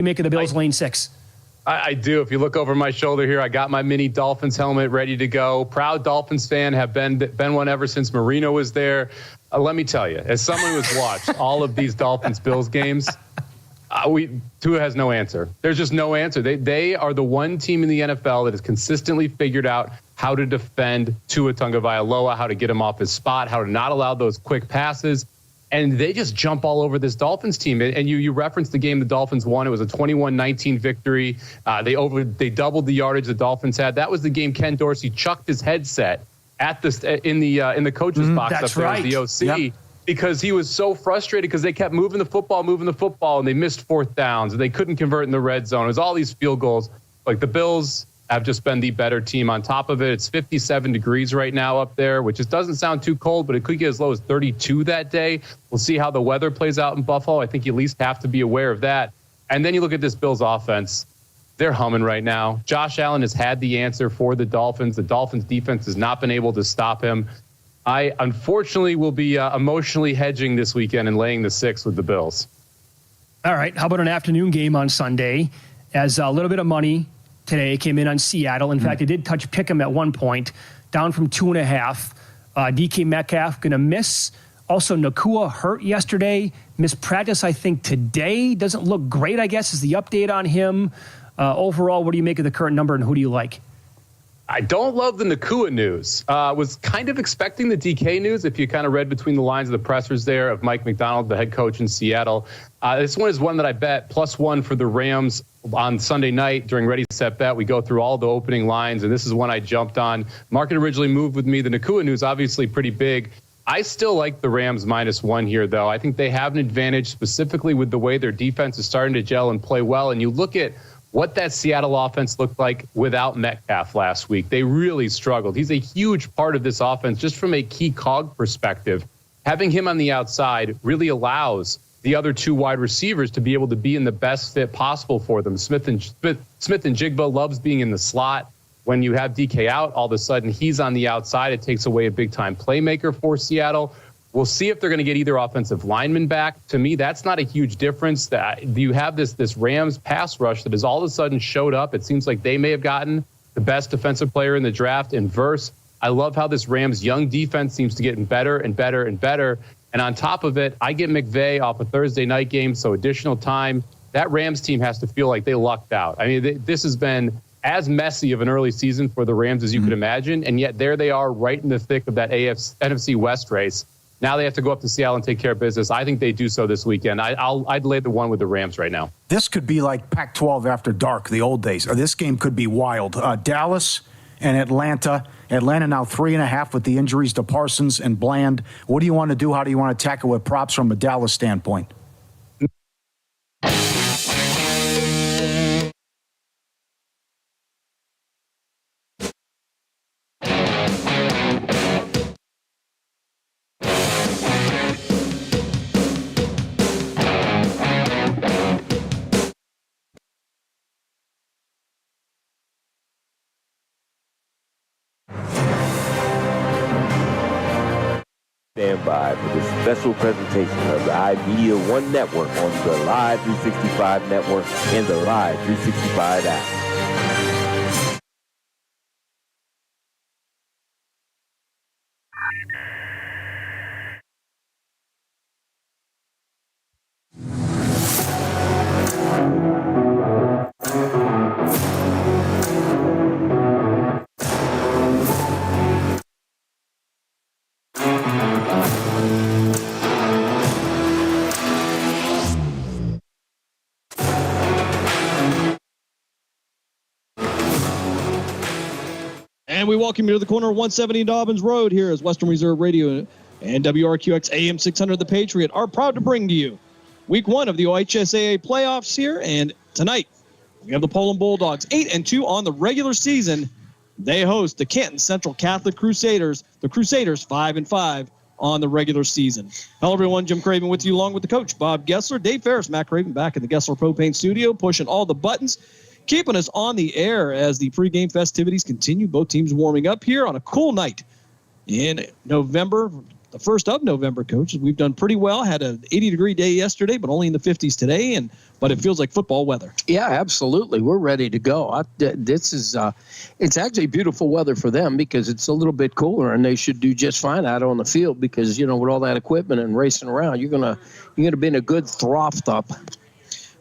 You make it the Bills lane 6. I do. If you look over my shoulder here, I got my mini Dolphins helmet ready to go. Proud Dolphins fan, have been one ever since Marino was there. Let me tell you, as someone who has watched all of these Dolphins-Bills games, Tua has no answer. There's just no answer. They are the one team in the NFL that has consistently figured out how to defend Tua Tagovailoa, how to get him off his spot, how to not allow those quick passes. And they just jump all over this Dolphins team. And you referenced the game the Dolphins won. It was a 21-19 victory. They doubled the yardage the Dolphins had. That was the game Ken Dorsey chucked his headset at in the coach's box up there at the OC. Yep. Because he was so frustrated because they kept moving the football, and they missed fourth downs, and they couldn't convert in the red zone. It was all these field goals. Like, the Bills have just been the better team. On top of it, it's 57 degrees right now up there, which just doesn't sound too cold, but it could get as low as 32 that day. We'll see how the weather plays out in Buffalo. I think you at least have to be aware of that. And then you look at this Bills offense. They're humming right now. Josh Allen has had the answer for the Dolphins. The Dolphins defense has not been able to stop him. I, unfortunately, will be emotionally hedging this weekend and laying the 6 with the Bills. All right. How about an afternoon game on Sunday? As a little bit of money today came in on Seattle. In fact, it did touch Pick'em at one point, down from 2.5. DK Metcalf going to miss. Also, Nakua hurt yesterday. Missed practice, I think, today. Doesn't look great, I guess, is the update on him. Overall, what do you make of the current number, and who do you like? I don't love the Nakua news. Was kind of expecting the DK news if you kind of read between the lines of the pressers there of Mike McDonald, the head coach in Seattle. This one is one that I bet +1 for the Rams on Sunday night during Ready, Set, Bet. We go through all the opening lines, and this is one I jumped on. Market originally moved with me. The Nakua news, obviously pretty big. I still like the Rams -1 here, though. I think they have an advantage specifically with the way their defense is starting to gel and play well. And you look at what that Seattle offense looked like without Metcalf last week. They really struggled. He's a huge part of this offense just from a key cog perspective. Having him on the outside really allows the other two wide receivers to be able to be in the best fit possible for them. Smith and Jigba loves being in the slot. When you have DK out, all of a sudden he's on the outside. It takes away a big-time playmaker for Seattle. We'll see if they're going to get either offensive lineman back. To me, that's not a huge difference. That you have this Rams pass rush that has all of a sudden showed up. It seems like they may have gotten the best defensive player in the draft in Verse. I love how this Rams young defense seems to get better and better and better. And on top of it, I get McVay off a Thursday night game, so additional time. That Rams team has to feel like they lucked out. I mean, this has been as messy of an early season for the Rams as you could imagine, and yet there they are right in the thick of that NFC West race. Now they have to go up to Seattle and take care of business. I think they do so this weekend. I'd lay the 1 with the Rams right now. This could be like Pac-12 after dark, the old days. Or this game could be wild. Dallas and Atlanta. Atlanta now 3.5 with the injuries to Parsons and Bland. What do you want to do? How do you want to tackle with props from a Dallas standpoint? Stand by for this special presentation of the iMedia One Network on the Live 365 Network and the Live 365 app. And we welcome you to the corner of 170 Dobbins Road here as Western Reserve Radio and WRQX AM 600 The Patriot are proud to bring to you week 1 of the OHSAA playoffs here. And tonight we have the Poland Bulldogs 8-2 on the regular season. They host the Canton Central Catholic Crusaders. The Crusaders 5-5 on the regular season. Hello, everyone. Jim Craven with you along with the coach, Bob Gessler, Dave Ferris, Matt Craven back in the Gessler Propane Studio, pushing all the buttons, keeping us on the air as the pregame festivities continue. Both teams warming up here on a cool night in November. the 1st of November, Coach. We've done pretty well. Had an 80-degree day yesterday, but only in the 50s today. But it feels like football weather. Yeah, absolutely. We're ready to go. This is it's actually beautiful weather for them because it's a little bit cooler, and they should do just fine out on the field because, with all that equipment and racing around, you're gonna be in a good frothed up.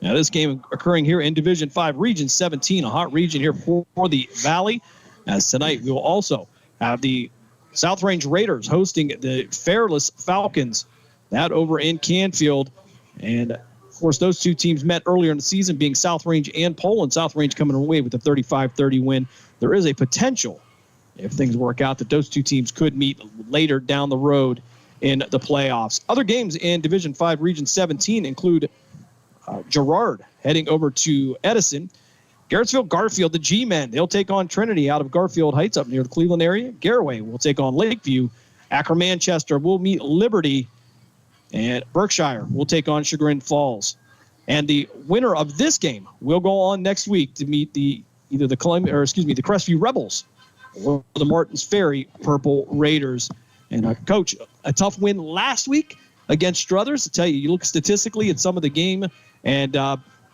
Now, this game occurring here in Division 5, Region 17, a hot region here for the Valley. As tonight, we will also have the South Range Raiders hosting the Fairless Falcons. That over in Canfield. And, of course, those two teams met earlier in the season, being South Range and Poland. South Range coming away with a 35-30 win. There is a potential, if things work out, that those two teams could meet later down the road in the playoffs. Other games in Division 5, Region 17 include Girard heading over to Edison. Garrettsville Garfield, the G-Men, they'll take on Trinity out of Garfield Heights up near the Cleveland area. Garaway will take on Lakeview. Akron Manchester will meet Liberty. And Berkshire will take on Chagrin Falls. And the winner of this game will go on next week to meet the Crestview Rebels or the Martins Ferry Purple Raiders. And Coach, a tough win last week against Struthers. To tell you, you look statistically at some of the game and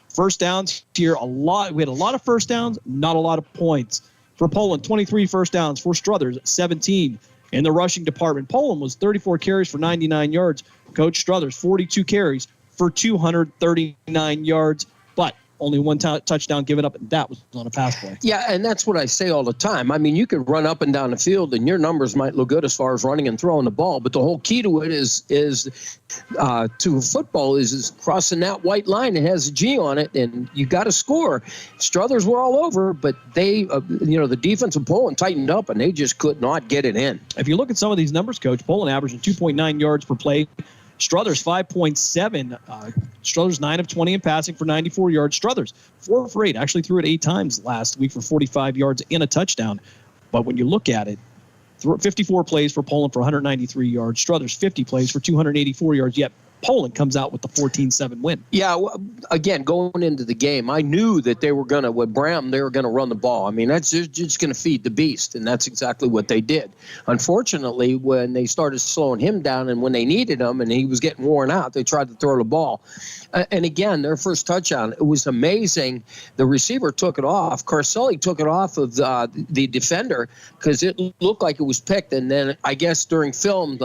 first downs here, we had a lot of first downs, not a lot of points. For Poland, 23 first downs. For Struthers, 17. In the rushing department, Poland was 34 carries for 99 yards. Coach Struthers, 42 carries for 239 yards. But only one touchdown given up, and that was on a pass play. Yeah, and that's what I say all the time. I mean, you could run up and down the field, and your numbers might look good as far as running and throwing the ball. But the whole key to it is to football is crossing that white line. It has a G on it, and you got to score. Struthers were all over, but they, the defense of Poland tightened up, and they just could not get it in. If you look at some of these numbers, Coach, Poland averaging 2.9 yards per play. Struthers 5.7. Struthers 9 of 20 in passing for 94 yards. Struthers 4 for 8. Actually threw it 8 times last week for 45 yards and a touchdown. But when you look at it, 54 plays for Poland for 193 yards. Struthers 50 plays for 284 yards. Yet Poland comes out with the 14-7 win. Yeah, again, going into the game, I knew that they were going to, with Bram, they were going to run the ball. I mean, that's just going to feed the beast, and that's exactly what they did. Unfortunately, when they started slowing him down and when they needed him and he was getting worn out, they tried to throw the ball. And again, their first touchdown, it was amazing. The receiver took it off. Carcelli took it off of the defender because it looked like it was picked. And then I guess during film,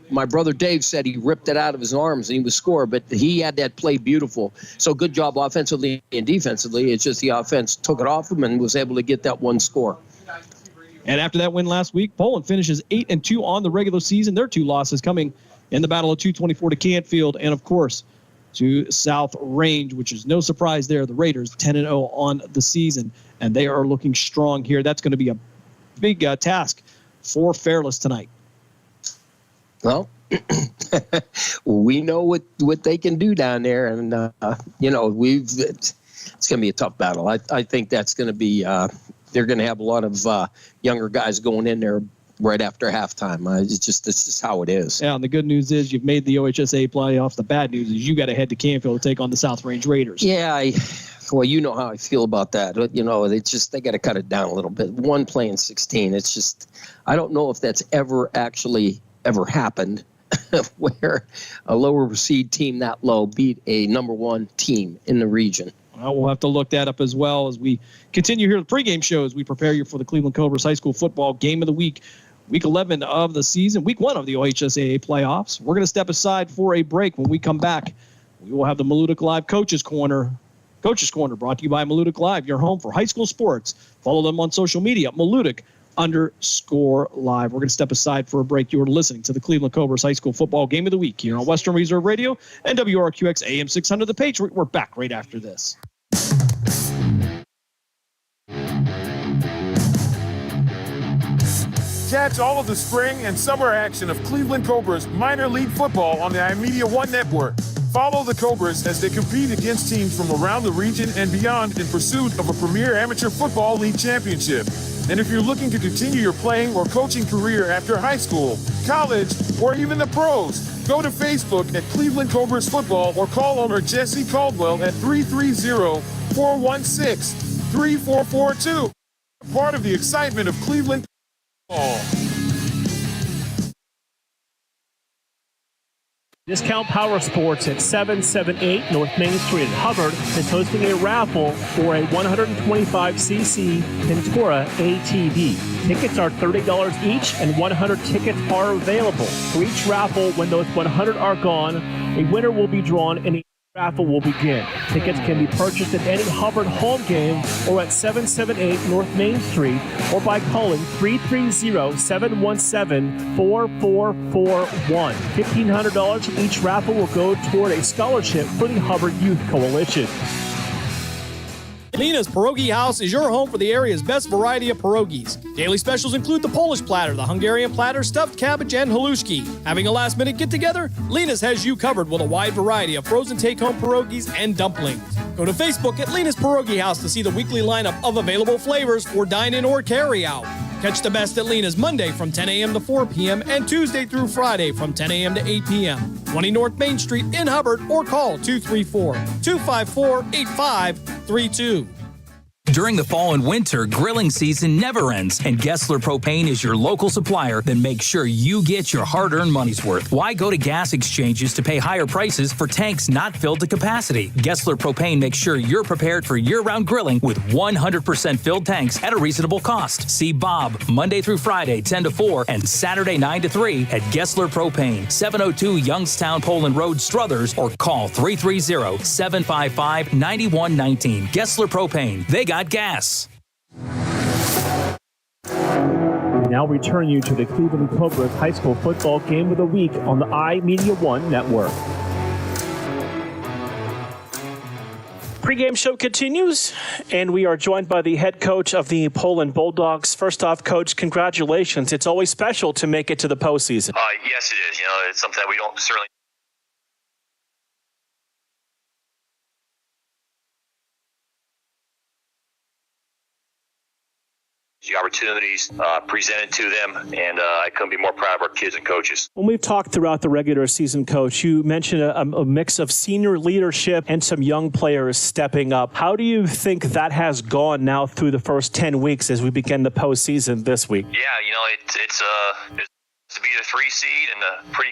my brother Dave said he ripped it out of his arms and he was scored. But he had that play beautiful. So good job offensively and defensively. It's just the offense took it off him and was able to get that one score. And after that win last week, Poland finishes 8-2 on the regular season. Their 2 losses coming in the Battle of 224 to Canfield and, of course, to South Range, which is no surprise there. The Raiders 10-0 on the season, and they are looking strong here. That's going to be a big task for Fairless tonight. Well, we know what they can do down there, and it's going to be a tough battle. I think that's going to be they're going to have a lot of younger guys going in there right after halftime. It's just how it is. Yeah, and the good news is you've made the OHSA playoffs. The bad news is you got to head to Canfield to take on the South Range Raiders. Yeah, well, you know how I feel about that. It's just they got to cut it down a little bit. 1 playing 16. It's just I don't know if that's ever happened where a lower seed team that low beat a number 1 team in the region. Well, we'll have to look that up as well as we continue here the pregame show as we prepare you for the Cleveland Cobras High School Football Game of the Week. Week 11 of the season, Week 1 of the OHSAA playoffs. We're going to step aside for a break. When we come back, we will have the Malutic Live Coaches Corner. Coaches Corner brought to you by Malutic Live, your home for high school sports. Follow them on social media, Malutic_Live. We're going to step aside for a break. You are listening to the Cleveland Cobras High School Football Game of the Week here on Western Reserve Radio and WRQX AM 600 The Patriot. We're back right after this. Catch all of the spring and summer action of Cleveland Cobras minor league football on the iMedia One Network. Follow the Cobras as they compete against teams from around the region and beyond in pursuit of a premier amateur football league championship. And if you're looking to continue your playing or coaching career after high school, college, or even the pros, go to Facebook at Cleveland Cobras Football or call owner Jesse Caldwell at 330-416-3442. Part of the excitement of Cleveland football. Discount Power Sports at 778 North Main Street in Hubbard is hosting a raffle for a 125cc Ventura ATV. Tickets are $30 each, and 100 tickets are available. For each raffle, when those 100 are gone, a winner will be drawn and a raffle will begin. Tickets can be purchased at any Hubbard home game or at 778 North Main Street or by calling 330-717-4441. $1,500 each raffle will go toward a scholarship for the Hubbard Youth Coalition. Lena's Pierogi House is your home for the area's best variety of pierogies. Daily specials include the Polish platter, the Hungarian platter, stuffed cabbage, and halushki. Having a last-minute get-together? Lena's has you covered with a wide variety of frozen take-home pierogies and dumplings. Go to Facebook at Lena's Pierogi House to see the weekly lineup of available flavors for dine-in or carry-out. Catch the best at Lena's Monday from 10 a.m. to 4 p.m. and Tuesday through Friday from 10 a.m. to 8 p.m. 20 North Main Street in Hubbard or call 234-254-8532. During the fall and winter, grilling season never ends, and Gessler Propane is your local supplier that makes sure you get your hard-earned money's worth. Why go to gas exchanges to pay higher prices for tanks not filled to capacity? Gessler Propane makes sure you're prepared for year-round grilling with 100% filled tanks at a reasonable cost. See Bob Monday through Friday, 10 to 4, and Saturday, 9 to 3 at Gessler Propane, 702 Youngstown Poland Road, Struthers, or call 330-755-9119. Gessler Propane. They got gas. We now return you to the Cleveland Cobras High School Football Game of the Week on the iMedia One Network. Pregame show continues, and we are joined by the head coach of the Poland Bulldogs. First off, Coach, congratulations. It's always special to make it to the postseason. Yes, it is. It's something that we don't certainly. The opportunities presented to them, and I couldn't be more proud of our kids and coaches. When we've talked throughout the regular season, Coach, you mentioned a mix of senior leadership and some young players stepping up. How do you think that has gone now through the first 10 weeks as we begin the postseason this week? Yeah, it's to be the 3 seed and a pretty.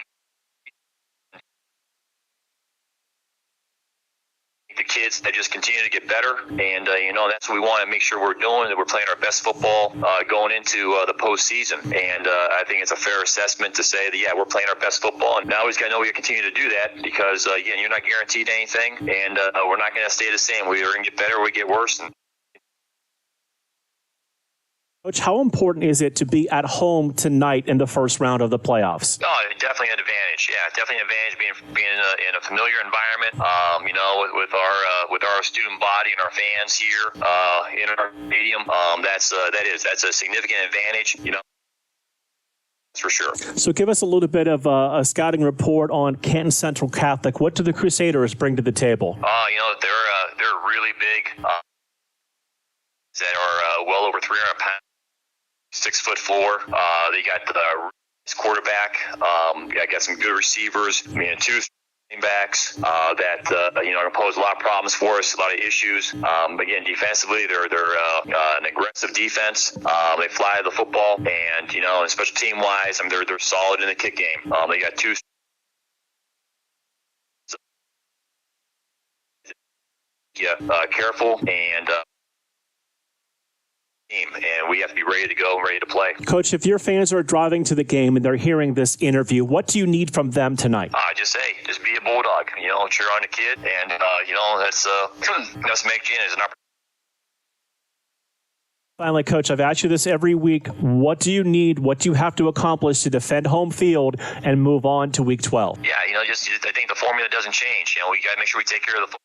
The kids that just continue to get better, and that's what we want to make sure we're doing, that we're playing our best football going into the postseason. And I think it's a fair assessment to say that, yeah, we're playing our best football, and now we got to know we continue to do that because, again, you're not guaranteed anything, and we're not going to stay the same. We're going to get better or we get worse. Coach, how important is it to be at home tonight in the first round of the playoffs? Oh, definitely an advantage. Yeah, definitely an advantage being in a familiar environment. With our student body and our fans here in our stadium. That's a significant advantage. That's for sure. So, give us a little bit of a scouting report on Canton Central Catholic. What do the Crusaders bring to the table? They're really big. That are well over 300 pounds. 6'4". They got the quarterback. Got some good receivers. 2 running backs that are going to pose a lot of problems for us, a lot of issues. Again, defensively, they're an aggressive defense. They fly the football, and special team wise, they're solid in the kick game. They got 2. Careful and. And we have to be ready to go and ready to play. Coach, if your fans are driving to the game and they're hearing this interview, what do you need from them tonight? Just be a Bulldog. Cheer on the kid, and that's make Gina as an opportunity. Finally, Coach, I've asked you this every week. What do you need? What do you have to accomplish to defend home field and move on to Week 12? Yeah, I think the formula doesn't change. We got to make sure we take care of the.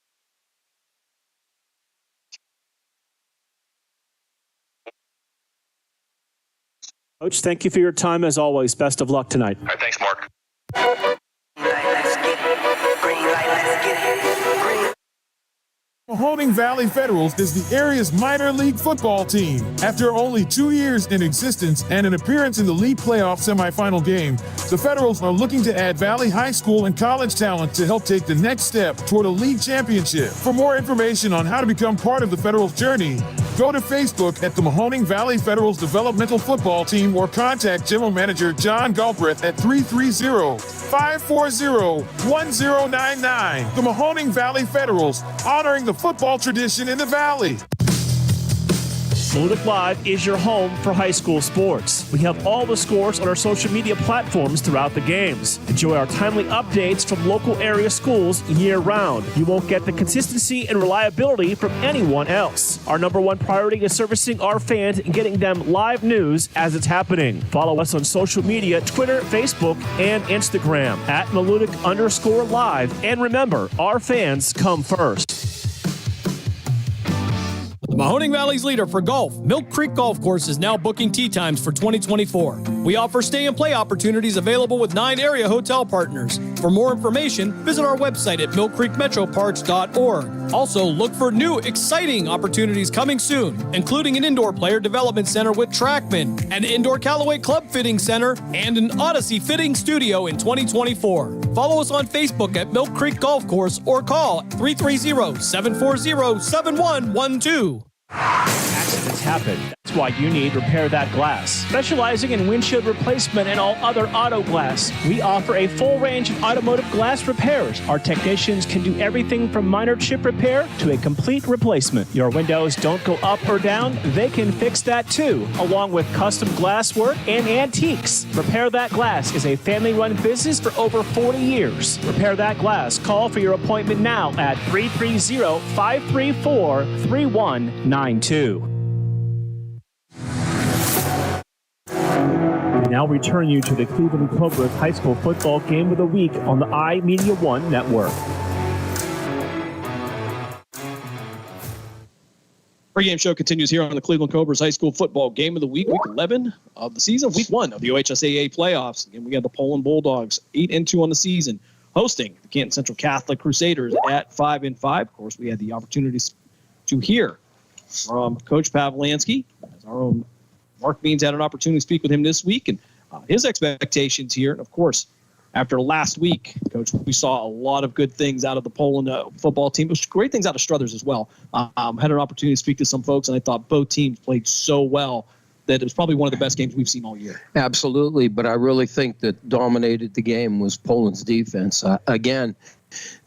Coach, thank you for your time as always. Best of luck tonight. All right, thanks, Mark. Mahoning Valley Federals is the area's minor league football team. After only 2 years in existence and an appearance in the league playoff semifinal game, the Federals are looking to add Valley High School and college talent to help take the next step toward a league championship. For more information on how to become part of the Federals' journey, Go to Facebook at the Mahoning Valley Federals Developmental Football Team or contact General Manager John Galbraith at 330-540-1099. The Mahoning Valley Federals, honoring the football tradition in the Valley. Malutic Live is your home for high school sports. We have all the scores on our social media platforms throughout the games. Enjoy our timely updates from local area schools year-round. You won't get the consistency and reliability from anyone else. Our number one priority is servicing our fans and getting them live news as it's happening. Follow us on social media, Twitter, Facebook, and Instagram at Malutic_live. And remember, our fans come first. Mahoning Valley's leader for golf, Milk Creek Golf Course, is now booking tee times for 2024. We offer stay and play opportunities available with 9 area hotel partners. For more information, visit our website at millcreekmetroparks.org. Also, look for new, exciting opportunities coming soon, including an indoor player development center with Trackman, an indoor Callaway Club Fitting Center, and an Odyssey Fitting Studio in 2024. Follow us on Facebook at Milk Creek Golf Course or call 330-740-7112. Accidents happen. That's why you need Repair That Glass. Specializing in windshield replacement and all other auto glass, we offer a full range of automotive glass repairs. Our technicians can do everything from minor chip repair to a complete replacement. Your windows don't go up or down, they can fix that too, along with custom glass work and antiques. Repair That Glass is a family-run business for over 40 years. Repair That Glass. Call for your appointment now at 330-534-3192. We now return you to the Cleveland Cobras High School Football Game of the Week on the iMedia One Network. Pregame show continues here on the Cleveland Cobras High School Football Game of the Week, Week 11 of the season, Week 1 of the OHSAA playoffs. Again, we got the Poland Bulldogs 8-2 on the season, hosting the Canton Central Catholic Crusaders at 5-5. Of course, we had the opportunity to hear from Coach Pavlansky, as our own Mark Beans had an opportunity to speak with him this week, and his expectations here. And, of course, after last week, Coach, we saw a lot of good things out of the Poland football team. Great things out of Struthers as well. Had an opportunity to speak to some folks, and I thought both teams played so well that it was probably one of the best games we've seen all year. Absolutely, but I really think that dominated the game was Poland's defense. Again,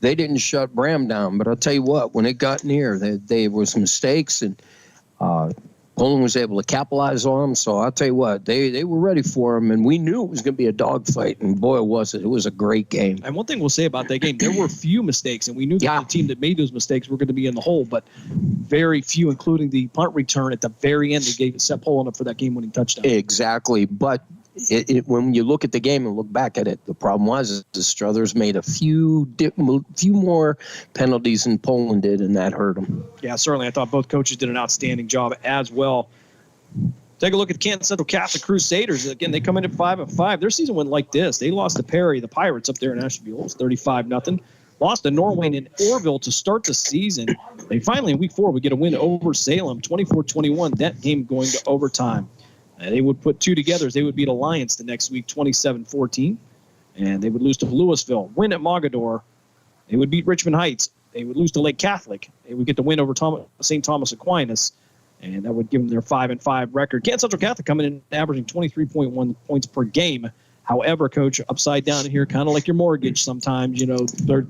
they didn't shut Bram down, but I'll tell you what, when it got near, there were some mistakes, and Poland was able to capitalize on them. So I'll tell you what, they were ready for them, and we knew it was going to be a dogfight, and boy, was it. It was a great game. And one thing we'll say about that game, there were few mistakes, and we knew that the team that made those mistakes were going to be in the hole, but very few, including the punt return at the very end that set Poland up for that game-winning touchdown. Exactly, but when you look at the game and look back at it, the problem was the Struthers made a few more penalties than Poland did, and that hurt them. Yeah, certainly. I thought both coaches did an outstanding job as well. Take a look at Canton Central Catholic Crusaders. Again, they come in at 5-5. Their season went like this. They lost to Perry, the Pirates, up there in Asheville. It was 35-0. Lost to Norway and Orville to start the season. They finally, in Week 4, would get a win over Salem, 24-21. That game going to overtime. And they would put two together as they would beat Alliance the next week, 27-14. And they would lose to Louisville. Win at Mogador. They would beat Richmond Heights. They would lose to Lake Catholic. They would get the win over St. Thomas Aquinas. And that would give them their 5-5 record. Canton Central Catholic coming in averaging 23.1 points per game. However, Coach, upside down here, kind of like your mortgage sometimes, you know, they're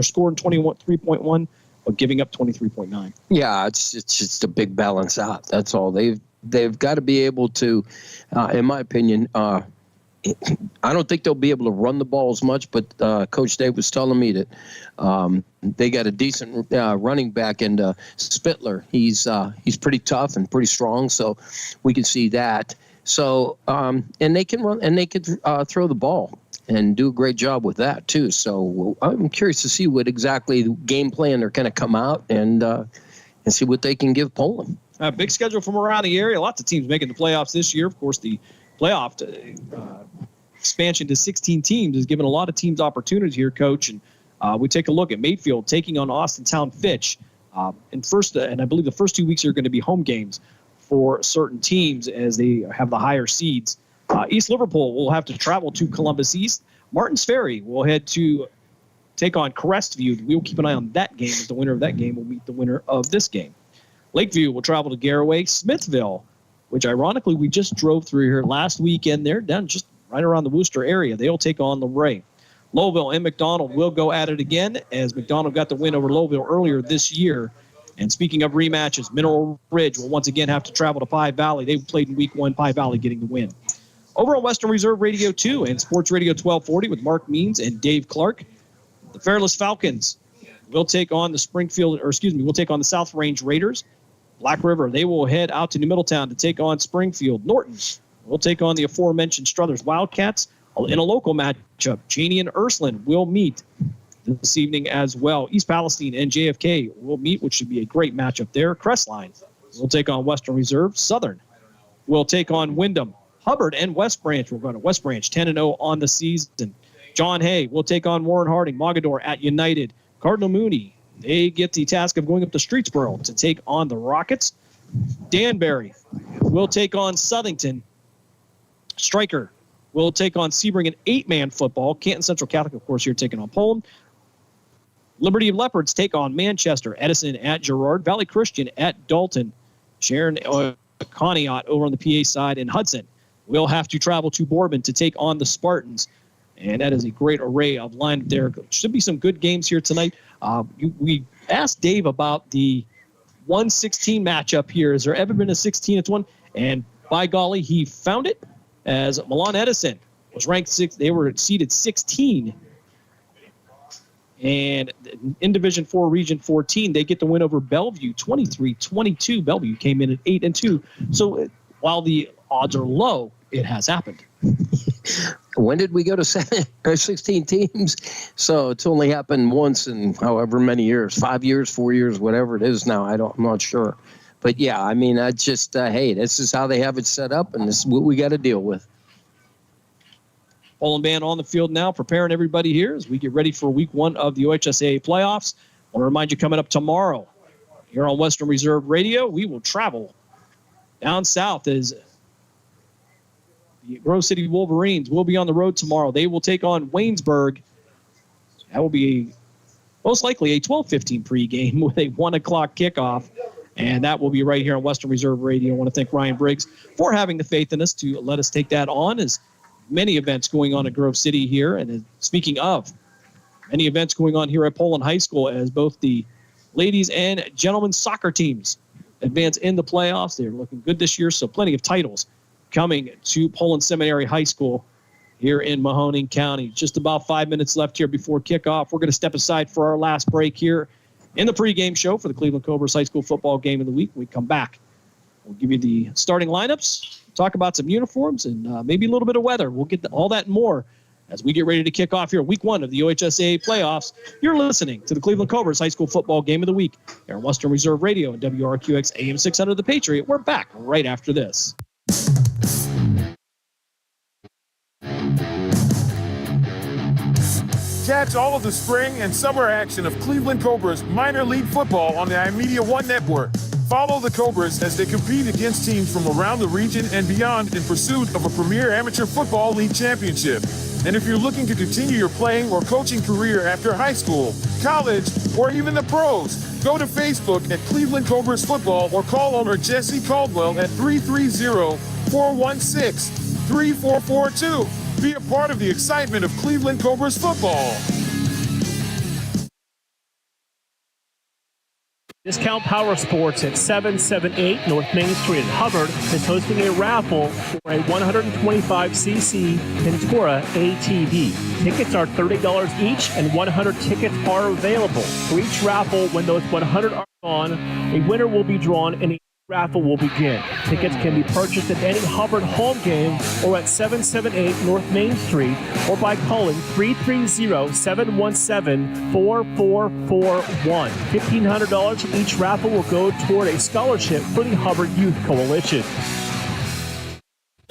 scoring 3.1, but giving up 23.9. Yeah, it's just a big balance out. That's all. They've got to be able to, in my opinion, I don't think they'll be able to run the ball as much, but Coach Dave was telling me that they got a decent running back in Spittler. He's pretty tough and pretty strong, so we can see that. So and they can run and they can throw the ball and do a great job with that too. So I'm curious to see what exactly the game plan they're going to come out and see what they can give Poland. Big schedule from around the area. Lots of teams making the playoffs this year. Of course, the playoff expansion to 16 teams has given a lot of teams opportunities here, Coach. And we take a look at Mayfield taking on Austintown Fitch. And I believe the first 2 weeks are going to be home games for certain teams as they have the higher seeds. East Liverpool will have to travel to Columbus East. Martins Ferry will head to take on Crestview. We will keep an eye on that game as the winner of that game will meet the winner of this game. Lakeview will travel to Garaway. Smithville, which ironically we just drove through here last weekend. They're down just right around the Worcester area. They'll take on Luray. Lowville and McDonald will go at it again, as McDonald got the win over Lowville earlier this year. And speaking of rematches, Mineral Ridge will once again have to travel to Pie Valley. They played in Week 1, Pie Valley getting the win. Over on Western Reserve Radio 2 and Sports Radio 1240 with Mark Means and Dave Clark, the Fairless Falcons will take on the South Range Raiders. Black River, they will head out to New Middletown to take on Springfield. Norton will take on the aforementioned Struthers Wildcats. In a local matchup, Cheney and Ursuline will meet this evening as well. East Palestine and JFK will meet, which should be a great matchup there. Crestline will take on Western Reserve. Southern will take on Wyndham. Hubbard and West Branch will go to West Branch 10-0 on the season. John Hay will take on Warren Harding. Mogador at United. Cardinal Mooney, they get the task of going up to Streetsboro to take on the Rockets. Danbury will take on Southington. Stryker will take on Sebring in 8-man football. Canton Central Catholic, of course, here taking on Poland. Liberty Leopards take on Manchester. Edison at Girard. Valley Christian at Dalton. Sharon Conneaut over on the PA side. And Hudson will have to travel to Bourbon to take on the Spartans. And that is a great array of line there. Should be some good games here tonight. We asked Dave about the 1-16 matchup here. Has there ever been a 16-1? And by golly, he found it, as Milan Edison was ranked 6th. They were seeded 16. And in Division 4, Region 14, they get the win over Bellevue, 23-22. Bellevue came in at 8-2. So while the odds are low, it has happened. When did we go to 16 teams? So it's only happened once in however many years, 5 years, 4 years, whatever it is now. I'm not sure. But yeah, I mean, I just, hey, this is how they have it set up, and this is what we got to deal with. Poland band on the field now, preparing everybody here as we get ready for Week 1 of the OHSAA playoffs. I want to remind you, coming up tomorrow here on Western Reserve Radio, we will travel down south as the Grove City Wolverines will be on the road tomorrow. They will take on Waynesburg. That will be most likely a 12:15 pregame with a 1 o'clock kickoff. And that will be right here on Western Reserve Radio. I want to thank Ryan Briggs for having the faith in us to let us take that on. As many events going on at Grove City here. And speaking of many events going on here at Poland High School, as both the ladies and gentlemen soccer teams advance in the playoffs. They're looking good this year, so plenty of titles coming to Poland Seminary High School here in Mahoning County. Just about 5 minutes left here before kickoff. We're going to step aside for our last break here in the pregame show for the Cleveland Cobras High School football game of the week. When we come back, we'll give you the starting lineups, talk about some uniforms, and maybe a little bit of weather. We'll get all that and more as we get ready to kick off here Week 1 of the OHSAA playoffs. You're listening to the Cleveland Cobras High School football game of the week here on Western Reserve Radio and WRQX AM 600 The Patriot. We're back right after this. Catch all of the spring and summer action of Cleveland Cobras minor league football on the iMedia One Network. Follow the Cobras as they compete against teams from around the region and beyond in pursuit of a premier amateur football league championship. And if you're looking to continue your playing or coaching career after high school, college, or even the pros, go to Facebook at Cleveland Cobras Football or call owner Jesse Caldwell at 330-416-3442. Be a part of the excitement of Cleveland Cobras football. Discount Power Sports at 778 North Main Street in Hubbard is hosting a raffle for a 125cc Ventura ATV. Tickets are $30 each, and 100 tickets are available. For each raffle, when those 100 are gone, a winner will be drawn and a raffle will begin. Tickets can be purchased at any Hubbard home game or at 778 North Main Street or by calling 330-717-4441. $1,500 each raffle will go toward a scholarship for the Hubbard Youth Coalition.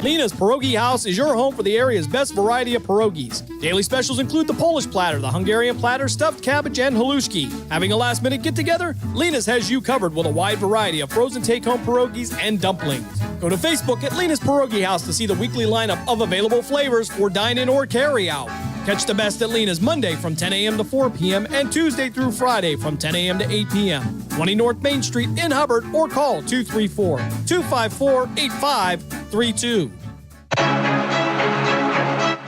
Lena's Pierogi House is your home for the area's best variety of pierogies. Daily specials include the Polish platter, the Hungarian platter, stuffed cabbage, and halushki. Having a last-minute get-together? Lena's has you covered with a wide variety of frozen take-home pierogies and dumplings. Go to Facebook at Lena's Pierogi House to see the weekly lineup of available flavors for dine-in or carry-out. Catch the best at Lena's Monday from 10 a.m. to 4 p.m. and Tuesday through Friday from 10 a.m. to 8 p.m. 20 North Main Street in Hubbard, or call 234-254-8532.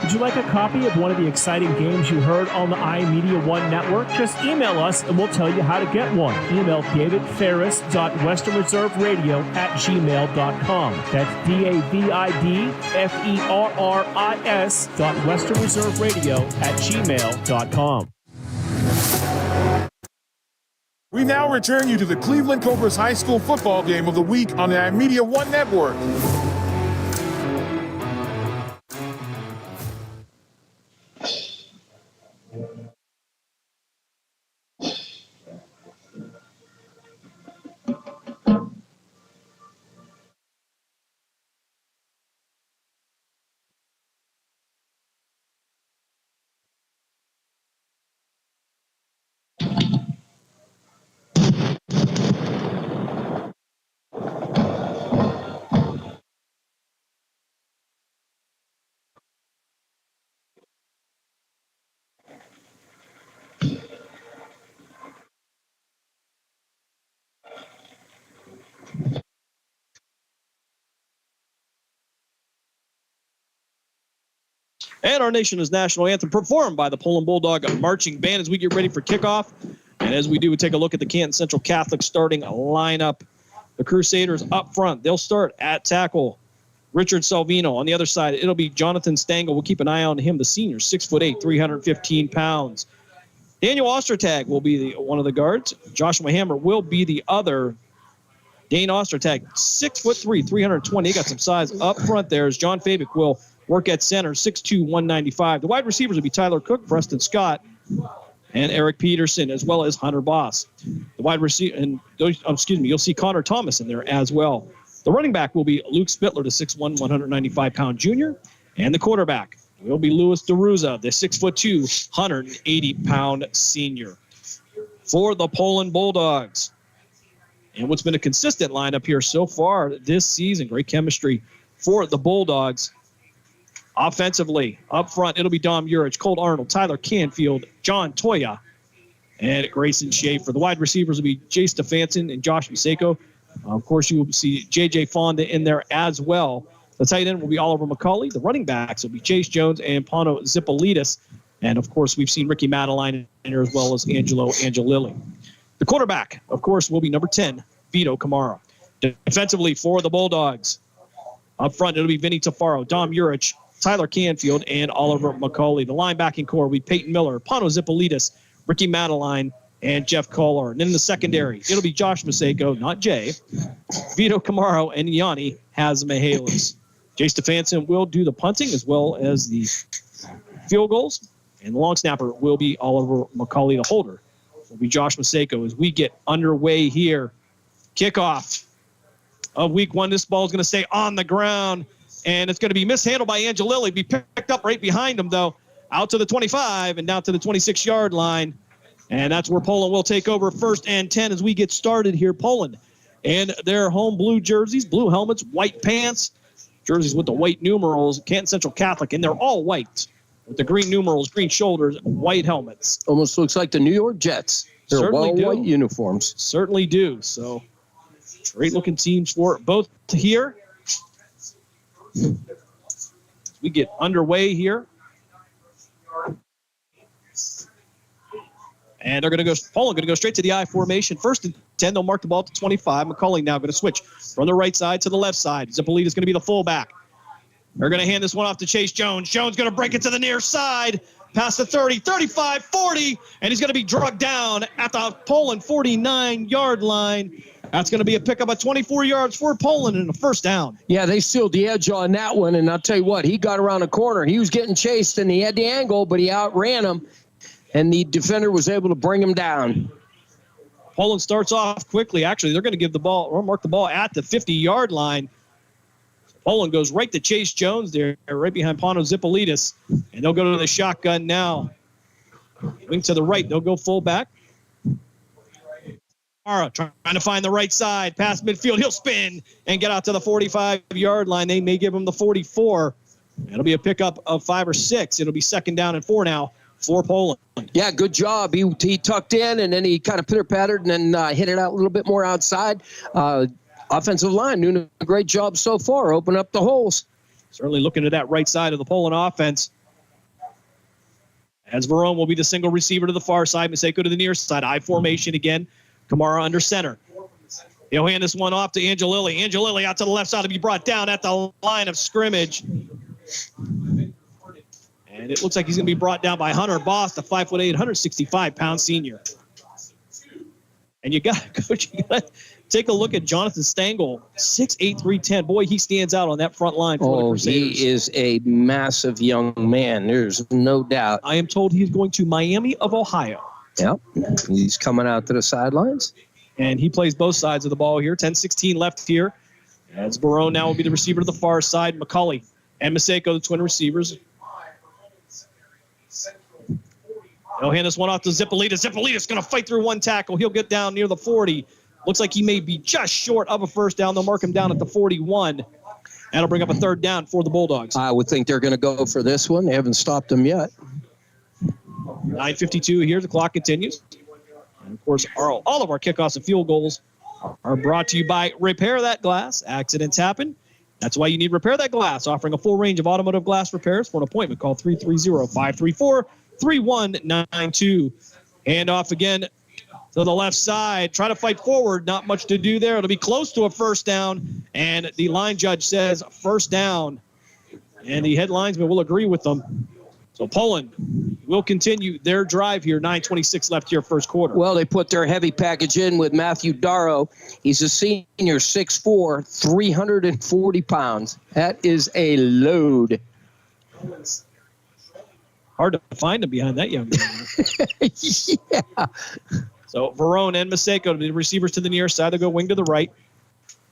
Would you like a copy of one of the exciting games you heard on the iMedia One network? Just email us and we'll tell you how to get one. Email davidferris.westernreserveradio@gmail.com. That's davidferris.westernreserveradio@gmail.com. We now return you to the Cleveland Cobras High School football game of the week on the iMedia One network. And our nation's national anthem performed by the Poland Bulldog Marching Band as we get ready for kickoff. And as we do, we take a look at the Canton Central Catholic starting lineup. The Crusaders up front. They'll start at tackle. Richard Salvino. On the other side, it'll be Jonathan Stangl. We'll keep an eye on him, the senior, 6'8", 315 pounds. Daniel Ostertag will be one of the guards. Joshua Hammer will be the other. Dane Ostertag, 6'3", 320. He got some size up front there as John Fabic will work at center, 6'2", 195. The wide receivers will be Tyler Cook, Preston Scott, and Eric Peterson, as well as Hunter Boss. The wide receiver, and you'll see Connor Thomas in there as well. The running back will be Luke Spittler, the 6'1", 195-pound junior, and the quarterback will be Louis DeRuza, the 6'2", 180-pound senior. For the Poland Bulldogs, and what's been a consistent lineup here so far this season, great chemistry for the Bulldogs. Offensively, up front, it'll be Dom Urich, Colt Arnold, Tyler Canfield, John Toya, and Grayson Schaefer. The wide receivers will be Jay Stefanson and Josh Museko. Of course, you will see J.J. Fonda in there as well. The tight end will be Oliver McCauley. The running backs will be Chase Jones and Pano Zipolidis. And, of course, we've seen Ricky Madeline in there as well as Angelo Angelilli. The quarterback, of course, will be number 10, Vito Camara. Defensively for the Bulldogs, up front, it'll be Vinny Tafaro, Dom Urich, Tyler Canfield, and Oliver McCauley. The linebacking core will be Peyton Miller, Pano Zipolidis, Ricky Madeline, and Jeff Kohler. And in the secondary, it'll be Josh Maseko, not Jay, Vito Camaro, and Yanni Hazmihalis. Jay Stefanson will do the punting as well as the field goals. And the long snapper will be Oliver McCauley. The holder will be Josh Maseko as we get underway here. Kickoff of week one. This ball is going to stay on the ground, and it's going to be mishandled by Angelilli. Be picked up right behind him, though, out to the 25 and down to the 26-yard line. And that's where Poland will take over 1st and 10 as we get started here. Poland and their home blue jerseys, blue helmets, white pants, jerseys with the white numerals, Canton Central Catholic, and they're all white with the green numerals, green shoulders, white helmets. Almost looks like the New York Jets. They're Certainly all do. white uniforms. Certainly do. So great-looking teams for both here. We get underway here. And they're going to go, Poland going to go straight to the I formation. 1st and 10, they'll mark the ball to 25. McCauley now going to switch from the right side to the left side. Zipolidis is going to be the fullback. They're going to hand this one off to Chase Jones. Jones going to break it to the near side. Past the 30, 35, 40, and he's going to be drugged down at the Poland 49-yard line. That's going to be a pickup of 24 yards for Poland and a 1st down. Yeah, they sealed the edge on that one, and I'll tell you what, he got around the corner. He was getting chased, and he had the angle, but he outran him, and the defender was able to bring him down. Poland starts off quickly. Actually, they're going to give the ball or mark the ball at the 50-yard line. Poland goes right to Chase Jones there, right behind Pano Zipolidis, and they'll go to the shotgun now. Wing to the right, they'll go fullback. Trying to find the right side, past midfield. He'll spin and get out to the 45-yard line. They may give him the 44. It'll be a pickup of 5 or 6. It'll be 2nd down and 4 now for Poland. Yeah, good job. He tucked in, and then he kind of pitter-pattered and then hit it out a little bit more outside. Offensive line doing a great job so far, open up the holes. Certainly looking at that right side of the Poland offense. As Verone will be the single receiver to the far side. Maseko to the near side. I formation again. Kamara under center. He'll hand this one off to Angelilli. Angelilli out to the left side to be brought down at the line of scrimmage. And it looks like he's going to be brought down by Hunter Boss, the 5'8", 165-pound senior. And you got to take a look at Jonathan Stengel, 6'8", 310. Boy, he stands out on that front line for the Crusaders. He is a massive young man. There's no doubt. I am told he's going to Miami of Ohio. Yep, he's coming out to the sidelines. And he plays both sides of the ball here. 10-16 left here. As Barone now will be the receiver to the far side. McCulley and Maseko, the twin receivers. They'll hand this one off to Zippolitas. Zippolitas going to fight through one tackle. He'll get down near the 40. Looks like he may be just short of a first down. They'll mark him down at the 41. That'll bring up a 3rd down for the Bulldogs. I would think they're going to go for this one. They haven't stopped them yet. 9:52 here. The clock continues. And, of course, all of our kickoffs and field goals are brought to you by Repair That Glass. Accidents happen. That's why you need Repair That Glass, offering a full range of automotive glass repairs. For an appointment, call 330-534-3192. Hand off again to the left side. Try to fight forward. Not much to do there. It'll be close to a first down. And the line judge says first down. And the head linesman will agree with them. So Poland will continue their drive here. 9:26 left here, first quarter. Well, they put their heavy package in with Matthew Darrow. He's a senior, 6'4", 340 pounds. That is a load. Hard to find him behind that young man. Yeah. So Verone and Maseko, the receivers to the near side. They'll go wing to the right.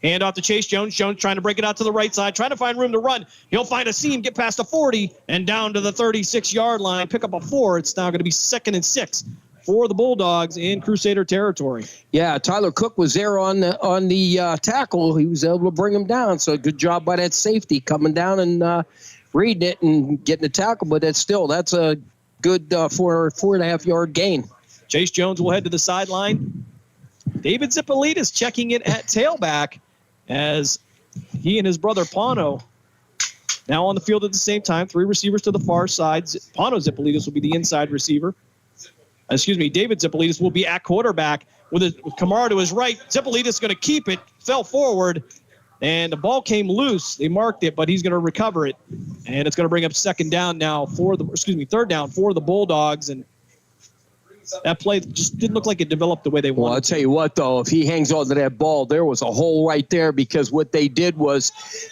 Hand off to Chase Jones. Jones trying to break it out to the right side, trying to find room to run. He'll find a seam, get past the 40, and down to the 36-yard line. Pick up a 4. It's now going to be 2nd and 6 for the Bulldogs in Crusader territory. Yeah, Tyler Cook was there on the tackle. He was able to bring him down. So good job by that safety coming down and reading it and getting the tackle. But that's a good 4.5-yard gain. Chase Jones will head to the sideline. David Zippolitas checking in at tailback as he and his brother Pano now on the field at the same time. 3 receivers to the far side. Pano Zippolitas will be the inside receiver. David Zippolitas will be at quarterback with Kamara to his right. Zippolitas is going to keep it, fell forward, and the ball came loose. They marked it, but he's going to recover it. And it's going to bring up 3rd down for the Bulldogs. And that play just didn't look like it developed the way they wanted. Well, I'll tell you what, though, if he hangs on to that ball, there was a hole right there because what they did was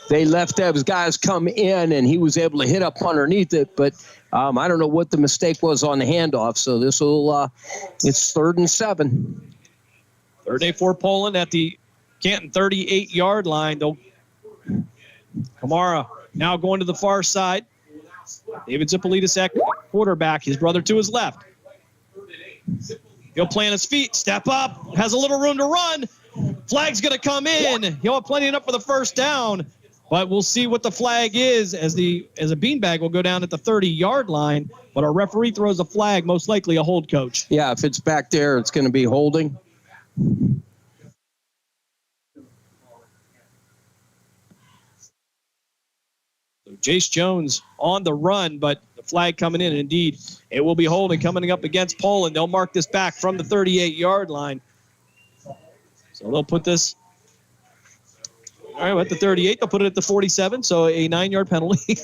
they left those guys come in, and he was able to hit up underneath it. But I don't know what the mistake was on the handoff. So this will it's 3rd and 7. 3rd and 4 Poland at the Canton 38-yard line. Kamara now going to the far side. David Zippolitas at quarterback, his brother to his left. He'll plant his feet, step up, has a little room to run. Flag's going to come in. He'll have plenty enough for the first down, but we'll see what the flag is as a beanbag will go down at the 30-yard line. But our referee throws a flag, most likely a hold, Coach. Yeah, if it's back there, it's going to be holding. So Jace Jones on the run, but the flag coming in. Indeed, it will be holding coming up against Poland. They'll mark this back from the 38-yard line. So they'll put this all right, at the 38. They'll put it at the 47, so a 9-yard penalty.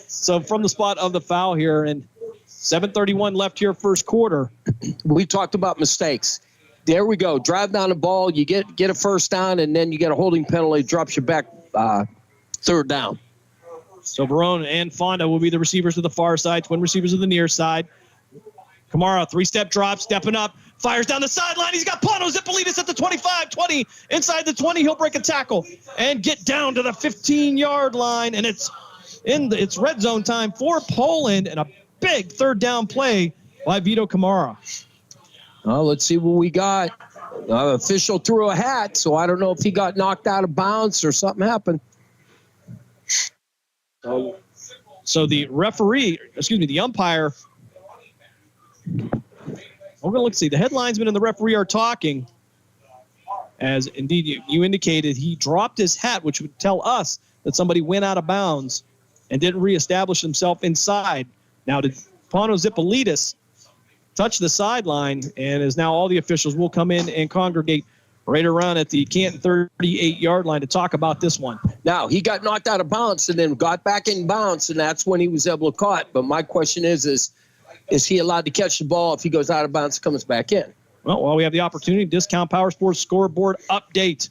So from the spot of the foul here, and 7:31 left here, first quarter. We talked about mistakes. There we go. Drive down the ball. You get a first down, and then you get a holding penalty. Drops you back 3rd down. So Verone and Fonda will be the receivers to the far side, twin receivers to the near side. Kamara, 3-step drop, stepping up, fires down the sideline. He's got Pano Zippolitas at the 25, 20. Inside the 20, he'll break a tackle and get down to the 15-yard line. And it's red zone time for Poland, and a big 3rd down play by Vito Kamara. Well, let's see what we got. Official threw a hat, so I don't know if he got knocked out of bounds or something happened. So So the umpire, we're going to look see. The head linesman and the referee are talking. As indeed you indicated, he dropped his hat, which would tell us that somebody went out of bounds and didn't reestablish himself inside. Now, did Panos Zipolidis touch the sideline? And as now all the officials will come in and congregate right around at the Canton 38-yard line to talk about this one. Now, he got knocked out of bounds and then got back in bounds, and that's when he was able to caught. But my question is he allowed to catch the ball if he goes out of bounds and comes back in? Well, while we have the opportunity, Discount Power Sports scoreboard update.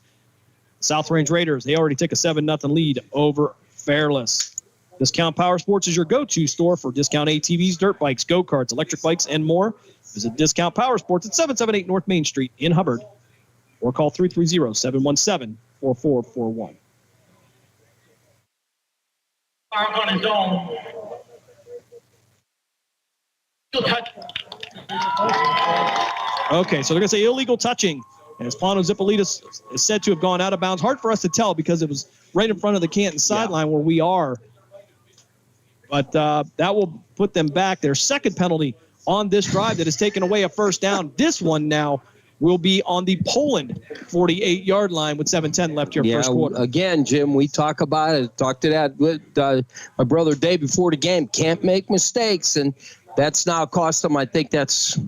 South Range Raiders, they already take a 7-0 lead over Fairless. Discount Power Sports is your go-to store for discount ATVs, dirt bikes, go-karts, electric bikes, and more. Visit Discount Power Sports at 778 North Main Street in Hubbard, or call 330-717-4441. Okay, so they're going to say illegal touching. As Panos Zipolidis is said to have gone out of bounds. Hard for us to tell because it was right in front of the Canton sideline where we are. But that will put them back. Their second penalty on this drive that has taken away a first down. This one now will be on the Poland 48-yard line with 7:10 left here first quarter. Again, Jim, we talk about it. Talked to that with my brother Dave before the game. Can't make mistakes, and that's now cost them, I think that's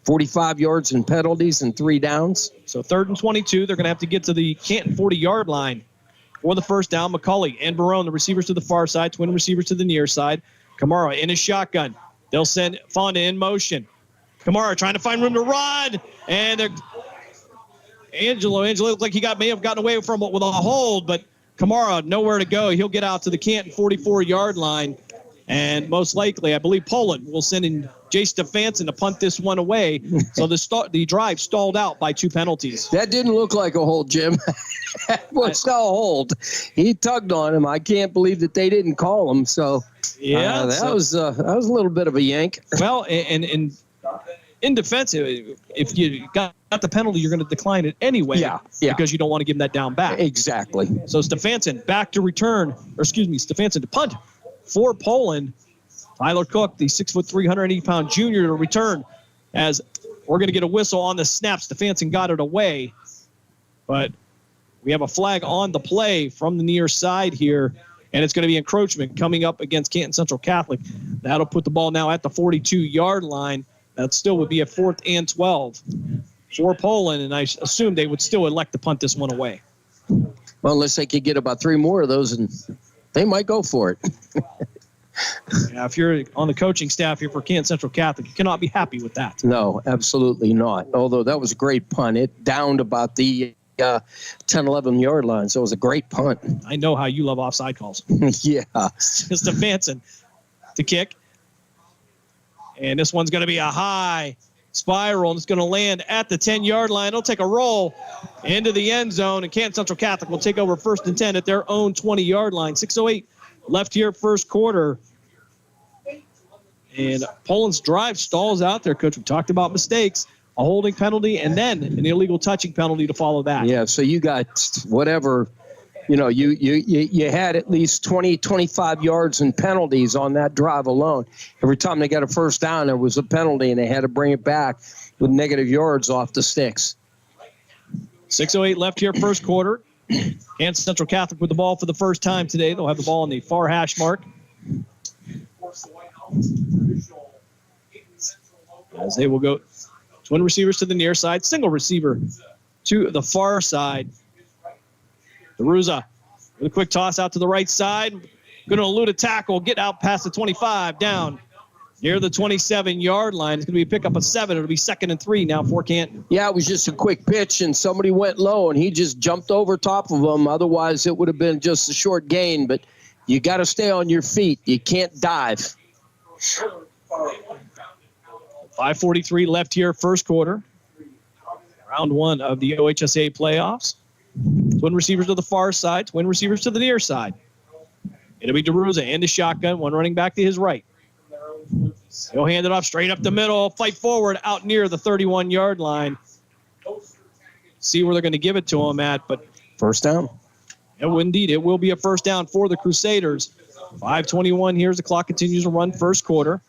45 yards in penalties and 3 downs. So 3rd and 22, they're going to have to get to the Canton 40-yard line for the first down. McCauley and Barone, the receivers to the far side, twin receivers to the near side. Kamara in his shotgun. They'll send Fonda in motion. Kamara trying to find room to run, and Angelo looked like he may have gotten away from it with a hold, but Kamara nowhere to go. He'll get out to the Canton 44-yard line, and most likely, I believe Poland will send in Jay Stefanson to punt this one away. So the drive stalled out by 2 penalties. That didn't look like a hold, Jim. That was a hold. He tugged on him. I can't believe that they didn't call him. So yeah, that was a little bit of a yank. Well, and in defense, if you got the penalty, you're going to decline it anyway. Yeah. Because you don't want to give them that down back. Exactly. So Stefanson to punt for Poland. Tyler Cook, the 6'3", 180-pound junior, to return, as we're going to get a whistle on the snap. Stefanson got it away, but we have a flag on the play from the near side here, and it's going to be encroachment coming up against Canton Central Catholic. That'll put the ball now at the 42-yard line. That still would be a 4th and 12 for Poland, and I assume they would still elect to punt this one away. Well, unless they could get about 3 more of those, and they might go for it. Yeah, if you're on the coaching staff here for Canton Central Catholic, you cannot be happy with that. No, absolutely not. Although that was a great punt. It downed about the 10, 11-yard line, so it was a great punt. I know how you love offside calls. Yeah. Stefanson to kick. And this one's going to be a high spiral, and it's going to land at the 10-yard line. It'll take a roll into the end zone, and Canton Central Catholic will take over 1st and 10 at their own 20-yard line. 6:08 left here first quarter. And Poland's drive stalls out there, Coach. We talked about mistakes, a holding penalty, and then an illegal touching penalty to follow that. Yeah, so you got whatever, you had at least 20, 25 yards in penalties on that drive alone. Every time they got a first down, there was a penalty, and they had to bring it back with negative yards off the sticks. 6:08 left here first quarter. Canton Central Catholic with the ball for the first time today. They'll have the ball on the far hash mark. As they will go twin receivers to the near side, single receiver to the far side. DeRuza with a quick toss out to the right side. Going to elude a tackle, get out past the 25, down near the 27-yard line. It's going to be a pickup of 7. It'll be 2nd and 3 now for Canton. Yeah, it was just a quick pitch, and somebody went low, and he just jumped over top of him. Otherwise, it would have been just a short gain, but you got to stay on your feet. You can't dive. 5:43 left here first quarter. Round 1 of the OHSAA playoffs. Twin receivers to the far side, twin receivers to the near side. It'll be DeRuza and the shotgun, one running back to his right. He'll hand it off straight up the middle, fight forward out near the 31-yard line. See where they're going to give it to him at, but first down. Indeed, it will be a first down for the Crusaders. 5:21 here as the clock continues to run first quarter.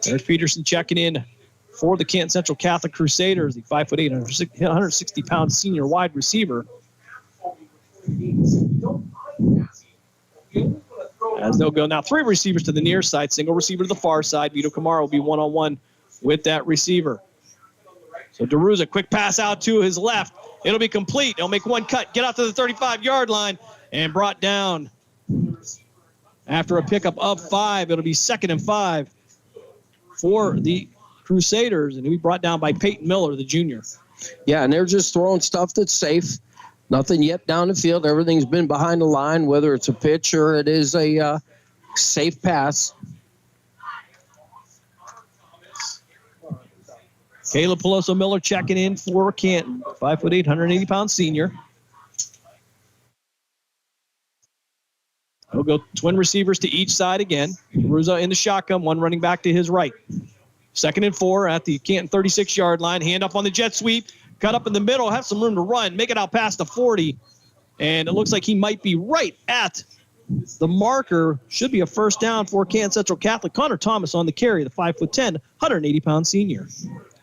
Eric Peterson checking in for the Canton Central Catholic Crusaders, the 5'8", 160-pound senior wide receiver. As they'll go now, 3 receivers to the near side, single receiver to the far side. Vito Camara will be one-on-one with that receiver. So DeRuza, quick pass out to his left. It'll be complete. He'll make one cut, get out to the 35-yard line, and brought down after a pickup of 5. It'll be 2nd and 5 for the Crusaders, and he'll be brought down by Peyton Miller, the junior. Yeah, and they're just throwing stuff that's safe. Nothing yet down the field. Everything's been behind the line, whether it's a pitch or it is a safe pass. Caleb Peloso Miller checking in for Canton, 5'8", 180-pound senior. He'll go twin receivers to each side again. Ruza in the shotgun, one running back to his right. 2nd and 4 at the Canton 36-yard line. Hand up on the jet sweep. Cut up in the middle, have some room to run, make it out past the 40. And it looks like he might be right at the marker. Should be a first down for Canton Central Catholic. Connor Thomas on the carry, the 5'10", 180-pound senior.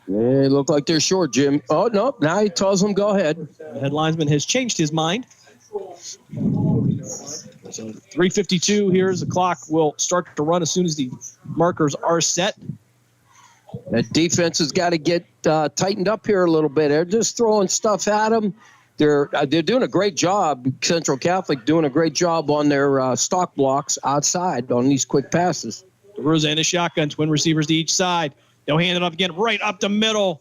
They look like they're short, Jim. Oh, no, now he tells them go ahead. The head linesman has changed his mind. So 3:52 here as the clock will start to run as soon as the markers are set. That defense has got to get tightened up here a little bit. They're just throwing stuff at them. They're doing a great job. Central Catholic doing a great job on their stock blocks outside on these quick passes. DeRuza in a shotgun, twin receivers to each side. They'll hand it off again right up the middle.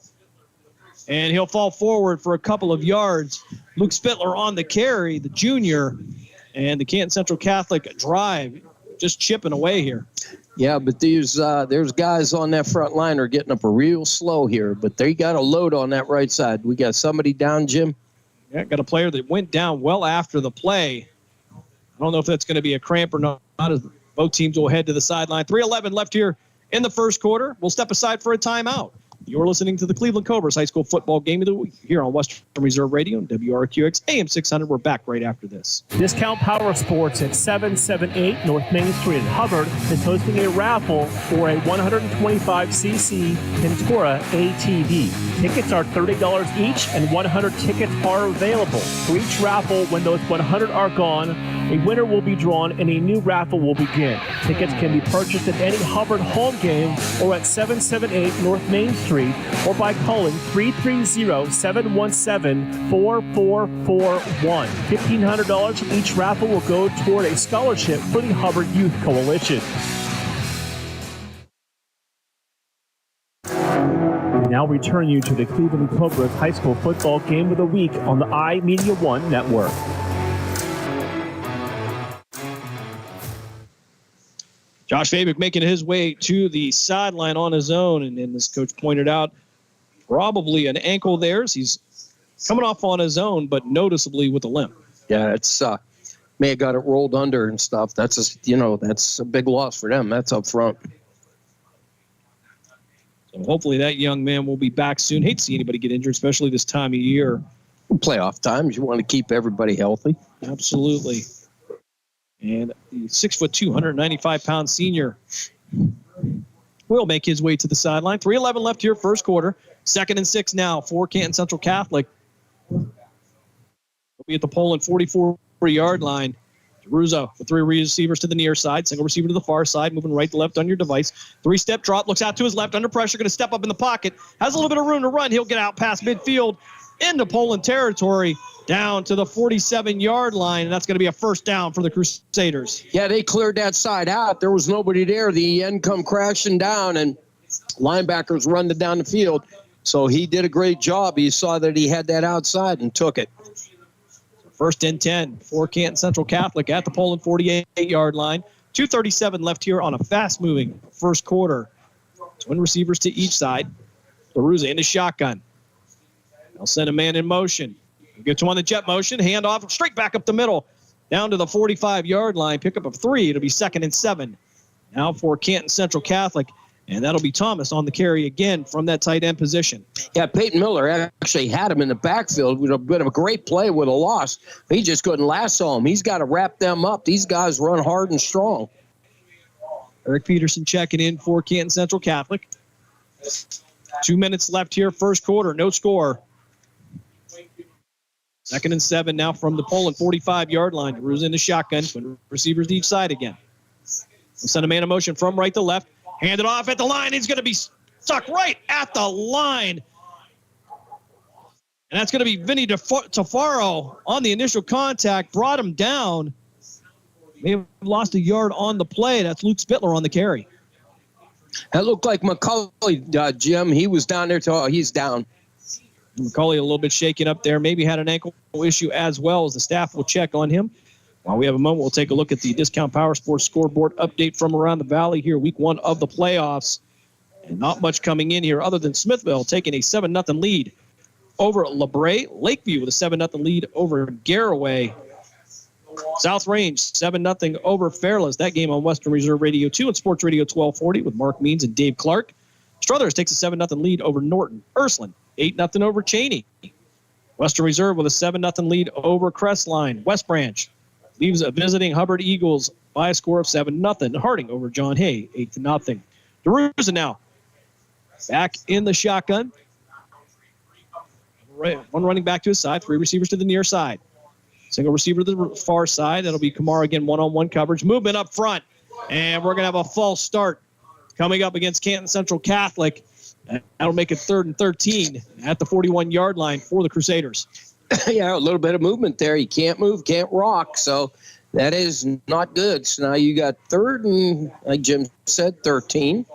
And he'll fall forward for a couple of yards. Luke Spittler on the carry, the junior. And the Canton Central Catholic drive just chipping away here. Yeah, but there's guys on that front line are getting up real slow here, but they got a load on that right side. We got somebody down, Jim. Yeah, got a player that went down well after the play. I don't know if that's going to be a cramp or not, as both teams will head to the sideline. 3:11 left here in the first quarter. We'll step aside for a timeout. You're listening to the Cleveland Cobras High School Football Game of the Week here on Western Reserve Radio and WRQX AM 600. We're back right after this. Discount Power Sports at 778 North Main Street in Hubbard is hosting a raffle for a 125cc Ventura ATV. Tickets are $30 each, and 100 tickets are available. For each raffle, when those 100 are gone, a winner will be drawn and a new raffle will begin. Tickets can be purchased at any Hubbard home game or at 778 North Main Street or by calling 330-717-4441. $1,500 from each raffle will go toward a scholarship for the Hubbard Youth Coalition. We now return you to the Cleveland Cobras High School Football Game of the Week on the iMedia One Network. Josh Fabick making his way to the sideline on his own, and as coach pointed out, probably an ankle there. He's coming off on his own, but noticeably with a limp. Yeah, it's may have got it rolled under and stuff. That's a big loss for them. That's up front. So hopefully that young man will be back soon. Hate to see anybody get injured, especially this time of year. Playoff times, you want to keep everybody healthy. Absolutely. And the 6'2", 195-pound senior will make his way to the sideline. 3:11 left here, first quarter. 2nd and 6 now for Canton Central Catholic. He'll be at the Poland 44-yard line. DeRuzo with 3 receivers to the near side, single receiver to the far side, moving right to left on your device. 3-step drop, looks out to his left, under pressure, going to step up in the pocket. Has a little bit of room to run. He'll get out past midfield into Poland territory, down to the 47-yard line, and that's going to be a first down for the Crusaders. Yeah, they cleared that side out. There was nobody there. The end come crashing down, and linebackers run down the field. So he did a great job. He saw that he had that outside and took it. First and 10 for Canton Central Catholic at the Poland 48-yard line. 2:37 left here on a fast-moving first quarter. Twin receivers to each side. LaRuza in his shotgun. They'll send a man in motion. Get to on the jet motion, hand off, straight back up the middle, down to the 45-yard line, pickup of 3. It'll be 2nd and 7. Now for Canton Central Catholic And that'll be Thomas on the carry again from that tight end position. Yeah, Peyton Miller actually had him in the backfield. It would have been a great play with a loss. He just couldn't lasso him. He's got to wrap them up. These guys run hard and strong. Eric Peterson checking in for Canton Central Catholic. 2 minutes left here, first quarter, no score. 2nd and 7 now from the Poland 45-yard line. DeRuza in the shotgun, twin receivers to each side again. We'll send a man in motion from right to left. Hand it off at the line. He's going to be stuck right at the line. And that's going to be Vinny Tafaro on the initial contact. Brought him down. May have lost a yard on the play. That's Luke Spittler on the carry. That looked like McCulley, Jim. He was down there. He's down. McCulley a little bit shaken up there. Maybe had an ankle issue as well, as the staff will check on him. While we have a moment, we'll take a look at the Discount Power Sports scoreboard update from around the valley here, week 1 of the playoffs. And not much coming in here other than Smithville taking a 7-0 lead over LeBray. Lakeview with a 7-0 lead over Garraway. South Range 7-0 over Fairless. That game on Western Reserve Radio 2 and Sports Radio 1240 with Mark Means and Dave Clark. Struthers takes a 7-0 lead over Norton. Ursuline 8-0 over Cheney. Western Reserve with a 7-0 lead over Crestline. West Branch leaves visiting Hubbard Eagles by a score of 7-0. Harding over John Hay 8-0. DeRuza now back in the shotgun. One running back to his side, 3 receivers to the near side. Single receiver to the far side. That'll be Kamara again, one-on-one coverage. Movement up front. And we're going to have a false start coming up against Canton Central Catholic. And that'll make it 3rd and 13 at the 41-yard line for the Crusaders. Yeah, a little bit of movement there. You can't move, can't rock. So that is not good. So now you got 3rd and, like Jim said, 13.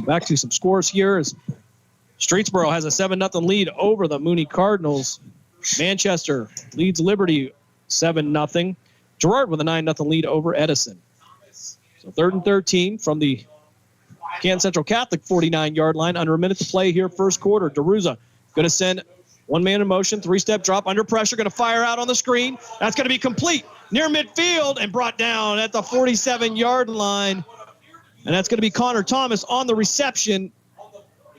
Back to some scores here as Streetsboro has a 7-0 lead over the Mooney Cardinals. Manchester leads Liberty 7-0. Girard with a 9-0 lead over Edison. So 3rd and 13 from the Canton Central Catholic 49-yard line. Under a minute to play here, first quarter. DeRuza going to send one man in motion, 3-step drop under pressure, going to fire out on the screen. That's going to be complete near midfield and brought down at the 47-yard line. And that's going to be Connor Thomas on the reception.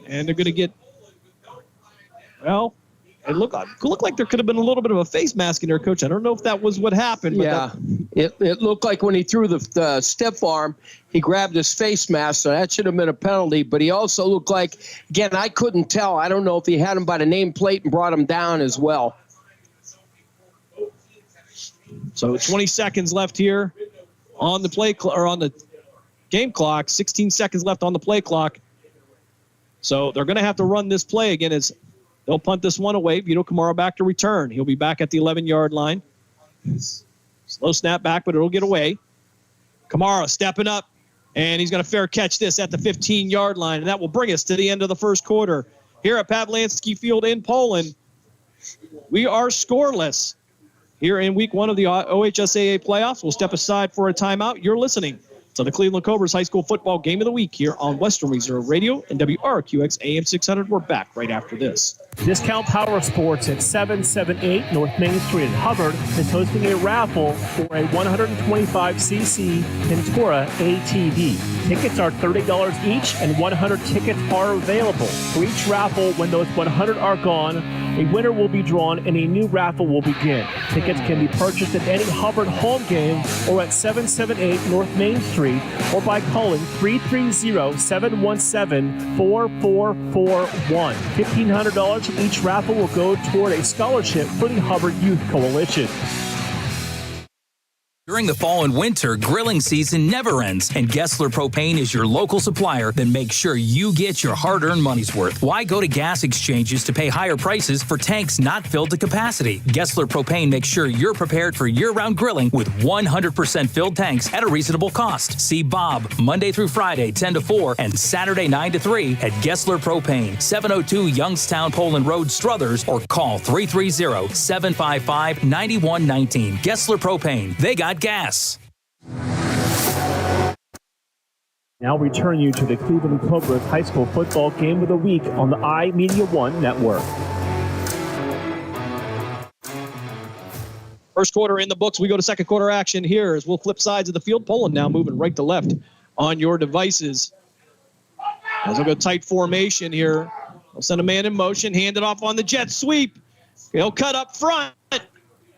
And they're going to get, well, it looked like there could have been a little bit of a face mask in there, Coach. I don't know if that was what happened. But yeah, it looked like when he threw the stiff arm, he grabbed his face mask, so that should have been a penalty. But he also looked like, again, I couldn't tell. I don't know if he had him by the nameplate and brought him down as well. So 20 seconds left here on the on the game clock. 16 seconds left on the play clock. So they're going to have to run this play again as they'll punt this one away. Vito Kamara back to return. He'll be back at the 11-yard line. Slow snap back, but it'll get away. Kamara stepping up, and he's going to fair catch this at the 15-yard line, and that will bring us to the end of the first quarter. Here at Pavlansky Field in Poland, we are scoreless. Here in week 1 of the OHSAA playoffs, we'll step aside for a timeout. You're listening to the Cleveland Cobras High School Football Game of the Week here on Western Reserve Radio and WRQX AM 600. We're back right after this. Discount Power Sports at 778 North Main Street in Hubbard is hosting a raffle for a 125cc Ventura ATV. Tickets are $30 each, and 100 tickets are available. For each raffle, when those 100 are gone, a winner will be drawn and a new raffle will begin. Tickets can be purchased at any Hubbard home game or at 778 North Main Street or by calling 330-717-4441. $1,500 from each raffle will go toward a scholarship for the Hubbard Youth Coalition. During the fall and winter, grilling season never ends, and Gessler Propane is your local supplier that makes sure you get your hard-earned money's worth. Why go to gas exchanges to pay higher prices for tanks not filled to capacity? Gessler Propane makes sure you're prepared for year-round grilling with 100% filled tanks at a reasonable cost. See Bob Monday through Friday, 10 to 4, and Saturday, 9 to 3 at Gessler Propane, 702 Youngstown Poland Road, Struthers, or call 330-755-9119. Gessler Propane. They got gas. Now return you to the Cleveland Cobras High School Football Game of the Week on the iMedia One Network. First quarter in the books. We go to second quarter action here as we'll flip sides of the field. Poland now moving right to left on your devices. As we'll go tight formation here. They'll send a man in motion, hand it off on the jet sweep. He'll cut up front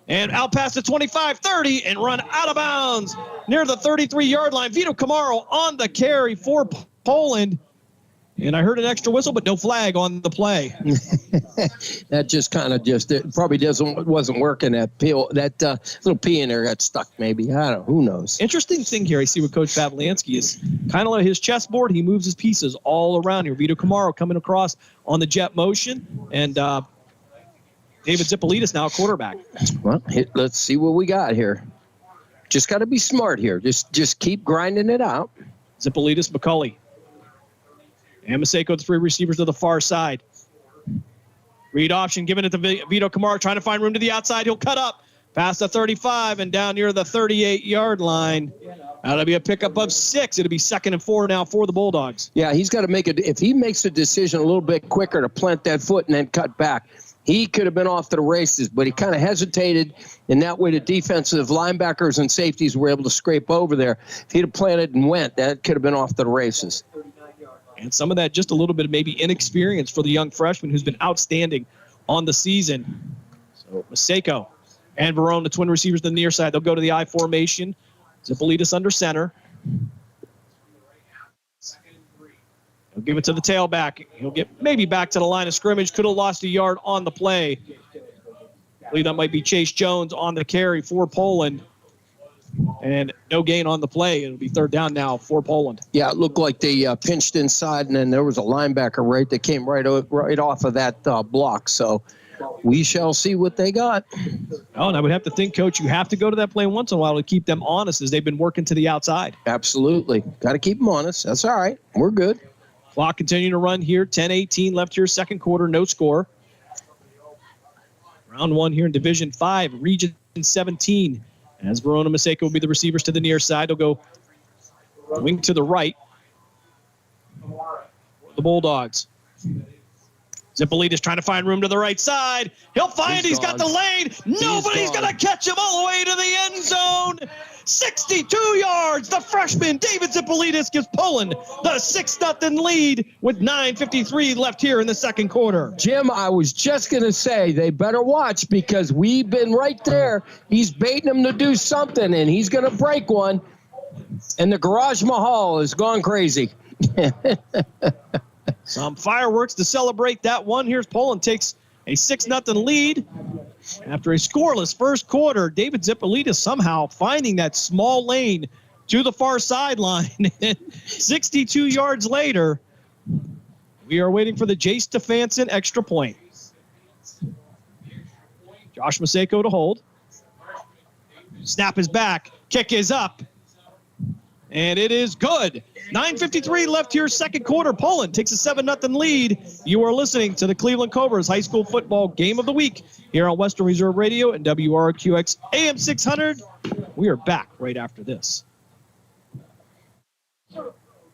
and out past the 25-30 and run out of bounds near the 33-yard line. Vito Camaro on the carry for Poland. And I heard an extra whistle, but no flag on the play. That just kind of it probably wasn't working. That little pea in there got stuck maybe. I don't know. Who knows? Interesting thing here I see with Coach Pavlansky is kind of like his chessboard. He moves his pieces all around here. Vito Camaro coming across on the jet motion. And David Zippolitis now quarterback. Well, let's see what we got here. Just got to be smart here. Just keep grinding it out. Zippolitis, McCulley. And Maseko, the three receivers to the far side. Read option, giving it to Vito Camaro, trying to find room to the outside. He'll cut up past the 35 and down near the 38-yard line. That'll be a pickup of 6. It'll be 2nd and 4 now for the Bulldogs. Yeah, he's got to if he makes a decision a little bit quicker to plant that foot and then cut back, he could have been off to the races, but he kind of hesitated, and that way the defensive linebackers and safeties were able to scrape over there. If he'd have planted and went, that could have been off to the races. And some of that just a little bit of maybe inexperience for the young freshman who's been outstanding on the season. So Maseko and Verone, the twin receivers to the near side. They'll go to the I formation. Zippolitis under center. He'll give it to the tailback. He'll get maybe back to the line of scrimmage. Could have lost a yard on the play. I believe that might be Chase Jones on the carry for Poland. And no gain on the play. It'll be 3rd down now for Poland. Yeah, it looked like they pinched inside, and then there was a linebacker right that came right off of that block. So we shall see what they got. Oh, and I would have to think, Coach, you have to go to that play once in a while to keep them honest as they've been working to the outside. Absolutely. Got to keep them honest. That's all right. We're good. Clock continuing to run here. 10-18 left here, second quarter, no score. Round 1 here in Division 5, Region 17. As Verona Maseko will be the receivers to the near side. They'll go wing to the right. The Bulldogs. Zippolitis trying to find room to the right side. He'll find he's got the lane. Nobody's going to catch him all the way to the end zone. 62 yards. The freshman, David Zippolitis, gives Poland the 6-0 lead with 9:53 left here in the second quarter. Jim, I was just going to say they better watch because we've been right there. He's baiting them to do something, and he's going to break one. And the Garage Mahal has gone crazy. Some fireworks to celebrate that one. Here's Poland takes a 6-0 lead. After a scoreless first quarter, David Zippolitis somehow finding that small lane to the far sideline. 62 yards later, we are waiting for the Jay Stefanson extra point. Josh Maseko to hold. Snap is back. Kick is up. And it is good. 9:53 left here, second quarter. Poland takes a 7-0 lead. You are listening to the Cleveland Cobras High School Football Game of the Week here on Western Reserve Radio and WRQX AM 600. We are back right after this.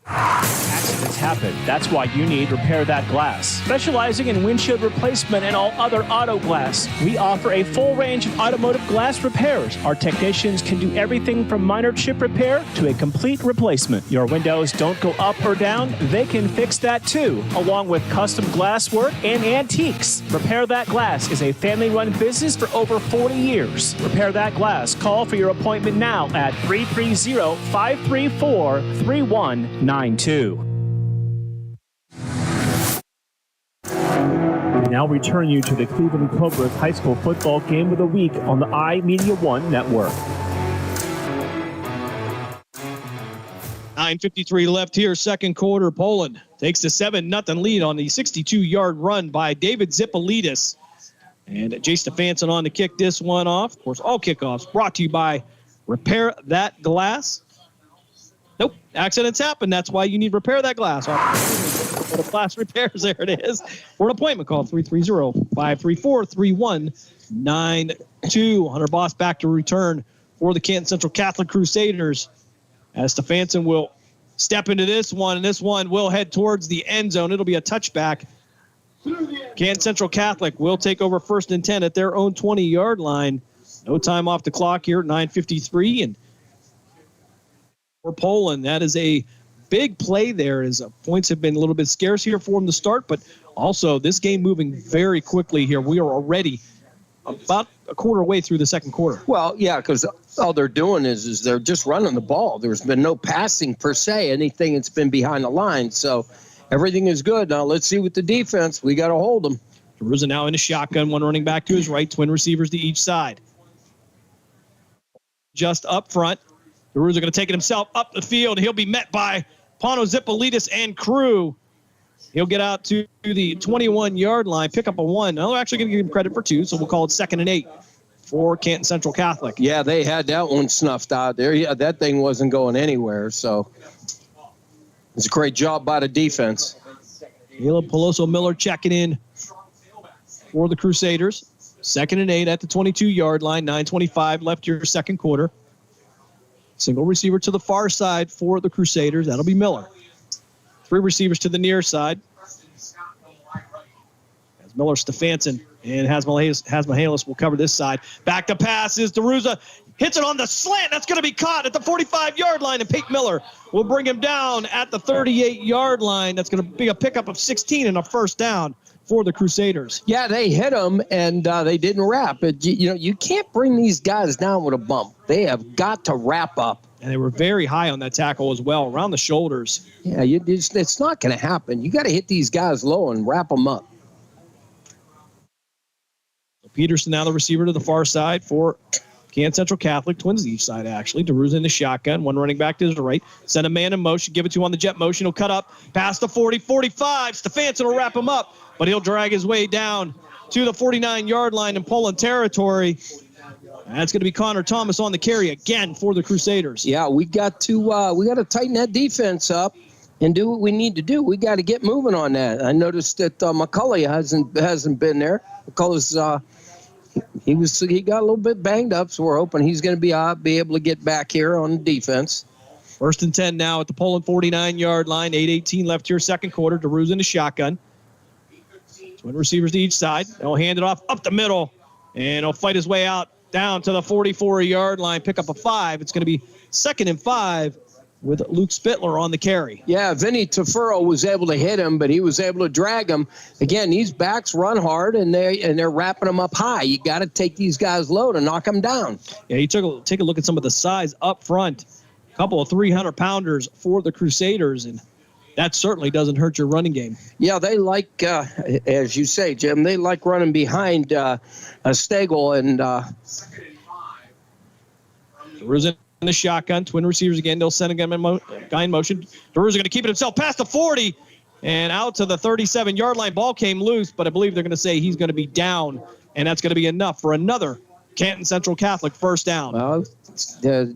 Accidents happen. That's why you need Repair That Glass. Specializing in windshield replacement and all other auto glass, we offer a full range of automotive glass repairs. Our technicians can do everything from minor chip repair to a complete replacement. Your windows don't go up or down, they can fix that too, along with custom glass work and antiques. Repair That Glass is a family-run business for over 40 years. Repair That Glass. Call for your appointment now at 330-534-3192. We now return you to the Cleveland Cobras High School Football Game of the Week on the iMedia One Network. 9:53 left here, second quarter. Poland takes the 7-0 lead on the 62-yard run by David Zippolitis. And Jay Stefanson on to kick this one off. Of course, all kickoffs brought to you by Repair That Glass. Nope, accidents happen. That's why you need Repair That Glass. For the glass repairs, there it is. For an appointment, call 330-534-3192. Hunter Boss back to return for the Canton Central Catholic Crusaders. As Stefanson will step into this one, and this one will head towards the end zone. It'll be a touchback. Canton Central Catholic will take over 1st and 10 at their own 20-yard line. No time off the clock here at 9:53, and Poland. That is a big play there, as points have been a little bit scarce here for him to start, but also this game moving very quickly here. We are already about a quarter way through the second quarter. Well, yeah, because all they're doing is they're just running the ball. There's been no passing per se, anything that's been behind the line. So everything is good. Now let's see with the defense. We got to hold them. DeRuza now in a shotgun, one running back to his right, twin receivers to each side. Just up front, DeRuza going to take it himself up the field. He'll be met by Pano Zipolidis and crew. He'll get out to the 21-yard line, pick up a 1. Now they're actually going to give him credit for 2, so we'll call it 2nd and 8 for Canton Central Catholic. Yeah, they had that one snuffed out there. Yeah, that thing wasn't going anywhere, so it's a great job by the defense. Caleb Peloso-Miller checking in for the Crusaders. 2nd and 8 at the 22-yard line, 9:25 left here, second quarter. Single receiver to the far side for the Crusaders. That'll be Miller. 3 receivers to the near side. As Miller, Stefanson, and Hasmahalis will cover this side. Back to pass is DeRuza. Hits it on the slant. That's going to be caught at the 45-yard line, and Pate Miller will bring him down at the 38-yard line. That's going to be a pickup of 16 and a first down for the Crusaders. Yeah, they hit him, and they didn't wrap. You can't bring these guys down with a bump. They have got to wrap up. And they were very high on that tackle as well, around the shoulders. Yeah, it's not going to happen. You got to hit these guys low and wrap them up. So Peterson now the receiver to the far side for Canton Central Catholic, twins each side actually. DeRuza in the shotgun, one running back to his right. Send a man in motion, give it to him on the jet motion. He'll cut up past the 40, 45. Stefanson will wrap him up, but he'll drag his way down to the 49-yard line in Poland territory. That's going to be Connor Thomas on the carry again for the Crusaders. Yeah, we got to tighten that defense up and do what we need to do. We got to get moving on that. I noticed that McCulley hasn't been there. McCulley's he got a little bit banged up, so we're hoping he's going to be able to get back here on defense. 1st and 10 now at the Poland 49-yard line. 8:18 left here, second quarter. DeRuza in the shotgun. Twin receivers to each side. They'll hand it off up the middle, and he'll fight his way out down to the 44-yard line, pick up a 5. It's going to be 2nd and 5 with Luke Spittler on the carry. Yeah, Vinny Tafuro was able to hit him, but he was able to drag him. Again, these backs run hard, and they're wrapping them up high. You got to take these guys low to knock them down. Yeah, you take a look at some of the size up front. A couple of 300-pounders for the Crusaders, and that certainly doesn't hurt your running game. Yeah, they like, as you say, Jim, they like running behind Stegel and DeRuza in the shotgun. Twin receivers again. They'll send a guy in motion. DeRuza going to keep it himself past the 40 and out to the 37-yard line. Ball came loose, but I believe they're going to say he's going to be down, and that's going to be enough for another Canton Central Catholic first down. Well,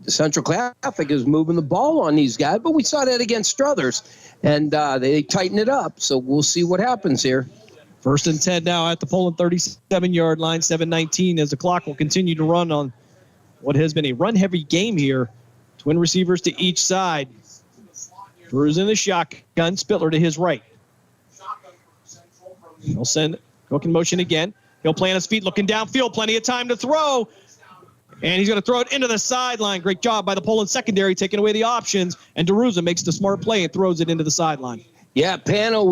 Central Catholic is moving the ball on these guys, but we saw that against Struthers, and they tighten it up. So we'll see what happens here. 1st and 10 now at the Poland 37-yard line, 7:19 as the clock will continue to run on what has been a run-heavy game here. Twin receivers to each side. DeRuza in the shotgun, Spittler to his right. He'll send Cook in motion again. He'll plant his feet, looking downfield, plenty of time to throw. And he's going to throw it into the sideline. Great job by the Poland secondary, taking away the options. And DeRuza makes the smart play and throws it into the sideline. Yeah, Pano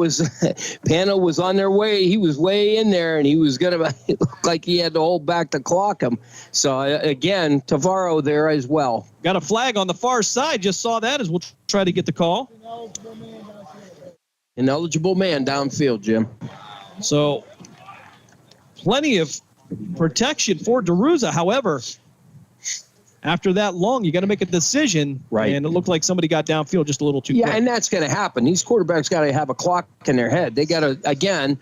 was on their way. He was way in there, and he was going to look like he had to hold back to clock him. So, again, Tavaro there as well. Got a flag on the far side. Just saw that as we'll try to get the call. An eligible man downfield, Jim. So, plenty of protection for DeRuza. However, after that long, you got to make a decision. Right. And it looked like somebody got downfield just a little too quick. Yeah, and that's going to happen. These quarterbacks got to have a clock in their head. They got to, again,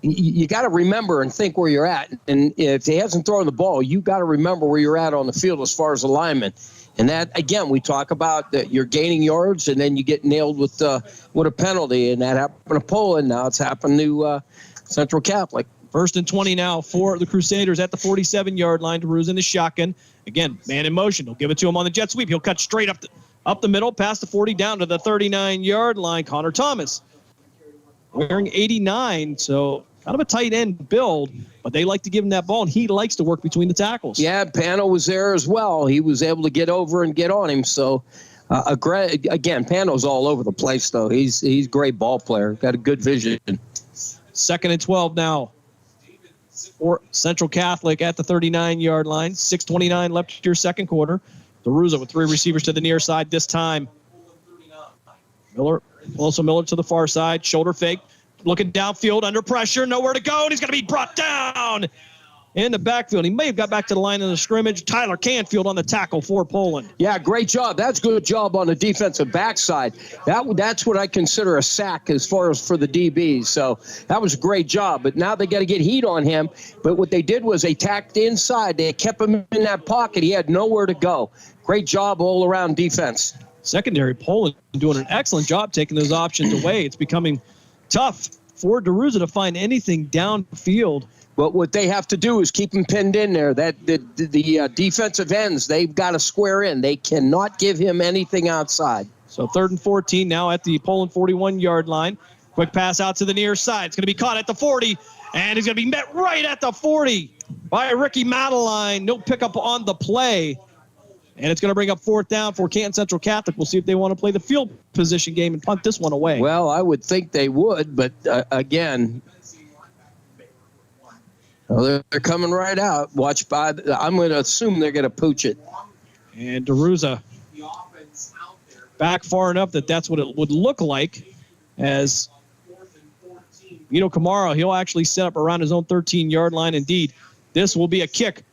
you got to remember and think where you're at. And if he hasn't thrown the ball, you got to remember where you're at on the field as far as alignment. And that, again, we talk about that you're gaining yards and then you get nailed with a penalty. And that happened to Poland. Now it's happened to Central Catholic. 1st and 20 now for the Crusaders at the 47-yard line. DeRuza in the shotgun. Again, man in motion. He'll give it to him on the jet sweep. He'll cut straight up the middle, past the 40, down to the 39-yard line. Connor Thomas wearing 89, so kind of a tight end build, but they like to give him that ball, and he likes to work between the tackles. Yeah, Pano was there as well. He was able to get over and get on him. So Again, Pano's all over the place, though. He's a great ball player. Got a good vision. 2nd and 12 now for Central Catholic at the 39-yard line. 6:29 left to your second quarter. DeRuza with 3 receivers to the near side this time. Miller to the far side. Shoulder fake. Looking downfield under pressure. Nowhere to go. And he's going to be brought down in the backfield. He may have got back to the line of the scrimmage. Tyler Canfield on the tackle for Poland. Yeah, great job. That's good job on the defensive backside. That's what I consider a sack as far as for the DBs. So that was a great job. But now they got to get heat on him. But what they did was they tacked inside. They kept him in that pocket. He had nowhere to go. Great job all around defense. Secondary, Poland doing an excellent job taking those options away. It's becoming tough for DeRuza to find anything downfield. But what they have to do is keep him pinned in there. That the defensive ends, they've got to square in. They cannot give him anything outside. So 3rd and 14 now at the Poland 41-yard line. Quick pass out to the near side. It's going to be caught at the 40, and he's going to be met right at the 40 by Ricky Madeline. No pickup on the play. And it's going to bring up 4th down for Canton Central Catholic. We'll see if they want to play the field position game and punt this one away. Well, I would think they would, but again, they're coming right out. I'm going to assume they're going to pooch it. And DeRuza back far enough that's what it would look like as Kamara, he'll actually set up around his own 13-yard line. Indeed, this will be a kick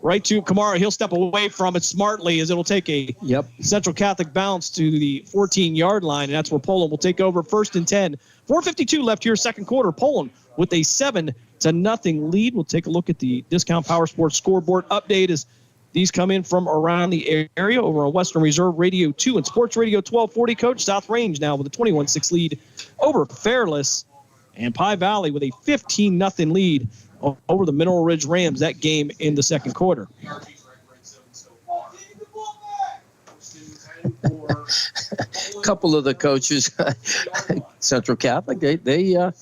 right to Kamara. He'll step away from it smartly as it'll take a Central Catholic bounce to the 14-yard line, and that's where Poland will take over. 1st and 10. 4:52 left here, second quarter. Poland with a 7-0 lead. We'll take a look at the Discount Power Sports scoreboard update as these come in from around the area over on Western Reserve Radio 2 and Sports Radio 1240. Coach South Range now with a 21-6 lead over Fairless, and Pie Valley with a 15-0 lead over the Mineral Ridge Rams, that game in the second quarter. A couple of the coaches, Central Catholic, they're into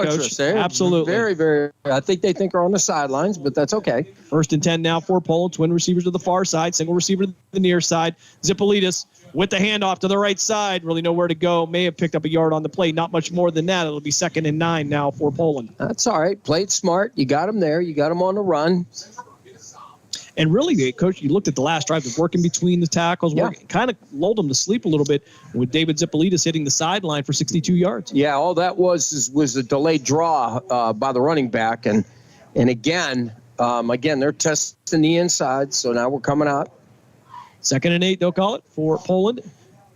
it, Coach. They're absolutely. Very, very. I think they think are on the sidelines, but that's okay. 1st and 10 now for Poland. Twin receivers to the far side, single receiver to the near side. Zipolitis with the handoff to the right side. Really nowhere to go. May have picked up a yard on the play. Not much more than that. It'll be 2nd and 9 now for Poland. That's all right. Played smart. You got him there. You got him on the run. And really, Coach, you looked at the last drive, working between the tackles, kind of lulled them to sleep a little bit with David Zipolitis hitting the sideline for 62 yards. Yeah, all that was a delayed draw by the running back. And again, they're testing the inside, so now we're coming out. 2nd and 8, they'll call it, for Poland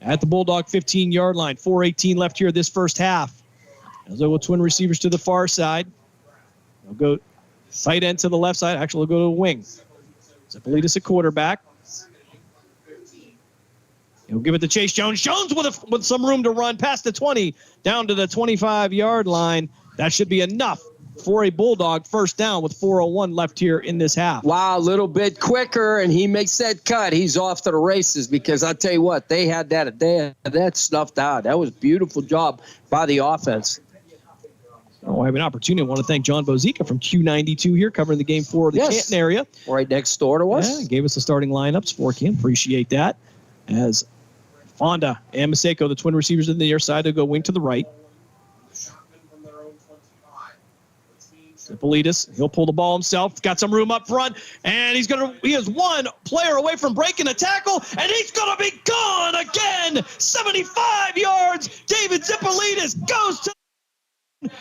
at the Bulldog 15-yard line. 4:18 left here this first half. As they will twin receivers to the far side. They'll go tight end to the left side. Actually, they'll go to a wing. Zipolitis a quarterback. He'll give it to Chase Jones. Jones with some room to run past the 20, down to the 25-yard line. That should be enough for a Bulldog first down with 4:01 left here in this half. Wow, a little bit quicker, and he makes that cut. He's off to the races because I'll tell you what, they had that snuffed out. That was a beautiful job by the offense. I have an opportunity. I want to thank John Bozica from Q92 here, covering the game for the Canton area. Right next door to us. Yeah, gave us the starting lineups for Canton. Appreciate that. As Fonda and Maseko, the twin receivers on the near side, to go wing to the right. Zipolitis, he'll pull the ball himself. Got some room up front, and he is one player away from breaking a tackle, and he's going to be gone again. 75 yards. David Zipolitis goes to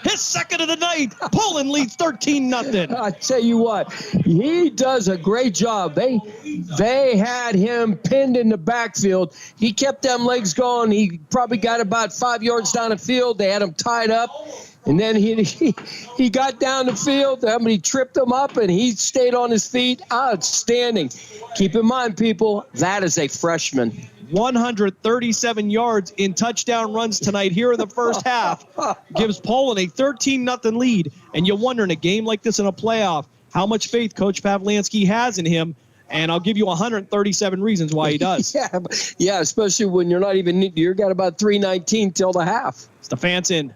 his second of the night. Poland leads 13-0. I tell you what, he does a great job. They had him pinned in the backfield. He kept them legs going. He probably got about 5 yards down the field. They had him tied up. And then he got down the field. Somebody tripped him up, and he stayed on his feet. Outstanding. Keep in mind, people, that is a freshman. 137 yards in touchdown runs tonight here in the first half. Gives Poland a 13-0 lead. And you wonder, in a game like this in a playoff, how much faith Coach Pavlansky has in him. And I'll give you 137 reasons why he does. Yeah, especially when you've got about 3:19 till the half. Stefanson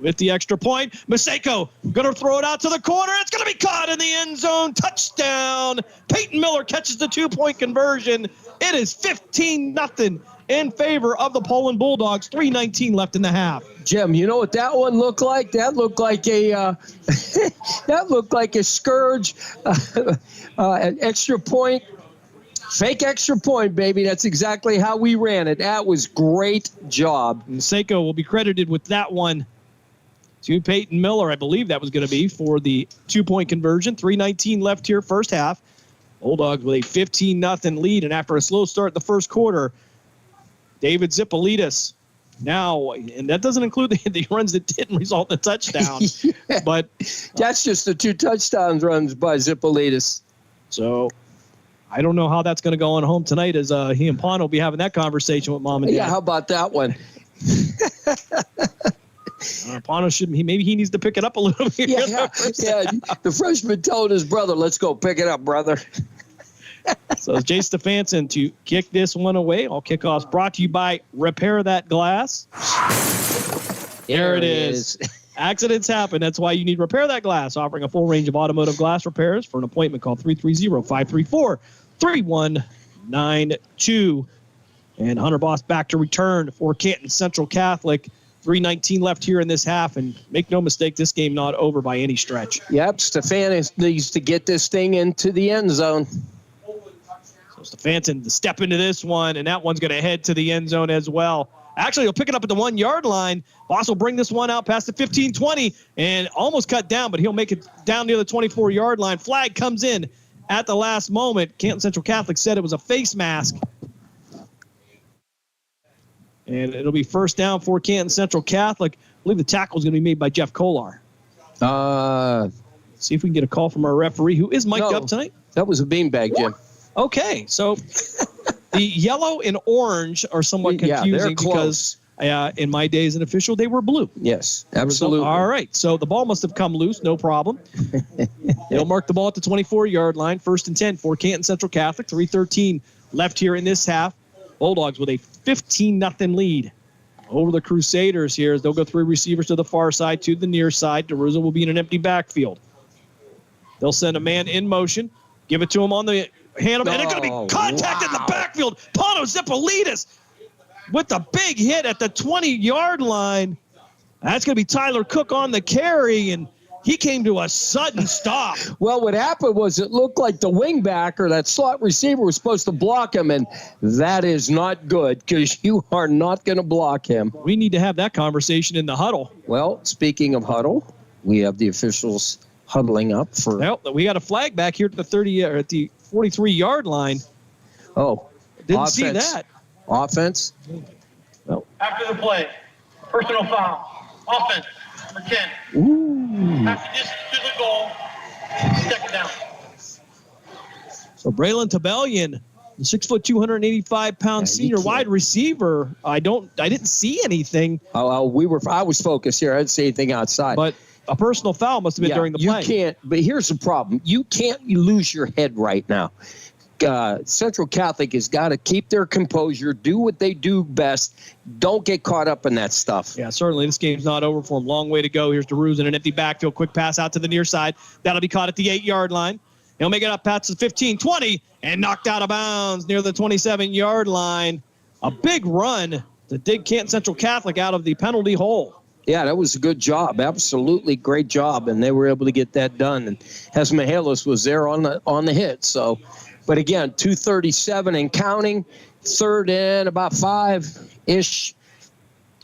with the extra point. Maseko going to throw it out to the corner. It's going to be caught in the end zone. Touchdown. Peyton Miller catches the 2-point conversion. It is 15-0 in favor of the Poland Bulldogs. 3:19 left in the half. Jim, you know what that one looked like? That looked like a that looked like a scourge, an extra point, fake extra point, baby. That's exactly how we ran it. That was great job. And Seiko will be credited with that one to Peyton Miller, I believe that was going to be, for the 2-point conversion. 3:19 left here, first half. Bulldogs with a 15-0 lead, and after a slow start in the first quarter, David Zipolitis now, and that doesn't include the runs that didn't result in a touchdown, yeah. But that's just the 2 touchdowns runs by Zipolitis. So I don't know how that's going to go on home tonight, as he and Pon will be having that conversation with Mom and Dad. Yeah, how about that one? Pano maybe he needs to pick it up a little bit. Yeah. The freshman told his brother, "Let's go pick it up, brother." So Jay Stefanson to kick this one away. All kickoffs brought to you by Repair That Glass. There it is. Accidents happen. That's why you need Repair That Glass, offering a full range of automotive glass repairs. For an appointment, call 330-534-3192. And Hunter Boss back to return for Canton Central Catholic. 3:19 left here in this half, and make no mistake, this game not over by any stretch. Yep, Stefanson needs to get this thing into the end zone. So Stefanson to step into this one, and that one's going to head to the end zone as well. Actually, he'll pick it up at the 1-yard line. Boss will bring this one out past the 15-20 and almost cut down, but he'll make it down near the 24-yard line. Flag comes in at the last moment. Canton Central Catholic said it was a face mask. And it'll be first down for Canton Central Catholic. I believe the tackle is going to be made by Jeff Kolar. See if we can get a call from our referee, who is mic'd up tonight. That was a beanbag, Jim. Okay, so the yellow and orange are somewhat confusing because in my day as an official, they were blue. Yes, absolutely. All right, so the ball must have come loose, no problem. They'll mark the ball at the 24-yard line, 1st and 10 for Canton Central Catholic. 3:13 left here in this half. Bulldogs with a 15-0 lead over the Crusaders here as they'll go 3 receivers to the far side, to the near side. DeRuza will be in an empty backfield. They'll send a man in motion, give it to him on the hand, and it's going to be contact in the backfield. Pano Zipolitis with the big hit at the 20-yard line. That's going to be Tyler Cook on the carry, and he came to a sudden stop. Well, what happened was it looked like the wingback or that slot receiver was supposed to block him, and that is not good because you are not going to block him. We need to have that conversation in the huddle. Well, speaking of huddle, we have the officials huddling up for. Well, we got a flag back here at the 43-yard line. Oh, didn't see that. Offense. Well, after the play, personal foul. Offense. Number 10. Ooh. After this to the goal, second down. So Braylon Tabellion, the 6', 285-pound senior wide receiver. I didn't see anything. I was focused here. I didn't see anything outside. But a personal foul must have been during the play. You can't. But here's the problem: you can't lose your head right now. Central Catholic has got to keep their composure, do what they do best. Don't get caught up in that stuff. Yeah, certainly this game's not over for them. Long way to go. Here's DeRuza in an empty backfield. Quick pass out to the near side. That'll be caught at the 8-yard line. He'll make it up past the 15, 20, and knocked out of bounds near the 27-yard line. A big run to dig Canton Central Catholic out of the penalty hole. Yeah, that was a good job. Absolutely great job, and they were able to get that done. And Hesmihalis was there on the hit, so... But again, 2:37 and counting, 3rd and about 5-ish.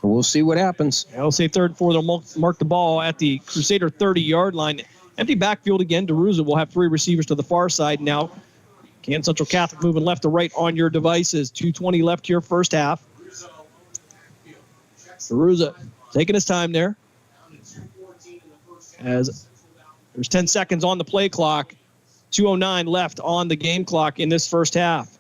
We'll see what happens. I'll say 3rd and 4. They'll mark the ball at the Crusader 30-yard line. Empty backfield again. DeRuza will have 3 receivers to the far side now. Canton Central Catholic moving left to right on your devices. 2:20 left here, first half. DeRuza taking his time there. As there's 10 seconds on the play clock. 2:09 left on the game clock in this first half.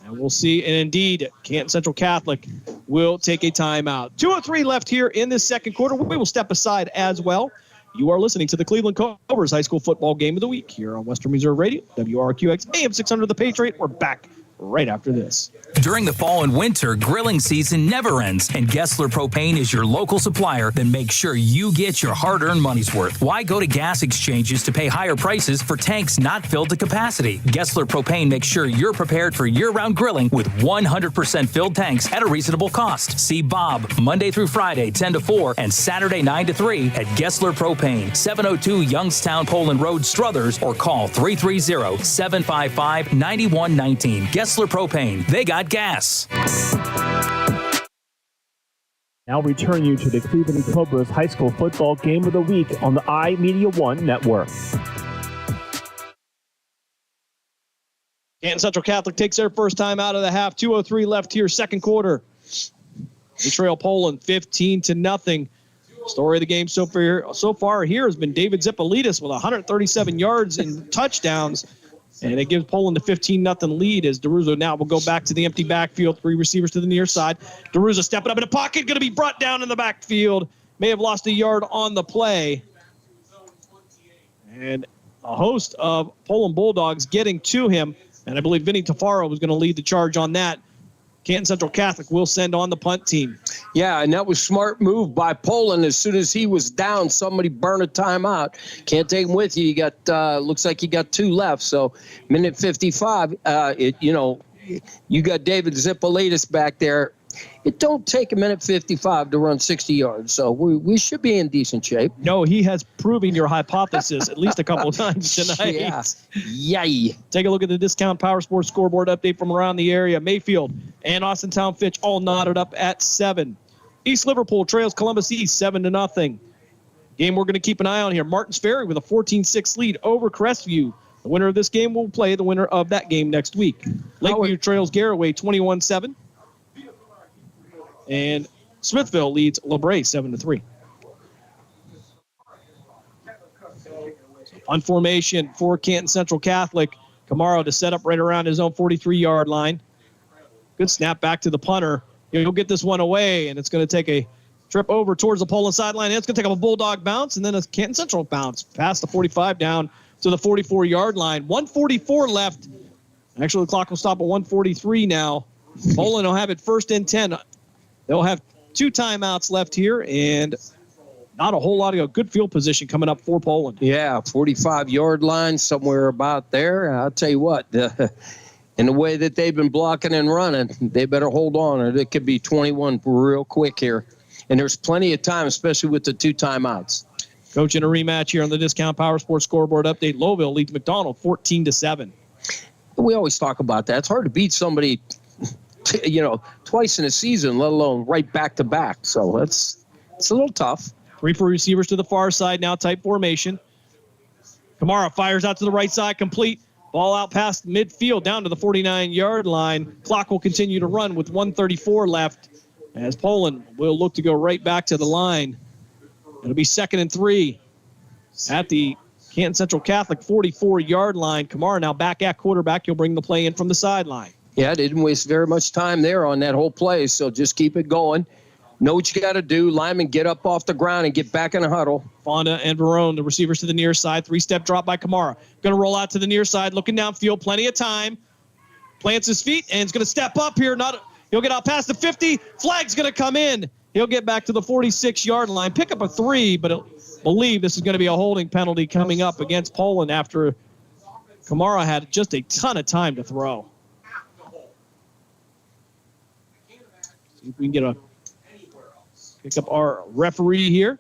And we'll see. And indeed, Canton Central Catholic will take a timeout. 2:03 left here in this second quarter. We will step aside as well. You are listening to the Cleveland Cobras High School Football Game of the Week here on Western Reserve Radio, WRQX, AM 600 The Patriot. We're back right after this. During the fall and winter, grilling season never ends, and Gessler Propane is your local supplier that makes sure you get your hard-earned money's worth. Why go to gas exchanges to pay higher prices for tanks not filled to capacity? Gessler Propane makes sure you're prepared for year-round grilling with 100% filled tanks at a reasonable cost. See Bob Monday through Friday, 10 to 4, and Saturday, 9 to 3 at Gessler Propane, 702 Youngstown Poland Road, Struthers, or call 330-755-9119. Gessler Propane. They got gas. Now return you to the Cleveland Cobras High School Football Game of the Week on the iMedia One Network. Canton Central Catholic takes their first time out of the half. 2:03 left here, second quarter. They trail Poland 15-0. Story of the game so far here has been David Zippolitis with 137 yards and touchdowns. And it gives Poland a 15-0 lead as DeRuzo now will go back to the empty backfield. 3 receivers to the near side. DeRuzo stepping up in the pocket, going to be brought down in the backfield. May have lost a yard on the play. And a host of Poland Bulldogs getting to him. And I believe Vinny Tafaro was going to lead the charge on that. Canton Central Catholic will send on the punt team. Yeah, and that was smart move by Poland. As soon as he was down, somebody burned a timeout. Can't take him with you. You got looks like you got 2 left. So minute 55. You got David Zippolitis back there. It don't take a minute 55 to run 60 yards. So we should be in decent shape. No, he has proven your hypothesis at least a couple of times tonight. Yeah. Yay. Take a look at the Discount Power Sports scoreboard update from around the area. Mayfield and Austintown Fitch all knotted up at 7. East Liverpool trails Columbus East 7-0. Game we're going to keep an eye on here. Martins Ferry with a 14-6 lead over Crestview. The winner of this game will play the winner of that game next week. Lakeview trails Garraway 21-7. And Smithville leads LeBray 7-3. On formation for Canton Central Catholic, Camaro to set up right around his own 43-yard line. Good snap back to the punter. He'll get this one away, and it's going to take a trip over towards the Poland sideline. And it's going to take a Bulldog bounce, and then a Canton Central bounce past the 45 down to the 44-yard line. 1:44 left. Actually, the clock will stop at 1:43 now. Poland will have it 1st and 10. They'll have 2 timeouts left here, and not a whole lot of good field position coming up for Poland. Yeah, 45-yard line, somewhere about there. I'll tell you what, in the way that they've been blocking and running, they better hold on, or it could be 21 real quick here. And there's plenty of time, especially with the 2 timeouts. Coach, in a rematch here on the Discount Power Sports scoreboard update, Lowville leads McDonald 14-7. We always talk about that. It's hard to beat somebody twice in a season, let alone right back to back. So it's a little tough. 3 for receivers to the far side now, tight formation. Kamara fires out to the right side, complete. Ball out past midfield down to the 49-yard line. Clock will continue to run with 1:34 left as Poland will look to go right back to the line. It'll be 2nd and 3 at the Canton Central Catholic 44-yard line. Kamara now back at quarterback. He'll bring the play in from the sideline. Yeah, didn't waste very much time there on that whole play, so just keep it going. Know what you got to do. Lineman, get up off the ground and get back in a huddle. Fonda and Verone, the receivers to the near side. 3-step drop by Kamara. Going to roll out to the near side, looking downfield, plenty of time. Plants his feet and is going to step up here. He'll get out past the 50. Flag's going to come in. He'll get back to the 46-yard line. Pick up a 3, but I believe this is going to be a holding penalty coming up against Poland after Kamara had just a ton of time to throw. See if we can pick up our referee here.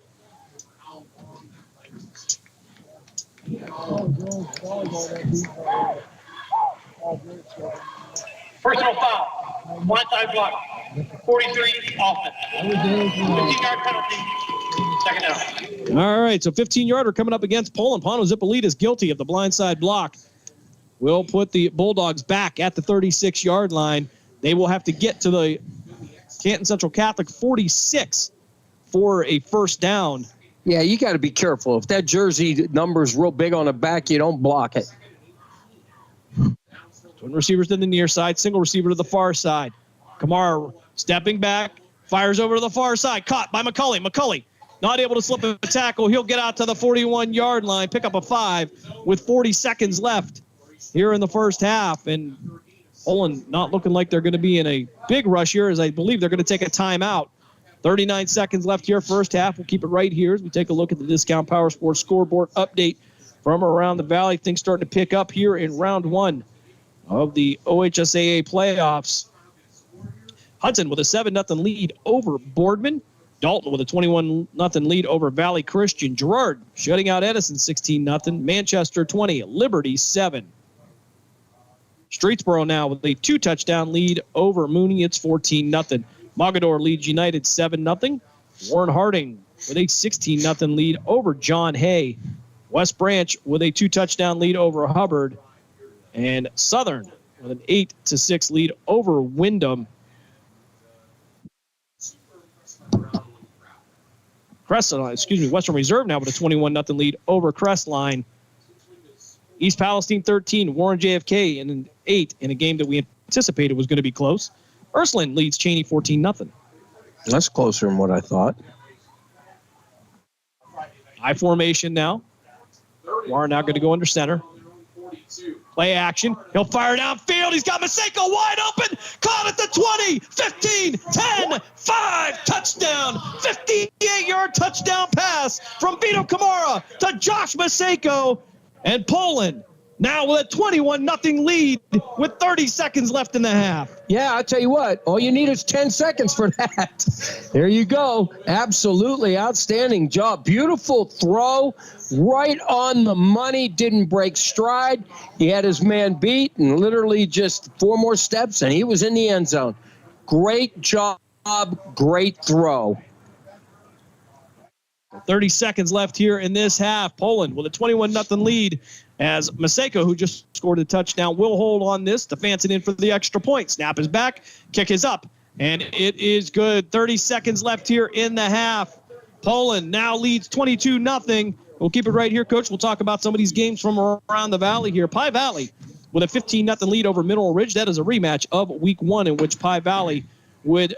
Personal foul. Blindside block. 43 offense. 15-yard penalty. 2nd down. All right, so 15-yarder coming up against Poland. Pano Zippolitis guilty of the blindside block. Will put the Bulldogs back at the 36-yard line. They will have to get to the Canton Central Catholic 46 for a first down. Yeah, you got to be careful. If that jersey number's real big on the back, you don't block it. Twin receivers to the near side, single receiver to the far side. Kamara stepping back, fires over to the far side, caught by McCulley. McCulley not able to slip a tackle. He'll get out to the 41-yard line, pick up a 5 with 40 seconds left here in the first half. And Poland not looking like they're going to be in a big rush here, as I believe they're going to take a timeout. 39 seconds left here, first half. We'll keep it right here as we take a look at the Discount Power Sports scoreboard update from around the valley. Things starting to pick up here in round one of the OHSAA playoffs. Hudson with a 7-0 lead over Boardman. Dalton with a 21-0 lead over Valley Christian. Girard shutting out Edison 16-0. Manchester 20, Liberty 7. Streetsboro now with a 2-touchdown lead over Mooney. It's 14-0. Mogador leads United 7-0. Warren Harding with a 16-0 lead over John Hay. West Branch with a 2-touchdown lead over Hubbard. And Southern with an 8-6 lead over Wyndham. Western Reserve now with a 21-0 lead over Crestline. East Palestine 13, Warren JFK in an 8 in a game that we anticipated was going to be close. Ursuline leads Cheney 14-0. That's closer than what I thought. High formation now. Warren now going to go under center. Play action. He'll fire downfield. He's got Maseko wide open. Caught at the 20, 15, 10, 5. Touchdown. 58-yard touchdown pass from Vito Kamara to Josh Maseko. And Poland now with a 21-0 lead with 30 seconds left in the half. Yeah, I'll tell you what. All you need is 10 seconds for that. There you go. Absolutely outstanding job. Beautiful throw. Right on the money. Didn't break stride. He had his man beat and literally just 4 more steps, and he was in the end zone. Great job. Great throw. 30 seconds left here in this half. Poland with a 21-0 lead as Maseko, who just scored a touchdown, will hold on this. Stefanson in for the extra point. Snap is back. Kick is up. And it is good. 30 seconds left here in the half. Poland now leads 22-0. We'll keep it right here, Coach. We'll talk about some of these games from around the valley here. Pie Valley with a 15-0 lead over Mineral Ridge. That is a rematch of Week 1 in which Pie Valley would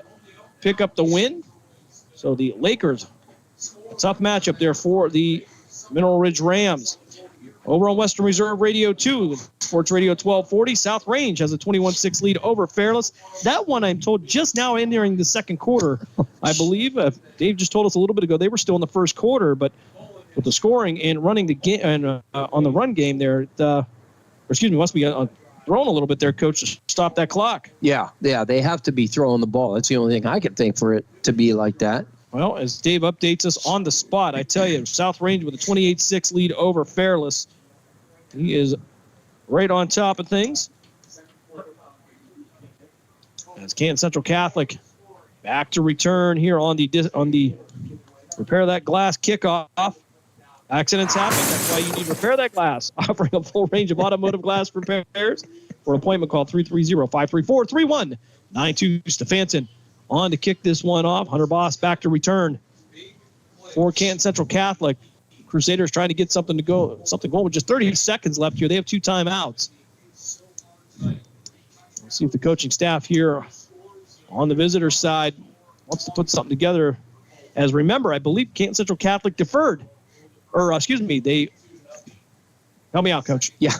pick up the win. So the Lakers, a tough matchup there for the Mineral Ridge Rams. Over on Western Reserve Radio 2, Sports Radio 1240, South Range has a 21-6 lead over Fairless. That one, I'm told, just now entering the second quarter, I believe. Dave just told us a little bit ago they were still in the first quarter, but with the scoring and running the game and on the run game there, must be thrown a little bit there, Coach, to stop that clock. Yeah, they have to be throwing the ball. That's the only thing I could think for it to be like that. Well, as Dave updates us on the spot, I tell you, South Range with a 28-6 lead over Fairless. He is right on top of things. As Canton Central Catholic back to return here on the repair that glass kickoff. Accidents happen. That's why you need Repair That Glass. Offering a full range of automotive glass repairs. For an appointment, call 330-534-3192. Stefanson on to kick this one off. Hunter Boss back to return for Canton Central Catholic. Crusaders trying to get something going with just 30 seconds left here. They have 2 timeouts. We'll see if the coaching staff here on the visitor side wants to put something together. As remember, I believe Canton Central Catholic deferred. They help me out, Coach. Yeah,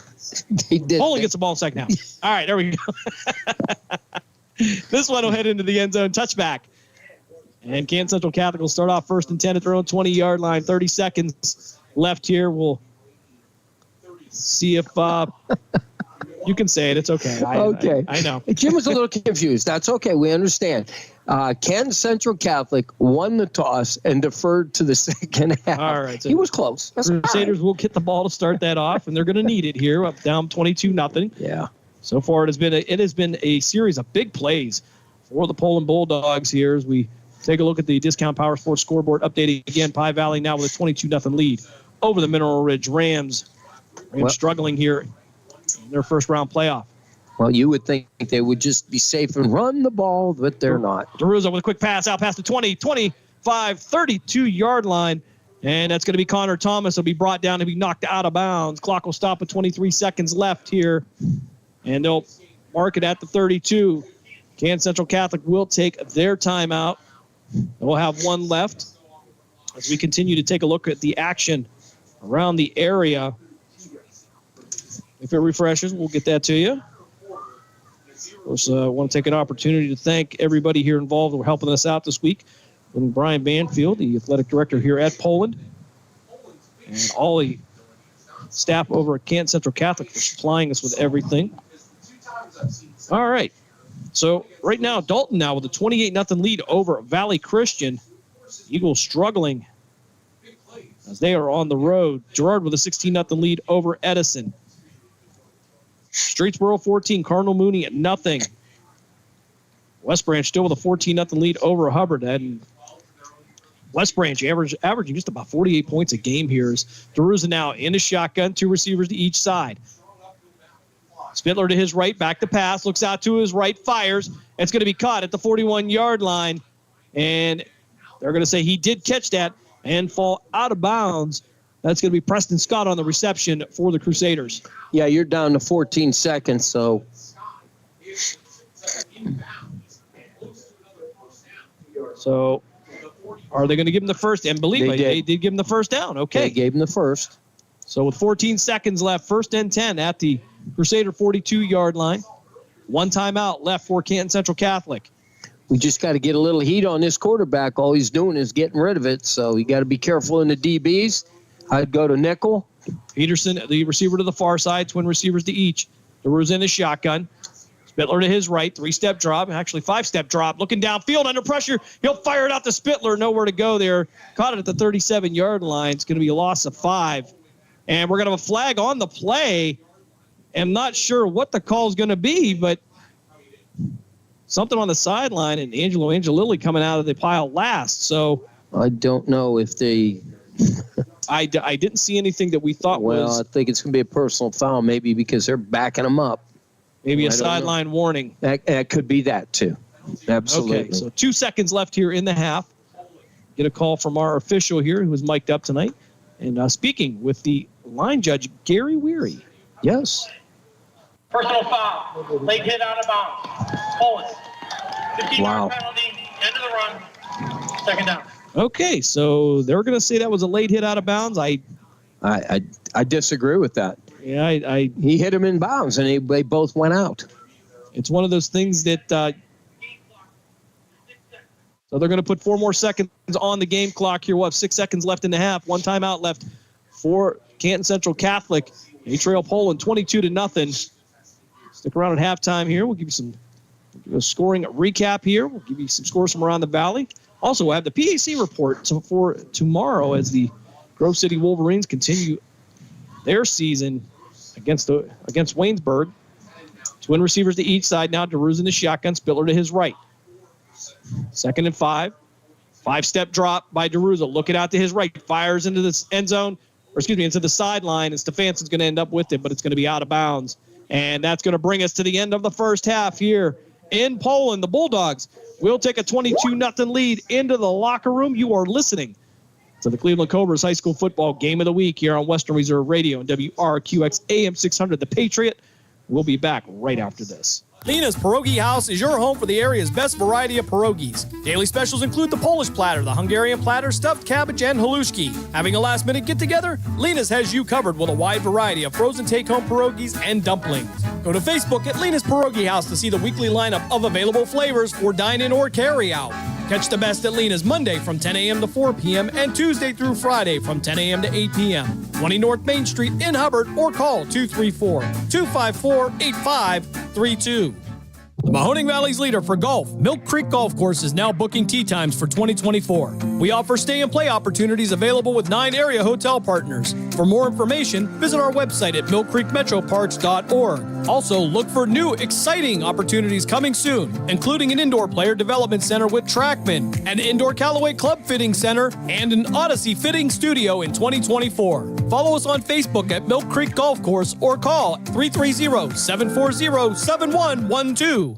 they did. Poland gets the ball second half. All right, there we go. This one will head into the end zone. Touchback. And Canton Central Catholic will start off 1st and 10 at their own 20-yard line. 30 seconds left here. We'll see if you can say it. It's okay. I know. Jim was a little confused. That's okay. We understand. Canton Central Catholic won the toss and deferred to the second half. All right. So he was close. Crusaders will get the ball to start that off, and they're going to need it here. Up down 22-0. Yeah. So far, it has been a series of big plays for the Poland Bulldogs here as we take a look at the Discount Power Sports scoreboard. Updating again, Pie Valley now with a 22-0 lead over the Mineral Ridge Rams. Struggling here in their first-round playoff. Well, you would think they would just be safe and run the ball, but they're not. DeRuzo with a quick pass out past the 20, 25, 32-yard line. And that's going to be Connor Thomas. He'll be brought down and be knocked out of bounds. Clock will stop with 23 seconds left here. And they'll mark it at the 32. Canton Central Catholic will take their timeout. We'll have one left as we continue to take a look at the action around the area. If it refreshes, we'll get that to you. course, I want to take an opportunity to thank everybody here involved who are helping us out this week. And Brian Banfield, the athletic director here at Poland, and all the staff over at Canton Central Catholic for supplying us with everything. All right. So right now, Dalton now with a 28-0 lead over Valley Christian. Eagles struggling as they are on the road. Girard with a 16-0 lead over Edison. Streetsboro 14, Cardinal Mooney at 0. West Branch still with a 14-0 lead over Hubbard. And West Branch averaging just about 48 points a game here. DeRuza now in a shotgun, 2 receivers to each side. Spittler to his right, back to pass, looks out to his right, fires. It's going to be caught at the 41-yard line. And they're going to say he did catch that and fall out of bounds. That's going to be Preston Scott on the reception for the Crusaders. Yeah, you're down to 14 seconds, so. So, are they going to give him the first? And believe me, they did give him the first down. Okay. They gave him the first. So, with 14 seconds left, 1st and 10 at the Crusader 42-yard line. 1 timeout left for Canton Central Catholic. We just got to get a little heat on this quarterback. All he's doing is getting rid of it, so you got to be careful in the DBs. I'd go to nickel. Peterson, the receiver to the far side, twin receivers to each. DeRuza in his shotgun. Spittler to his right, 3-step drop, actually 5-step drop. Looking downfield under pressure. He'll fire it out to Spittler. Nowhere to go there. Caught it at the 37-yard line. It's going to be a loss of 5. And we're going to have a flag on the play. I'm not sure what the call is going to be, but something on the sideline, and Angelo Angelilli coming out of the pile last. So I don't know if they... I didn't see anything that we thought was... Well, I think it's going to be a personal foul, maybe because they're backing them up. Maybe a sideline warning. That could be that, too. Absolutely. Okay, so 2 seconds left here in the half. Get a call from our official here who was mic'd up tonight. And speaking with the line judge, Gary Weary. Yes. Personal foul. Late hit out of bounds. Poland. 15-yard penalty. End of the run. 2nd down. Okay, so they're going to say that was a late hit out of bounds. I disagree with that. Yeah, he hit him in bounds, and they both went out. It's one of those things that so they're going to put 4 more seconds on the game clock here. We'll have 6 seconds left in the half. 1 timeout left for Canton Central Catholic. They trail Poland 22-0. Stick around at halftime here. We'll give you a scoring recap here. We'll give you some scores from around the valley. Also, we'll have the PAC report for tomorrow as the Grove City Wolverines continue their season against Waynesburg. Twin receivers to each side now. DeRuza in the shotgun, Spiller to his right. 2nd and 5. 5-step drop by DeRuza. Looking out to his right. Fires into the end zone, into the sideline, and Stefansson's going to end up with it, but it's going to be out of bounds. And that's going to bring us to the end of the first half here in Poland. The Bulldogs will take a 22-0 lead into the locker room. You are listening to the Cleveland Cobras High School Football Game of the Week here on Western Reserve Radio and WRQX AM 600, The Patriot. We'll be back right after this. Lena's Pierogi House is your home for the area's best variety of pierogies. Daily specials include the Polish platter, the Hungarian platter, stuffed cabbage, and halushki. Having a last-minute get-together? Lena's has you covered with a wide variety of frozen take-home pierogies and dumplings. Go to Facebook at Lena's Pierogi House to see the weekly lineup of available flavors for dine-in or carry-out. Catch the best at Lena's Monday from 10 a.m. to 4 p.m. and Tuesday through Friday from 10 a.m. to 8 p.m. 20 North Main Street in Hubbard or call 234-254-8532. The Mahoning Valley's leader for golf, Milk Creek Golf Course, is now booking tee times for 2024. We offer stay and play opportunities available with 9 area hotel partners. For more information, visit our website at millcreekmetroparks.org. Also, look for new, exciting opportunities coming soon, including an indoor player development center with Trackman, an indoor Callaway Club Fitting Center, and an Odyssey Fitting Studio in 2024. Follow us on Facebook at Milk Creek Golf Course or call 330-740-7112.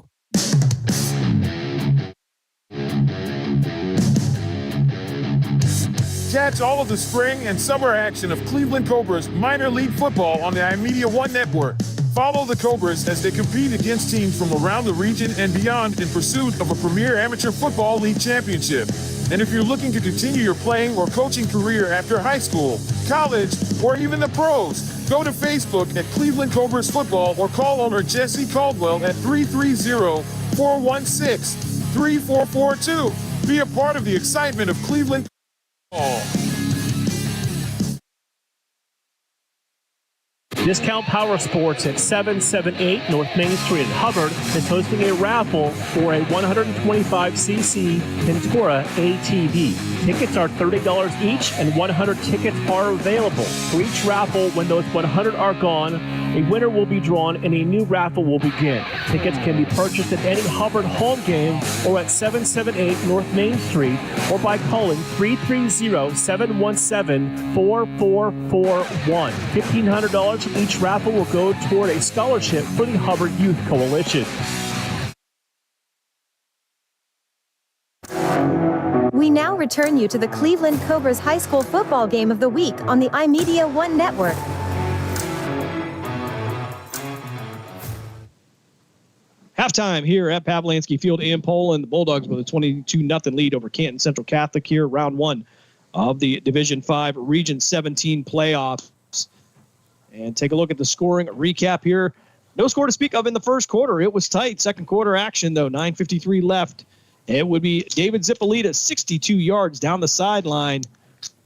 Catch all of the spring and summer action of Cleveland Cobras minor league football on the iMedia One Network. Follow the Cobras as they compete against teams from around the region and beyond in pursuit of a premier amateur football league championship. And if you're looking to continue your playing or coaching career after high school, college, or even the pros, go to Facebook at Cleveland Cobras Football or call owner Jesse Caldwell at 330-416-3442. Be a part of the excitement of Cleveland football. Discount Power Sports at 778 North Main Street in Hubbard is hosting a raffle for a 125cc Ventura ATV. Tickets are $30 each, and 100 tickets are available. For each raffle, when those 100 are gone, a winner will be drawn and a new raffle will begin. Tickets can be purchased at any Hubbard home game or at 778 North Main Street or by calling 330-717-4441. $1,500 from each raffle will go toward a scholarship for the Hubbard Youth Coalition. We now return you to the Cleveland Cobras High School football game of the week on the iMedia One Network. Halftime here at Pavlansky Field in Poland. The Bulldogs with a 22-0 lead over Canton Central Catholic here, round one of the Division 5 Region 17 playoffs. And take a look at the scoring recap here. No score to speak of in the first quarter. It was tight. Second quarter action, though, 9:53 left. It would be David Zippolita, 62 yards down the sideline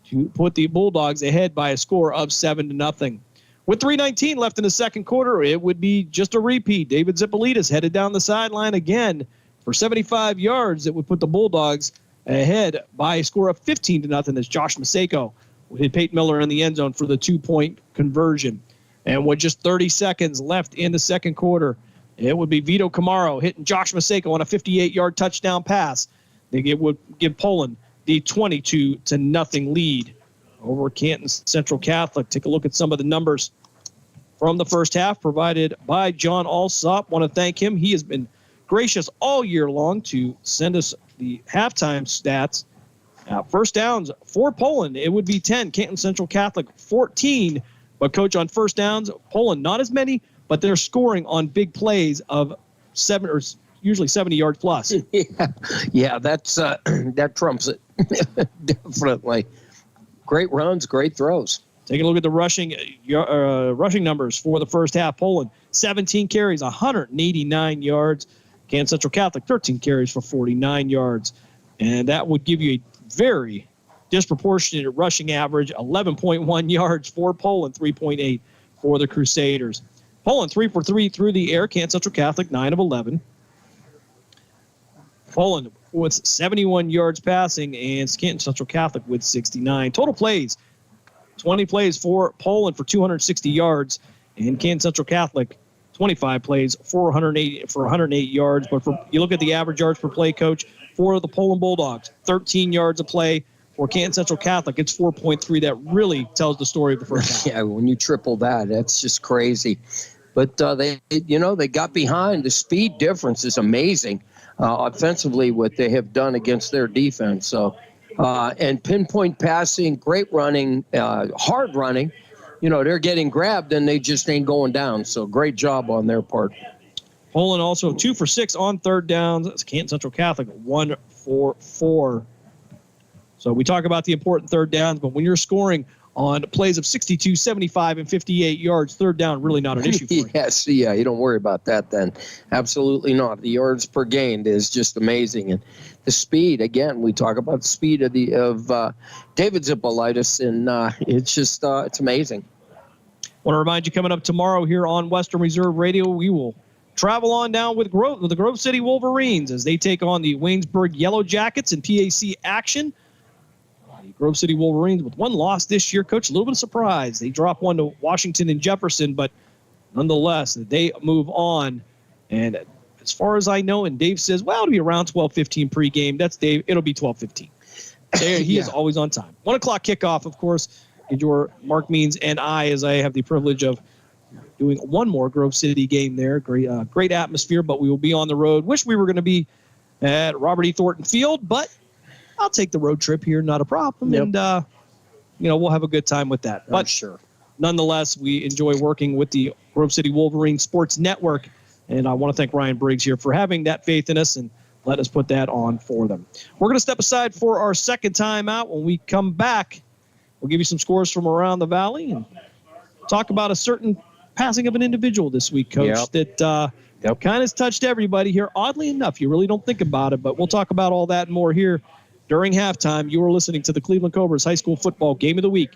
to put the Bulldogs ahead by a score of 7-0. With 3:19 left in the second quarter, it would be just a repeat. David Zippolita's headed down the sideline again for 75 yards. It would put the Bulldogs ahead by a score of 15-0 as Josh Maseko would hit Peyton Miller in the end zone for the 2-point conversion. And with just 30 seconds left in the second quarter, it would be Vito Camaro hitting Josh Maseko on a 58-yard touchdown pass. It would give Poland the 22-0 lead over Canton Central Catholic. Take a look at some of the numbers from the first half provided by John Alsop. Want to thank him. He has been gracious all year long to send us the halftime stats. First downs for Poland, it would be 10. Canton Central Catholic, 14. But, Coach, on first downs, Poland, not as many, but they're scoring on big plays of 7 or usually 70 yards plus. Yeah, that's that trumps it. Definitely. Great runs, great throws. Take a look at the rushing numbers for the first half. Poland, 17 carries, 189 yards. Canton Central Catholic, 13 carries for 49 yards. And that would give you a very disproportionate rushing average, 11.1 yards for Poland, 3.8 for the Crusaders. Poland 3 for 3 through the air. Canton Central Catholic 9 of 11. Poland with 71 yards passing, and Canton Central Catholic with 69. Total plays, 20 plays for Poland for 260 yards, and Canton Central Catholic 25 plays for 108 yards. But you look at the average yards per play, Coach, for the Poland Bulldogs, 13 yards a play. For Canton Central Catholic, it's 4.3. That really tells the story of the first half. Yeah, when you triple that, that's just crazy. But they got behind. The speed difference is amazing. Offensively, what they have done against their defense. So, and pinpoint passing, great running, hard running. They're getting grabbed and they just ain't going down. So great job on their part. Poland also 2 for 6 on third downs. That's Canton Central Catholic 1 for 4. So we talk about the important third downs, but when you're scoring on plays of 62, 75, and 58 yards, third down really not an issue for you. Yes, yeah, you don't worry about that then. Absolutely not. The yards per gain is just amazing. And the speed, again, we talk about the speed of David Zippolitis, and it's just it's amazing. I want to remind you, coming up tomorrow here on Western Reserve Radio, we will travel on down with the Grove City Wolverines as they take on the Waynesburg Yellow Jackets in PAC action. The Grove City Wolverines with one loss this year. Coach, a little bit of surprise. They dropped one to Washington and Jefferson, but nonetheless, they move on. And as far as I know, and Dave says, well, it'll be around 12:15 pregame. That's Dave. It'll be 12:15. He is always on time. 1 o'clock kickoff, of course. Your Mark Means and I, as I have the privilege of doing one more Grove City game there. Great atmosphere, but we will be on the road. Wish we were going to be at Robert E. Thornton Field, but I'll take the road trip here, not a problem. Yep. And, we'll have a good time with that. But sure. nonetheless, we enjoy working with the Grove City Wolverine Sports Network. And I want to thank Ryan Briggs here for having that faith in us and let us put that on for them. We're going to step aside for our second time out. When we come back, we'll give you some scores from around the valley and talk about a certain passing of an individual this week, Coach, that kind of has touched everybody here. Oddly enough, you really don't think about it, but we'll talk about all that and more here during halftime. You are listening to the Cleveland Cobras High School Football Game of the Week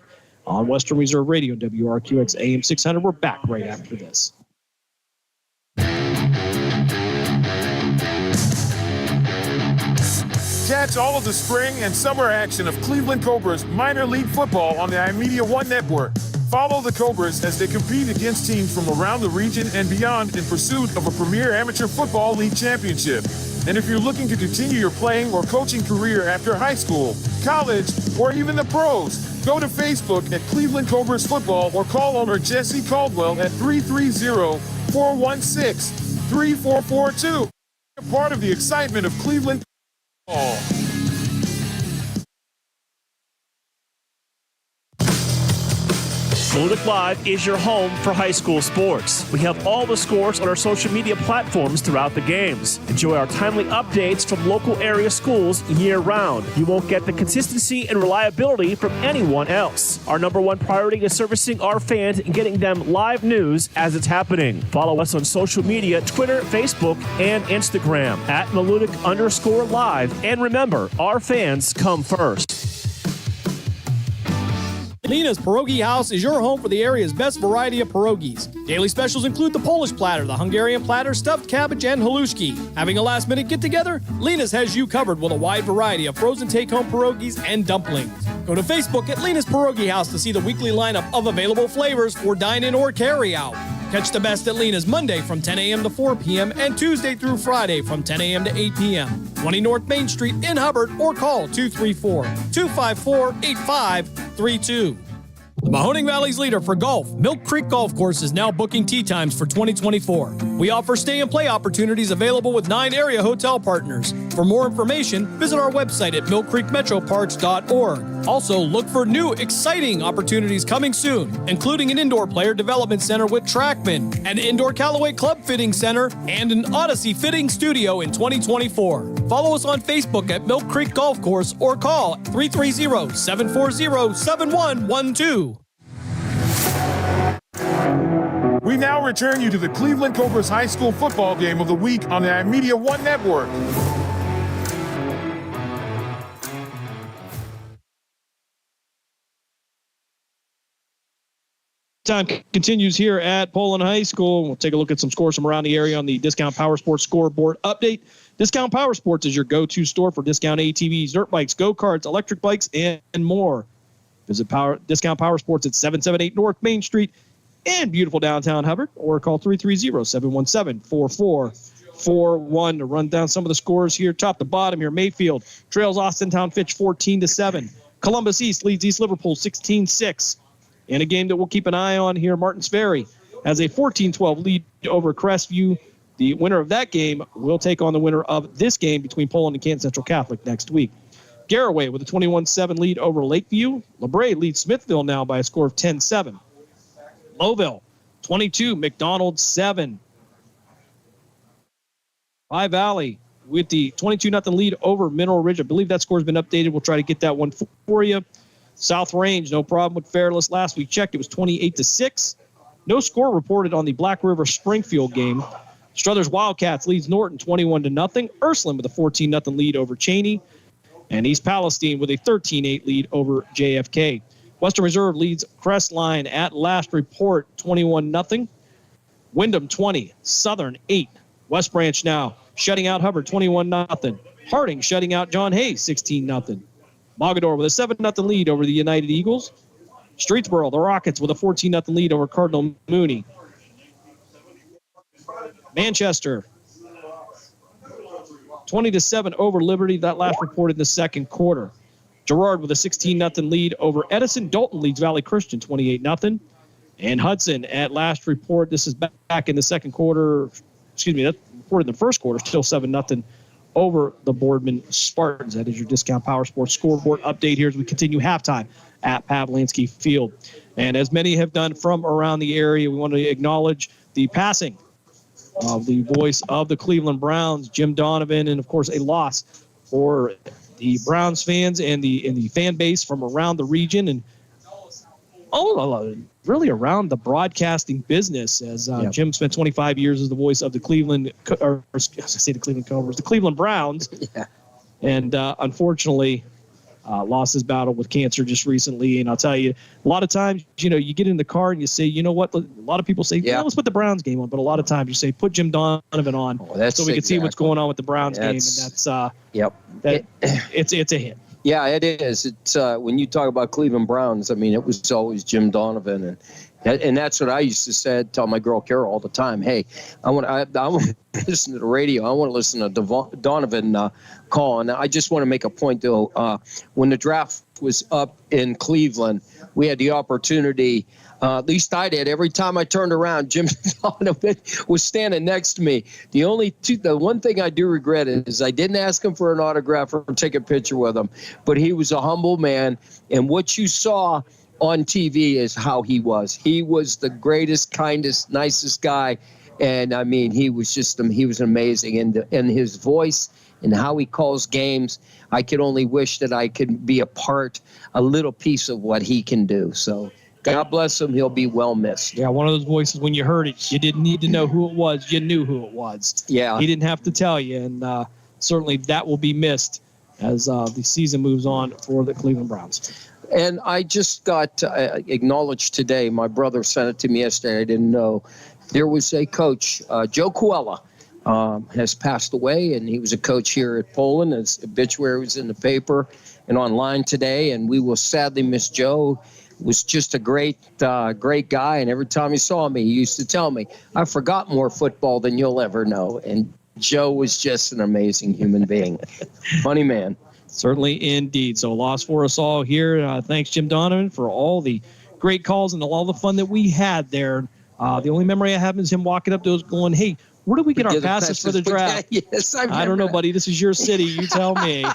on Western Reserve Radio, WRQX AM 600. We're back right after this. Catch all of the spring and summer action of Cleveland Cobras minor league football on the iMedia One Network. Follow the Cobras as they compete against teams from around the region and beyond in pursuit of a premier amateur football league championship. And if you're looking to continue your playing or coaching career after high school, college, or even the pros, go to Facebook at Cleveland Cobras Football or call owner Jesse Caldwell at 330-416-3442. A part of the excitement of Cleveland football. Bulldog Live is your home for high school sports. We have all the scores on our social media platforms throughout the games. Enjoy our timely updates from local area schools year-round. You won't get the consistency and reliability from anyone else. Our number one priority is servicing our fans and getting them live news as it's happening. Follow us on social media, Twitter, Facebook, and Instagram at Malutic_live. And remember, our fans come first. Lena's Pierogi House is your home for the area's best variety of pierogies. Daily specials include the Polish platter, the Hungarian platter, stuffed cabbage, and halushki. Having a last-minute get-together? Lena's has you covered with a wide variety of frozen take-home pierogies and dumplings. Go to Facebook at Lena's Pierogi House to see the weekly lineup of available flavors for dine-in or carry-out. Catch the best at Lena's Monday from 10 a.m. to 4 p.m. and Tuesday through Friday from 10 a.m. to 8 p.m. 20 North Main Street in Hubbard or call 234-254-8532. The Mahoning Valley's leader for golf, Milk Creek Golf Course, is now booking tee times for 2024. We offer stay and play opportunities available with 9 area hotel partners. For more information, visit our website at millcreekmetroparks.org. Also, look for new, exciting opportunities coming soon, including an indoor player development center with Trackman, an indoor Callaway Club Fitting Center, and an Odyssey Fitting Studio in 2024. Follow us on Facebook at Milk Creek Golf Course or call 330-740-7112. We now return you to the Cleveland Cobras High School Football Game of the Week on the iMedia One Network. Time continues here at Poland High School. We'll take a look at some scores from around the area on the Discount Power Sports scoreboard update. Discount Power Sports is your go-to store for discount ATVs, dirt bikes, go-karts, electric bikes, and more. Visit Discount Power Sports at 778 North Main Street in beautiful downtown Hubbard, or call 330-717-4441 to run down some of the scores here, top to bottom here. Mayfield trails Austintown Fitch 14-7. Columbus East leads East Liverpool 16-6. In a game that we'll keep an eye on here, Martins Ferry has a 14-12 lead over Crestview. The winner of that game will take on the winner of this game between Poland and Canton Central Catholic next week. Garraway with a 21-7 lead over Lakeview. LeBray leads Smithville now by a score of 10-7. Lowville 22, McDonald 7. High Valley with the 22-0 lead over Mineral Ridge. I believe that score's been updated. We'll try to get that one for you. South Range, no problem with Fairless. Last we checked, it was 28-6. No score reported on the Black River Springfield game. Struthers Wildcats leads Norton 21-0. Ursuline with a 14-0 lead over Cheney. And East Palestine with a 13-8 lead over JFK. Western Reserve leads Crestline at last report 21-0. Wyndham 20, Southern 8. West Branch now shutting out Hubbard 21-0. Harding shutting out John Hayes 16-0. Mogador with a 7-0 lead over the United Eagles. Streetsboro, the Rockets with a 14-0 lead over Cardinal Mooney. Manchester 20-7 over Liberty. That last reported in the second quarter. Girard with a 16-0 lead over Edison. Dalton leads Valley Christian 28-0. And Hudson at last report, this is back in the second quarter. Excuse me, that reported in the first quarter, still 7-0 over the Boardman Spartans. That is your Discount Power Sports scoreboard update here as we continue halftime at Pavlinsky Field. And as many have done from around the area, we want to acknowledge the passing of the voice of the Cleveland Browns, Jim Donovan, and of course a loss for the Browns fans and the fan base from around the region and really around the broadcasting business. As Jim spent 25 years as the voice of the Cleveland Cobras, the Cleveland Browns, and unfortunately lost his battle with cancer just recently. And I'll tell you, a lot of times, you get in the car and you say, you know what? A lot of people say, let's put the Browns game on. But a lot of times you say, put Jim Donovan on so we can see what's going on with the Browns game. And it's a hit. Yeah, it is. It's when you talk about Cleveland Browns, I mean, it was always Jim Donovan, and that's what I used to say. Tell my girl Carol all the time, hey, I want to listen to the radio. I want to listen to Donovan call. And I just want to make a point, though. When the draft was up in Cleveland, we had the opportunity. At least I did. Every time I turned around, Jim Donovan was standing next to me. The one thing I do regret is I didn't ask him for an autograph or take a picture with him. But he was a humble man, and what you saw on TV is how he was. He was the greatest, kindest, nicest guy, and I mean, he was amazing. And his voice and how he calls games, I could only wish that I could be a little piece of what he can do. So. God bless him. He'll be well missed. Yeah, one of those voices, when you heard it, you didn't need to know who it was. You knew who it was. Yeah. He didn't have to tell you, and certainly that will be missed as the season moves on for the Cleveland Browns. And I just got acknowledged today. My brother sent it to me yesterday. I didn't know. There was a coach, Joe Coella, has passed away, and he was a coach here at Poland. His obituary was in the paper and online today, and we will sadly miss Joe. Was just a great guy, and every time he saw me, he used to tell me, I forgot more football than you'll ever know. And Joe was just an amazing human being. Funny man. Certainly indeed. So a loss for us all here. Thanks, Jim Donovan, for all the great calls and all the fun that we had there. The only memory I have is him walking up to us going, hey, where do we get our passes for the draft? Yes, I don't know, buddy. This is your city. You tell me.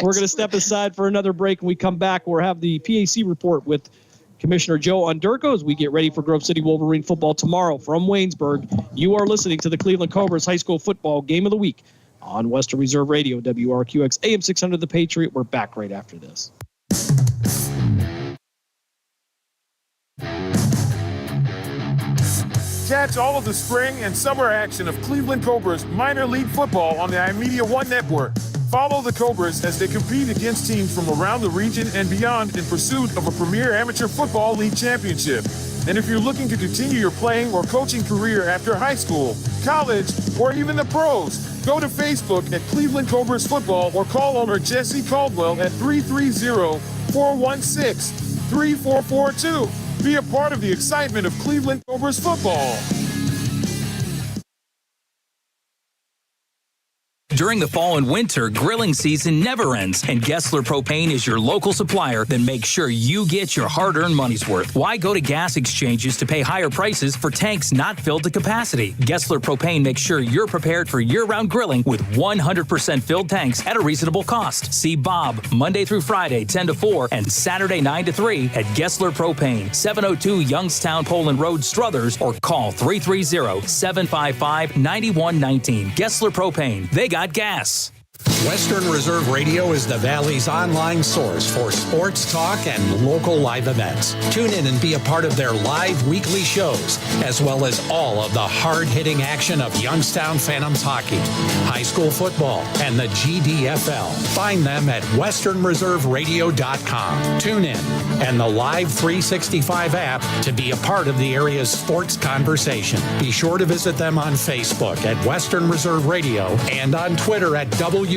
We're going to step aside for another break. When we come back, we'll have the PAC report with Commissioner Joe Underko as we get ready for Grove City Wolverine football tomorrow from Waynesburg. You are listening to the Cleveland Cobras High School Football Game of the Week on Western Reserve Radio, WRQX AM 600 The Patriot. We're back right after this. Catch all of the spring and summer action of Cleveland Cobras minor league football on the iMedia One Network. Follow the Cobras as they compete against teams from around the region and beyond in pursuit of a premier amateur football league championship. And if you're looking to continue your playing or coaching career after high school, college, or even the pros, go to Facebook at Cleveland Cobras Football or call owner Jesse Caldwell at 330-416-3442. Be a part of the excitement of Cleveland Cobras football. During the fall and winter, grilling season never ends, and Gessler Propane is your local supplier. Then make sure you get your hard-earned money's worth. Why go to gas exchanges to pay higher prices for tanks not filled to capacity? Gessler Propane makes sure you're prepared for year-round grilling with 100% filled tanks at a reasonable cost. See Bob Monday through Friday, 10 to 4, and Saturday, 9 to 3 at Gessler Propane, 702 Youngstown Poland Road, Struthers, or call 330-755-9119. Gessler Propane. They got gas. Western Reserve Radio is the Valley's online source for sports talk and local live events. Tune in and be a part of their live weekly shows, as well as all of the hard-hitting action of Youngstown Phantoms hockey, high school football, and the GDFL. Find them at westernreserveradio.com. Tune in and the Live 365 app to be a part of the area's sports conversation. Be sure to visit them on Facebook at Western Reserve Radio and on Twitter at WR_radio.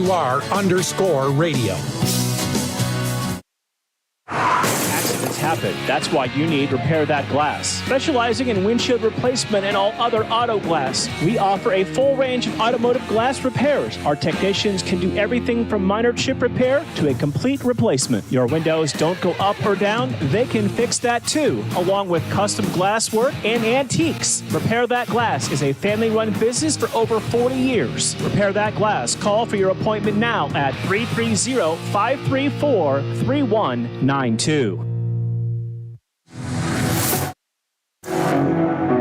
happen. That's why you need Repair That Glass. Specializing in windshield replacement and all other auto glass, we offer a full range of automotive glass repairs. Our technicians can do everything from minor chip repair to a complete replacement. Your windows don't go up or down, they can fix that too, along with custom glass work and antiques. Repair That Glass is a family-run business for over 40 years. Repair That Glass. Call for your appointment now at 330-534-3192.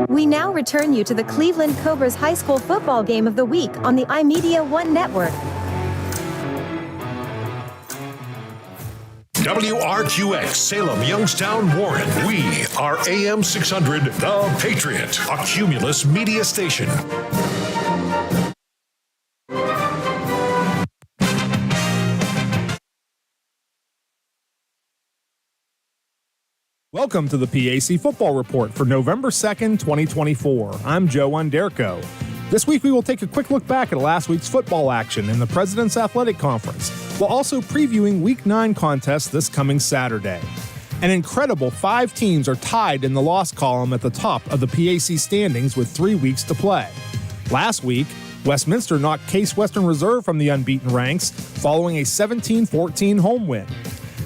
We now return you to the Cleveland Cobras High School Football Game of the Week on the iMedia One Network. WRQX, Salem, Youngstown, Warren. We are AM 600, The Patriot, a Cumulus media station. Welcome to the PAC Football Report for November 2nd, 2024. I'm Joe Underco. This week we will take a quick look back at last week's football action in the President's Athletic Conference, while also previewing Week 9 contests this coming Saturday. An incredible 5 teams are tied in the loss column at the top of the PAC standings with 3 weeks to play. Last week, Westminster knocked Case Western Reserve from the unbeaten ranks following a 17-14 home win.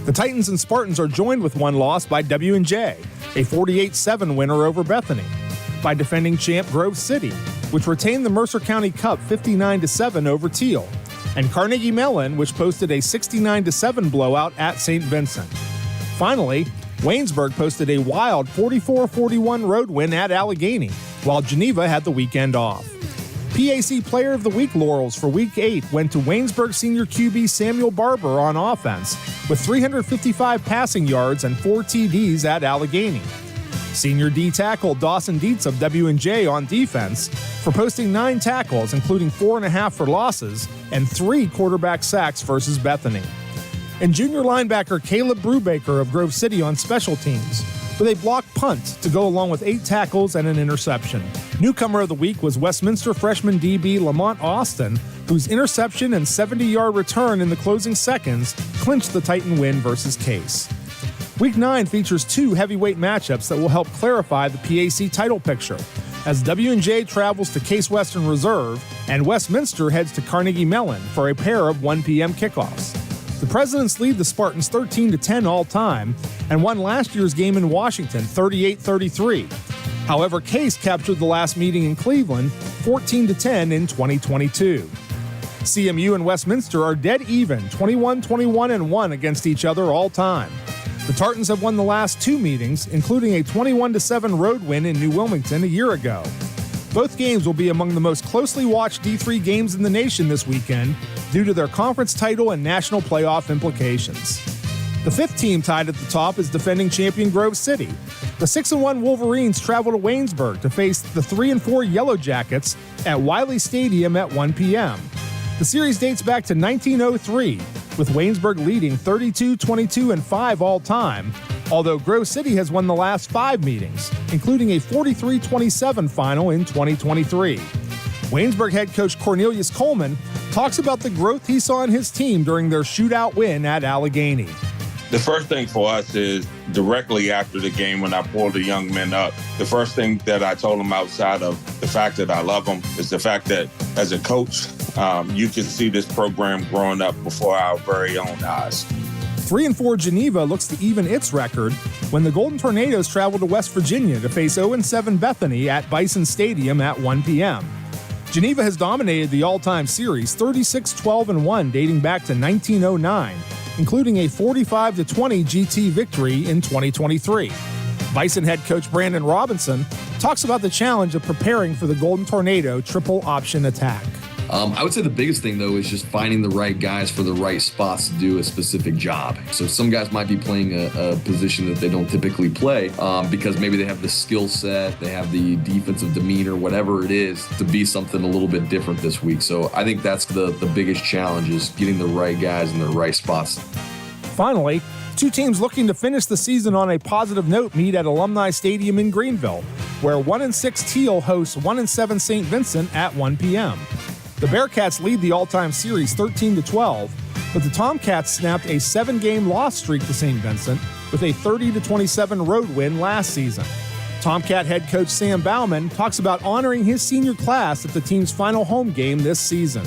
The Titans and Spartans are joined with one loss by W&J, a 48-7 winner over Bethany, by defending champ Grove City, which retained the Mercer County Cup 59-7 over Teal, and Carnegie Mellon, which posted a 69-7 blowout at St. Vincent. Finally, Waynesburg posted a wild 44-41 road win at Allegheny, while Geneva had the weekend off. PAC Player of the Week laurels for Week 8 went to Waynesburg senior QB Samuel Barber on offense, with 355 passing yards and 4 TDs at Allegheny. Senior D tackle Dawson Dietz of W&J on defense for posting 9 tackles, including 4.5 for losses and 3 quarterback sacks versus Bethany. And junior linebacker Caleb Brubaker of Grove City on special teams with a blocked punt to go along with 8 tackles and an interception. Newcomer of the week was Westminster freshman DB Lamont Austin, whose interception and 70-yard return in the closing seconds clinched the Titan win versus Case. Week 9 features 2 heavyweight matchups that will help clarify the PAC title picture, as W&J travels to Case Western Reserve and Westminster heads to Carnegie Mellon for a pair of 1 p.m. kickoffs. The Presidents lead the Spartans 13-10 all-time and won last year's game in Washington 38-33. However, Case captured the last meeting in Cleveland 14-10 in 2022. CMU and Westminster are dead even 21-21-1 against each other all time. The Tartans have won the last 2 meetings, including a 21-7 road win in New Wilmington a year ago. Both games will be among the most closely watched D3 games in the nation this weekend due to their conference title and national playoff implications. The 5th team tied at the top is defending champion Grove City. The 6-1 Wolverines travel to Waynesburg to face the 3-4 Yellow Jackets at Wiley Stadium at 1 p.m. The series dates back to 1903, with Waynesburg leading 32-22-5 all time, although Grove City has won the last 5 meetings, including a 43-27 final in 2023. Waynesburg head coach Cornelius Coleman talks about the growth he saw in his team during their shootout win at Allegheny. The first thing for us is directly after the game when I pulled the young men up, the first thing that I told them outside of the fact that I love them is the fact that as a coach, you can see this program growing up before our very own eyes. 3-4 Geneva looks to even its record when the Golden Tornadoes travel to West Virginia to face 0-7 Bethany at Bison Stadium at 1 p.m. Geneva has dominated the all-time series 36-12-1 dating back to 1909, including a 45-20 GT victory in 2023. Bison head coach Brandon Robinson talks about the challenge of preparing for the Golden Tornado triple option attack. I would say the biggest thing, though, is just finding the right guys for the right spots to do a specific job. So some guys might be playing a position that they don't typically play because maybe they have the skill set, they have the defensive demeanor, whatever it is, to be something a little bit different this week. So I think that's the biggest challenge, is getting the right guys in the right spots. Finally, 2 teams looking to finish the season on a positive note meet at Alumni Stadium in Greenville, where 1-6 Teal hosts 1-7 St. Vincent at 1 p.m. The Bearcats lead the all-time series 13-12, but the Tomcats snapped a 7-game loss streak to St. Vincent with a 30-27 road win last season. Tomcat head coach Sam Bauman talks about honoring his senior class at the team's final home game this season.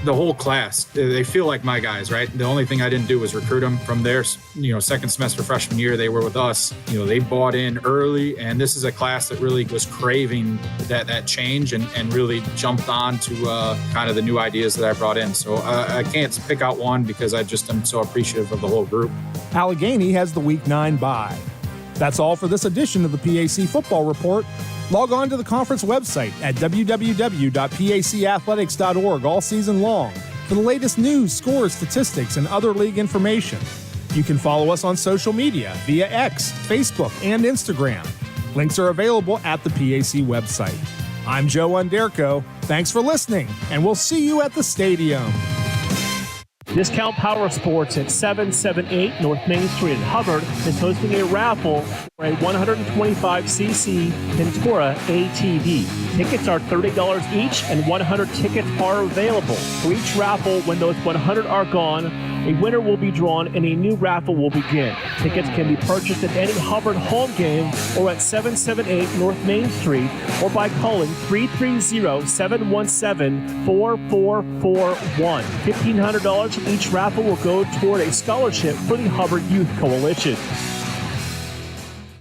The whole class, they feel like my guys, right? The only thing I didn't do was recruit them from their, second semester freshman year. They were with us. They bought in early, and this is a class that really was craving that change and really jumped on to kind of the new ideas that I brought in. So I can't pick out one because I just am so appreciative of the whole group. Allegheny has the Week 9 bye. That's all for this edition of the PAC Football Report. Log on to the conference website at www.pacathletics.org all season long for the latest news, scores, statistics, and other league information. You can follow us on social media via X, Facebook, and Instagram. Links are available at the PAC website. I'm Joe Underko. Thanks for listening, and we'll see you at the stadium. Discount Power Sports at 778 North Main Street in Hubbard is hosting a raffle for a 125cc Ventura ATV. Tickets are $30 each, and 100 tickets are available. For each raffle, when those 100 are gone, a winner will be drawn and a new raffle will begin. Tickets can be purchased at any Hubbard home game or at 778 North Main Street or by calling 330-717-4441. $1,500 from each raffle will go toward a scholarship for the Hubbard Youth Coalition.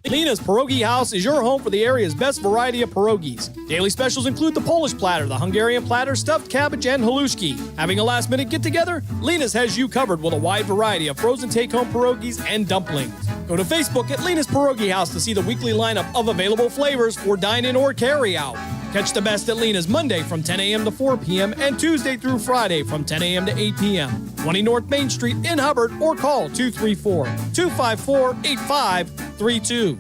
Lena's Pierogi House is your home for the area's best variety of pierogies. Daily specials include the Polish platter, the Hungarian platter, stuffed cabbage, and halushki. Having a last-minute get-together? Lena's has you covered with a wide variety of frozen take-home pierogies and dumplings. Go to Facebook at Lena's Pierogi House to see the weekly lineup of available flavors for dine-in or carry-out. Catch the best at Lena's Monday from 10 a.m. to 4 p.m. and Tuesday through Friday from 10 a.m. to 8 p.m. 20 North Main Street in Hubbard or call 234-254-8532.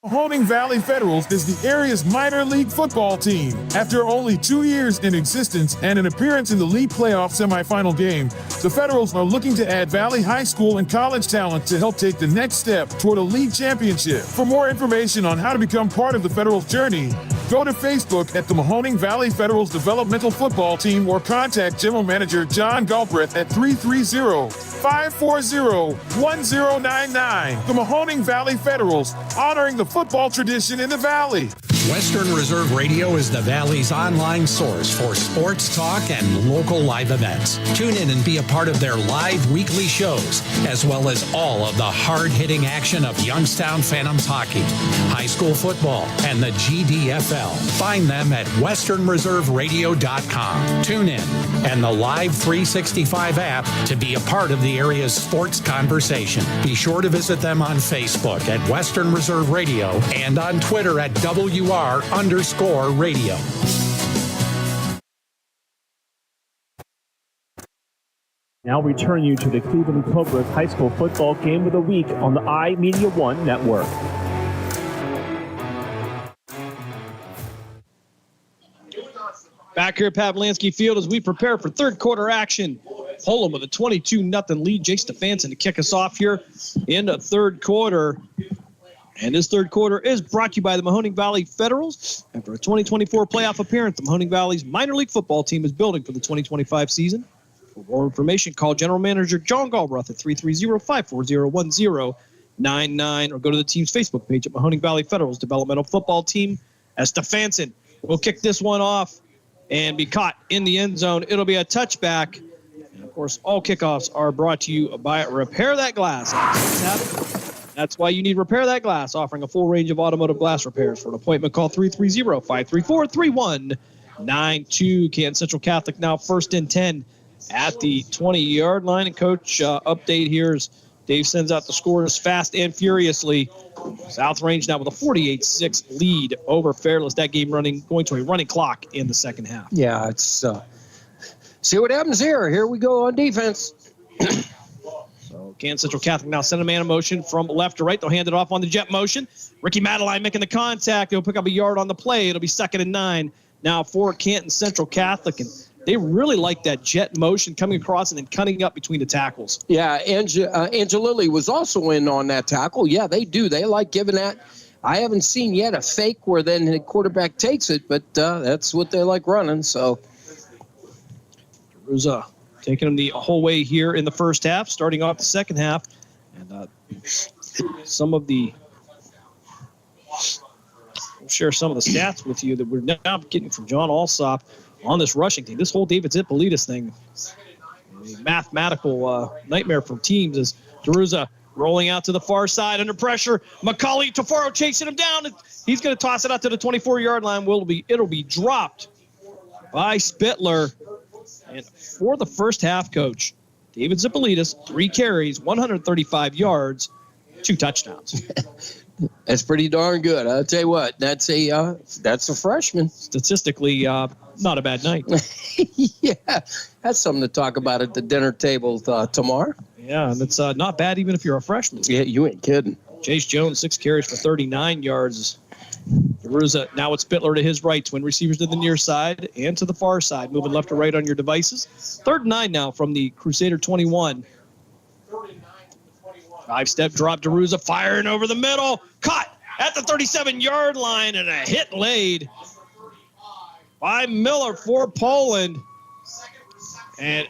Mahoning Valley Federals is the area's minor league football team. After only 2 years in existence and an appearance in the league playoff semifinal game, the Federals are looking to add Valley High School and college talent to help take the next step toward a league championship. For more information on how to become part of the Federals' journey, go to Facebook at the Mahoning Valley Federals Developmental Football Team or contact General Manager John Galbraith at 330-540-1099. The Mahoning Valley Federals, honoring the football tradition in the Valley. Western Reserve Radio is the Valley's online source for sports talk and local live events. Tune in and be a part of their live weekly shows, as well as all of the hard-hitting action of Youngstown Phantoms hockey, high school football, and the GDFL. Find them at westernreserveradio.com. Tune in and the Live 365 app to be a part of the area's sports conversation. Be sure to visit them on Facebook at Western Reserve Radio and on Twitter at WR_radio. Now return you to the Cleveland Cobras High School Football Game of the Week on the iMedia One Network. Back here at Pavlansky Field as we prepare for third quarter action. Pullman with a 22-0 lead. Jake Stefanson to kick us off here in the third quarter. And this third quarter is brought to you by the Mahoning Valley Federals. After a 2024 playoff appearance, the Mahoning Valley's minor league football team is building for the 2025 season. For more information, call General Manager John Galbraith at 330-540-1099 or go to the team's Facebook page at Mahoning Valley Federals Developmental Football Team. As Stefanson will kick this one off and be caught in the end zone. It'll be a touchback. And, of course, all kickoffs are brought to you by Repair That Glass. That's why you need Repair That Glass, offering a full range of automotive glass repairs. For an appointment, call 330-534-3192. Canton Central Catholic now 1st and 10 at the 20-yard line. And, Coach, update here is Dave sends out the score as fast and furiously. South Range now with a 48-6 lead over Fairless. That game going to a running clock in the second half. Yeah, it's see what happens here. Here we go on defense. So Canton Central Catholic now send a man in motion from left to right. They'll hand it off on the jet motion. Ricky Madeline making the contact. He'll pick up a yard on the play. It'll be 2nd and 9 now for Canton Central Catholic. And they really like that jet motion coming across and then cutting up between the tackles. Yeah, Angelilli was also in on that tackle. Yeah, they do. They like giving that. I haven't seen yet a fake where then the quarterback takes it, but that's what they like running. So there's a taking them the whole way here in the first half, starting off the second half. And some of the... We'll share some of the stats with you that we're now getting from John Alsop on this rushing team. This whole David Zipolitis thing, a mathematical nightmare for teams, as DeRuza rolling out to the far side under pressure. Macaulay Tafaro chasing him down. He's going to toss it out to the 24-yard line. It'll be dropped by Spittler. And for the first half, Coach, David Zipolitis, 3 carries, 135 yards, 2 touchdowns. That's pretty darn good. I'll tell you what, that's a freshman. Statistically, not a bad night. Yeah, that's something to talk about at the dinner table tomorrow. Yeah, and it's not bad even if you're a freshman. Yeah, you ain't kidding. Chase Jones, 6 carries for 39 yards. DeRuza, now it's Spittler to his right. Twin receivers to the near side and to the far side. Moving left to right on your devices. 3rd and 9 now from the Crusader 21. 5-step drop, DeRuza firing over the middle. Caught at the 37-yard line, and a hit laid by Miller for Poland. And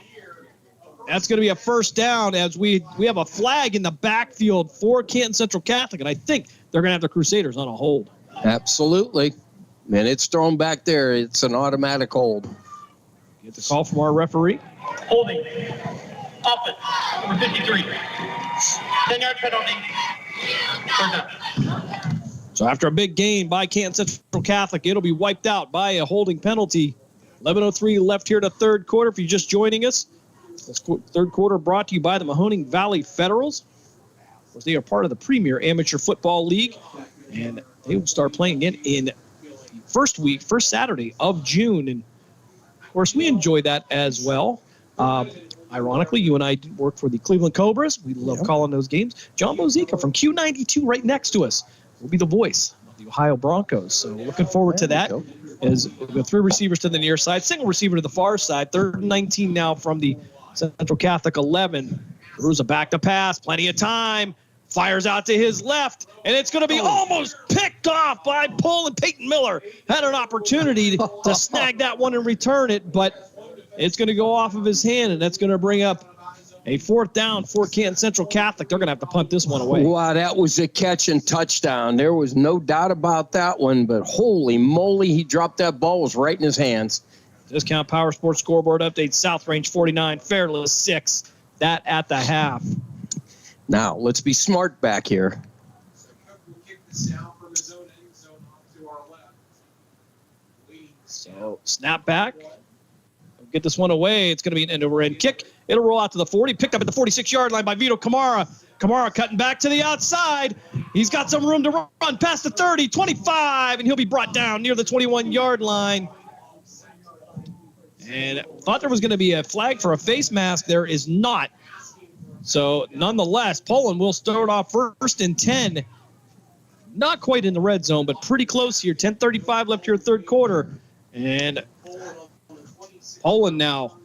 that's going to be a first down, as we have a flag in the backfield for Canton Central Catholic, and I think they're going to have the Crusaders on a hold. Absolutely. And it's thrown back there. It's an automatic hold. Get the call from our referee. Holding. Offense. Number 53. 10-yard penalty. 3rd down. So after a big gain by Canton Central Catholic, it'll be wiped out by a holding penalty. 11:03 left here to third quarter. If you're just joining us, this third quarter brought to you by the Mahoning Valley Federals. Of course, they are part of the Premier Amateur Football League, and they will start playing again in the first Saturday of June. And of course, we enjoy that as well. Ironically, you and I work for the Cleveland Cobras. We love calling those games. John Bozica from Q92 right next to us will be the voice of the Ohio Broncos. So looking forward to that. As we go 3 receivers to the near side, single receiver to the far side. 3rd and 19 now from the Central Catholic 11. DeRuza back to pass, plenty of time. Fires out to his left, and it's going to be almost picked off by Poland. Peyton Miller had an opportunity to snag that one and return it, but it's going to go off of his hand, and that's going to bring up a 4th down for Canton Central Catholic. They're going to have to punt this one away. Wow, that was a catch and touchdown. There was no doubt about that one, but holy moly, he dropped that ball. It was right in his hands. Discount Power Sports scoreboard update. South Range 49, Fairless 6. That at the half. Now, let's be smart back here. So, snap back. Get this one away. It's going to be an end-over-end kick. It'll roll out to the 40. Picked up at the 46-yard line by Vito Kamara. Kamara cutting back to the outside. He's got some room to run past the 30, 25, and he'll be brought down near the 21-yard line. And thought there was going to be a flag for a face mask. There is not. So, nonetheless, Poland will start off 1st and 10. Not quite in the red zone, but pretty close here. 10:35 left here, third quarter. And Poland now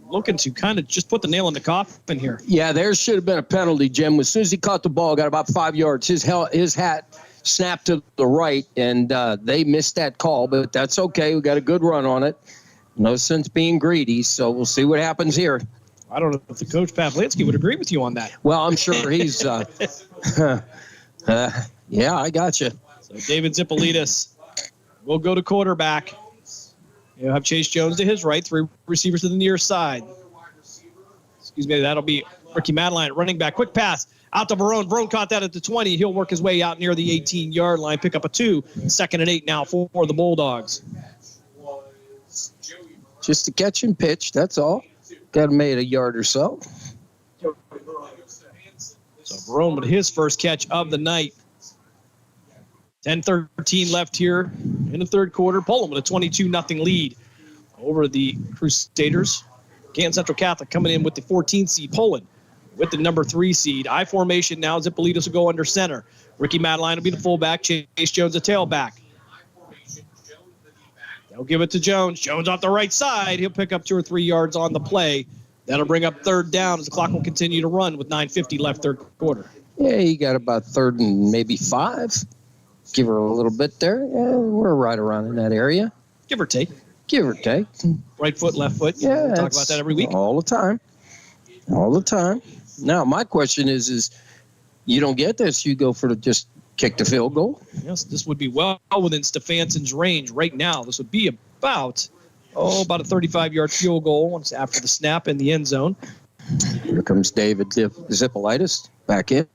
looking to kind of just put the nail in the coffin here. Yeah, there should have been a penalty, Jim. As soon as he caught the ball, got about 5 yards. His hat snapped to the right, and they missed that call, but that's okay. We got a good run on it. No sense being greedy, so we'll see what happens here. I don't know if the coach, Pavlitsky, would agree with you on that. Well, I'm sure he's yeah, I got you. So David Zipolitis will go to quarterback. You'll have Chase Jones to his right, 3 receivers to the near side. Excuse me, that'll be Ricky Madeline, running back. Quick pass out to Verone. Verone caught that at the 20. He'll work his way out near the 18-yard line, pick up a 2. 2nd and 8 now for the Bulldogs. Just a catch and pitch, that's all. Got him made a yard or so. So Verone with his first catch of the night. 10:13 left here in the third quarter. Poland with a 22-0 lead over the Crusaders. Canton Central Catholic coming in with the 14th seed. Poland with the number 3 seed. I formation now. Zipolitis will go under center. Ricky Madeline will be the fullback. Chase Jones a tailback. They'll give it to Jones. Jones off the right side. He'll pick up 2 or 3 yards on the play. That'll bring up 3rd down as the clock will continue to run with 9:50 left third quarter. Yeah, you got about 3rd and maybe 5. Give her a little bit there. Yeah, we're right around in that area. Give or take. Give or take. Right foot, left foot. Yeah, we talk about that every week. All the time. Now, my question is you don't get this, you go for just kick the field goal? Yes, this would be well within Stefansson's range right now. This would be about a 35-yard field goal once after the snap in the end zone. Here comes David Zippolitis back in.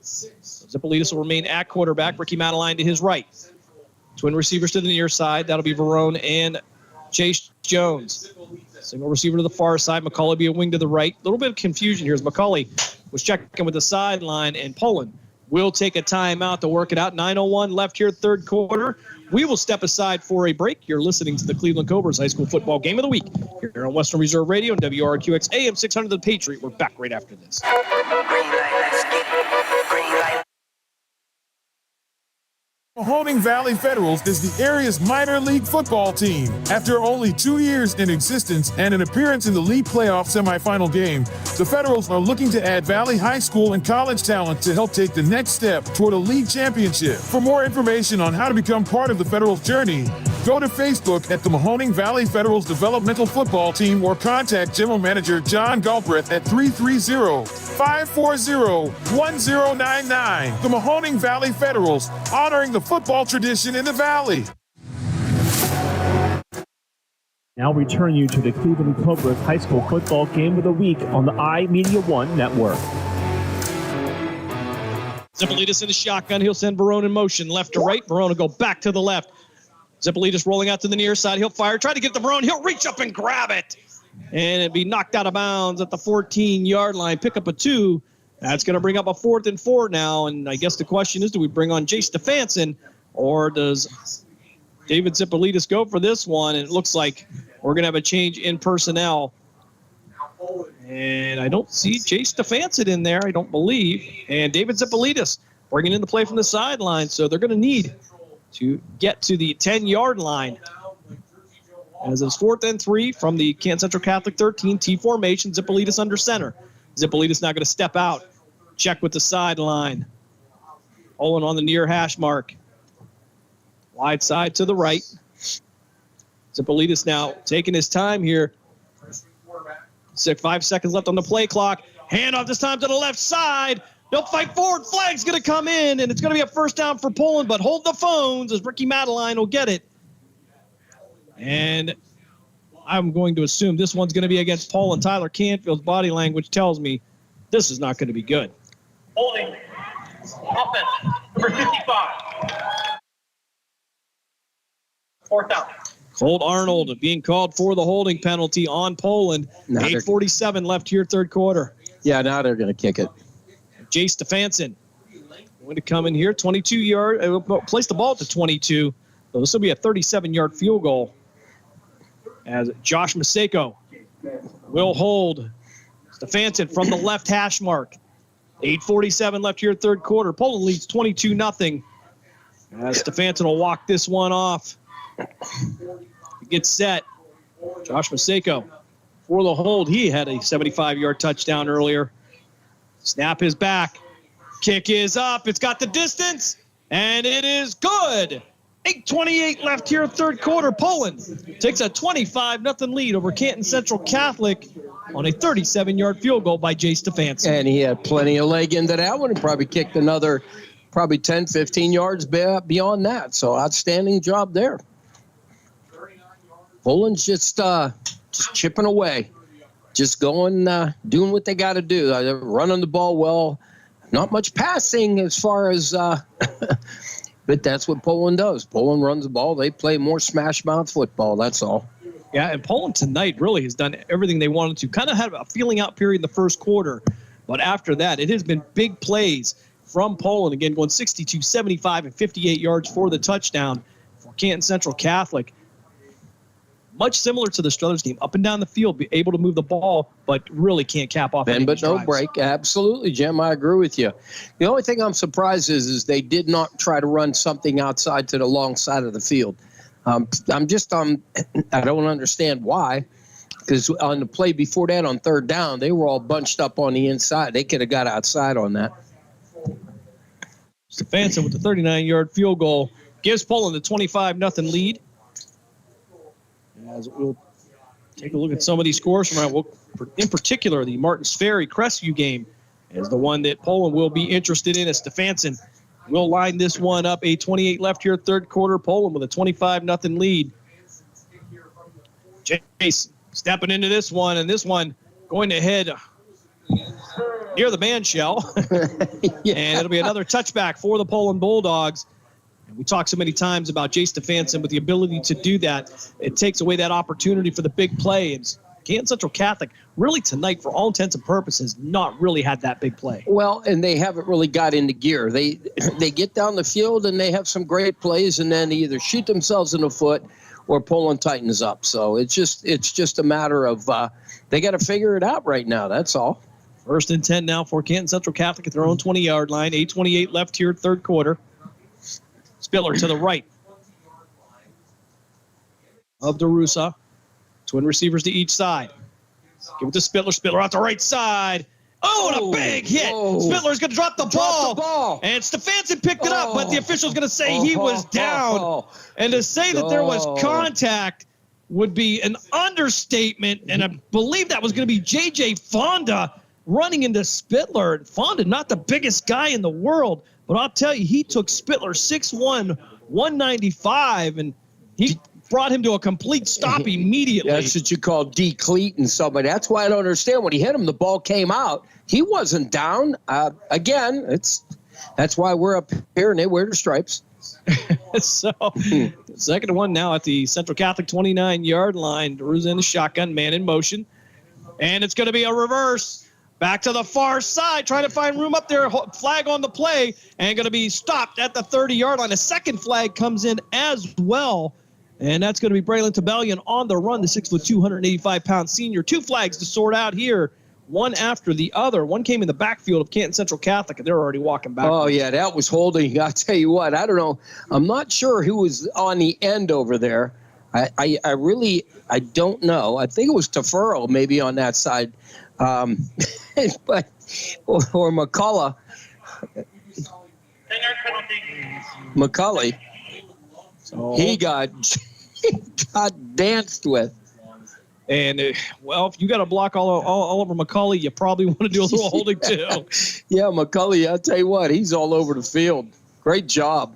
Zippolitis will remain at quarterback. Ricky Madeline to his right. Twin receivers to the near side. That'll be Verone and Chase Jones. Single receiver to the far side. McCauley be a wing to the right. A little bit of confusion here as McCauley was checking with the sideline, and Poland will take a timeout to work it out. 9:01 left here, third quarter. We will step aside for a break. You're listening to the Cleveland Cobras High School Football Game of the Week here on Western Reserve Radio and WRQX AM 600 The Patriot. We're back right after this. Mahoning Valley Federals is the area's minor league football team. After only 2 years in existence and an appearance in the league playoff semifinal game, the Federals are looking to add Valley High School and college talent to help take the next step toward a league championship. For more information on how to become part of the Federals' journey, go to Facebook at the Mahoning Valley Federals Developmental Football Team or contact General Manager John Galbraith at 330-540-1099. The Mahoning Valley Federals, honoring the football tradition in the Valley. Now return you to the Cleveland Cobras High School Football Game of the Week on the iMedia One Network. Zippolitis in the shotgun. He'll send Verone in motion, left to right. Verone will go back to the left. Zippolitis rolling out to the near side. He'll fire. Try to get to Verone. He'll reach up and grab it. And it'd be knocked out of bounds at the 14-yard line. Pick up a 2. That's going to bring up a 4th and 4 now. And I guess the question is, do we bring on Jay Stefansson or does David Zippolitis go for this one? And it looks like we're going to have a change in personnel. And I don't see Jay Stefansson in there, I don't believe. And David Zippolitis bringing in the play from the sideline. So they're going to need to get to the 10-yard line. As it's 4th and 3 from the Canton Central Catholic 13, T formation, Zippolitis under center. Zippolitis now going to step out, check with the sideline. Olin on the near hash mark. Wide side to the right. Zippolitis now taking his time here. 5 seconds left on the play clock. Handoff this time to the left side. They'll fight forward. Flag's going to come in, and it's going to be a first down for Poland, but hold the phones as Ricky Madeline will get it. And I'm going to assume this one's going to be against Poland. Tyler Canfield's body language tells me this is not going to be good. Holding. Offense. Number 55. 4th down. Colt Arnold being called for the holding penalty on Poland. 8:47 left here, third quarter. Yeah, now they're going to kick it. Jay Stefansson going to come in here, 22-yard, place the ball at the 22. So this will be a 37-yard field goal as Josh Maseko will hold Stefansson from the left hash mark. 8:47 left here, third quarter. Poland leads 22-0. As Stefansson will walk this one off. Gets set. Josh Maseko for the hold. He had a 75-yard touchdown earlier. Snap is back. Kick is up. It's got the distance, and it is good. 8:28 left here, third quarter. Poland takes a 25-0 lead over Canton Central Catholic on a 37-yard field goal by Jay Stefansson. And he had plenty of leg into that one and probably kicked another 10, 15 yards beyond that. So outstanding job there. Poland's just chipping away, just going, doing what they got to do. They're running the ball well. Not much passing as far as, but that's what Poland does. Poland runs the ball. They play more smash mouth football. That's all. Yeah, and Poland tonight really has done everything they wanted to. Kind of had a feeling out period in the first quarter, but after that, it has been big plays from Poland. Again, going 62, 75, and 58 yards for the touchdown for Canton Central Catholic. Much similar to the Struthers game, up and down the field, be able to move the ball, but really can't cap off. Bend but no break. Absolutely, Jim. I agree with you. The only thing I'm surprised is they did not try to run something outside to the long side of the field. I don't understand why, because on the play before that on third down, they were all bunched up on the inside. They could have got outside on that. Stefansson with the 39-yard field goal gives Poland the 25-0 lead. As we'll take a look at some of these scores from in particular, the Martins Ferry Crestview game is the one that Poland will be interested in, as Stefanson will line this one up. 8:28 left here, third quarter. Poland with a 25-0 lead. Chase stepping into this one, and this one going to head near the man shell. Yeah. And it'll be another touchback for the Poland Bulldogs. And we talk so many times about Jay Stefanson with the ability to do that. It takes away that opportunity for the big play. And Canton Central Catholic, really tonight, for all intents and purposes, not really had that big play. Well, and they haven't really got into gear. They get down the field and they have some great plays, and then they either shoot themselves in the foot or Poland tightens up. So it's just a matter of they got to figure it out right now. That's all. 1st and 10 now for Canton Central Catholic at their own 20-yard line. 8:28 left here, third quarter. Spiller to the right of DeRussa. Twin receivers to each side. Give it to Spiller. Spiller out the right side. Oh, and a big hit. Spiller's going to drop the ball. And Stefanson picked it up, but the official's going to say he was down. And to say that there was contact would be an understatement. And I believe that was going to be J.J. Fonda running into Spitler. Fonda, not the biggest guy in the world, but I'll tell you, he took Spitler 6'1", 195, and he brought him to a complete stop immediately. That's what you call decleating somebody. That's why I don't understand. When he hit him, the ball came out. He wasn't down. Again, that's why we're up here and they wear the stripes. So, second and one now at the Central Catholic 29-yard line. DeRussa in the shotgun, man in motion. And it's going to be a reverse. Back to the far side, trying to find room up there. Flag on the play, and going to be stopped at the 30-yard line. A second flag comes in as well, and that's going to be Braylon Tabellion on the run, the 6'2", 285-pound senior. Two flags to sort out here, one after the other. One came in the backfield of Canton Central Catholic, and they're already walking back. Oh, yeah, that was holding. I'll tell you what, I don't know. I'm not sure who was on the end over there. I really don't know. I think it was Tafuro maybe on that side. But or McCullough. McCulley. So he got danced with. And, well, if you got to block all over McCulley, you probably want to do a little holding too. Yeah, McCulley, I'll tell you what, he's all over the field. Great job.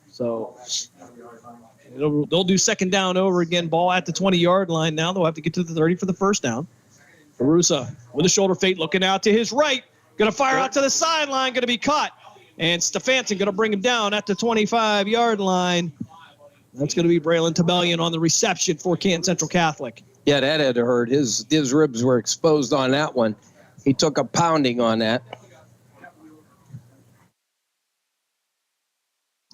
So they'll do second down over again. Ball at the 20-yard line now. They'll have to get to the 30 for the first down. DeRussa with a shoulder fake, looking out to his right. Going to fire out to the sideline. Going to be caught. And Stefanson going to bring him down at the 25-yard line. That's going to be Braylon Tabellion on the reception for Canton Central Catholic. Yeah, that had to hurt. His ribs were exposed on that one. He took a pounding on that.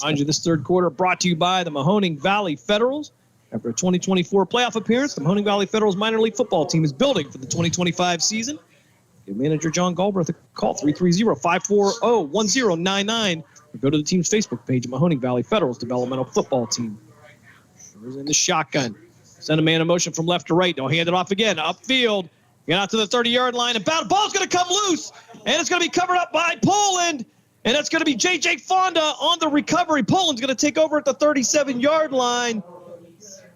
Mind you, this third quarter brought to you by the Mahoning Valley Federals. After a 2024 playoff appearance, the Mahoning Valley Federals minor league football team is building for the 2025 season. Give manager John Galbraith a call, 330-540-1099, or go to the team's Facebook page, Mahoning Valley Federals Developmental Football Team. There's in the shotgun. Send a man in motion from left to right. They'll hand it off again. Upfield. Get out to the 30-yard line. And ball's going to come loose. And it's going to be covered up by Poland. And that's going to be J.J. Fonda on the recovery. Poland's going to take over at the 37-yard line.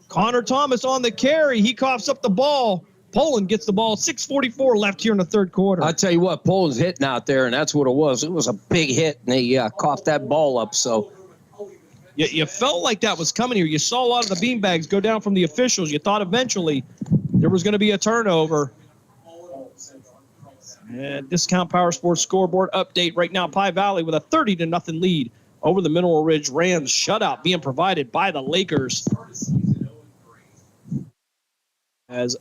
Connor Thomas on the carry. He coughs up the ball. Poland gets the ball. 6:44 left here in the third quarter. I'll tell you what, Poland's hitting out there, and that's what it was. It was a big hit, and they coughed that ball up. So you felt like that was coming here. You saw a lot of the beanbags go down from the officials. You thought eventually there was going to be a turnover. And Discount Power Sports scoreboard update right now. Pie Valley with a 30-0 lead over the Mineral Ridge Rams. Shutout being provided by the Lakers. As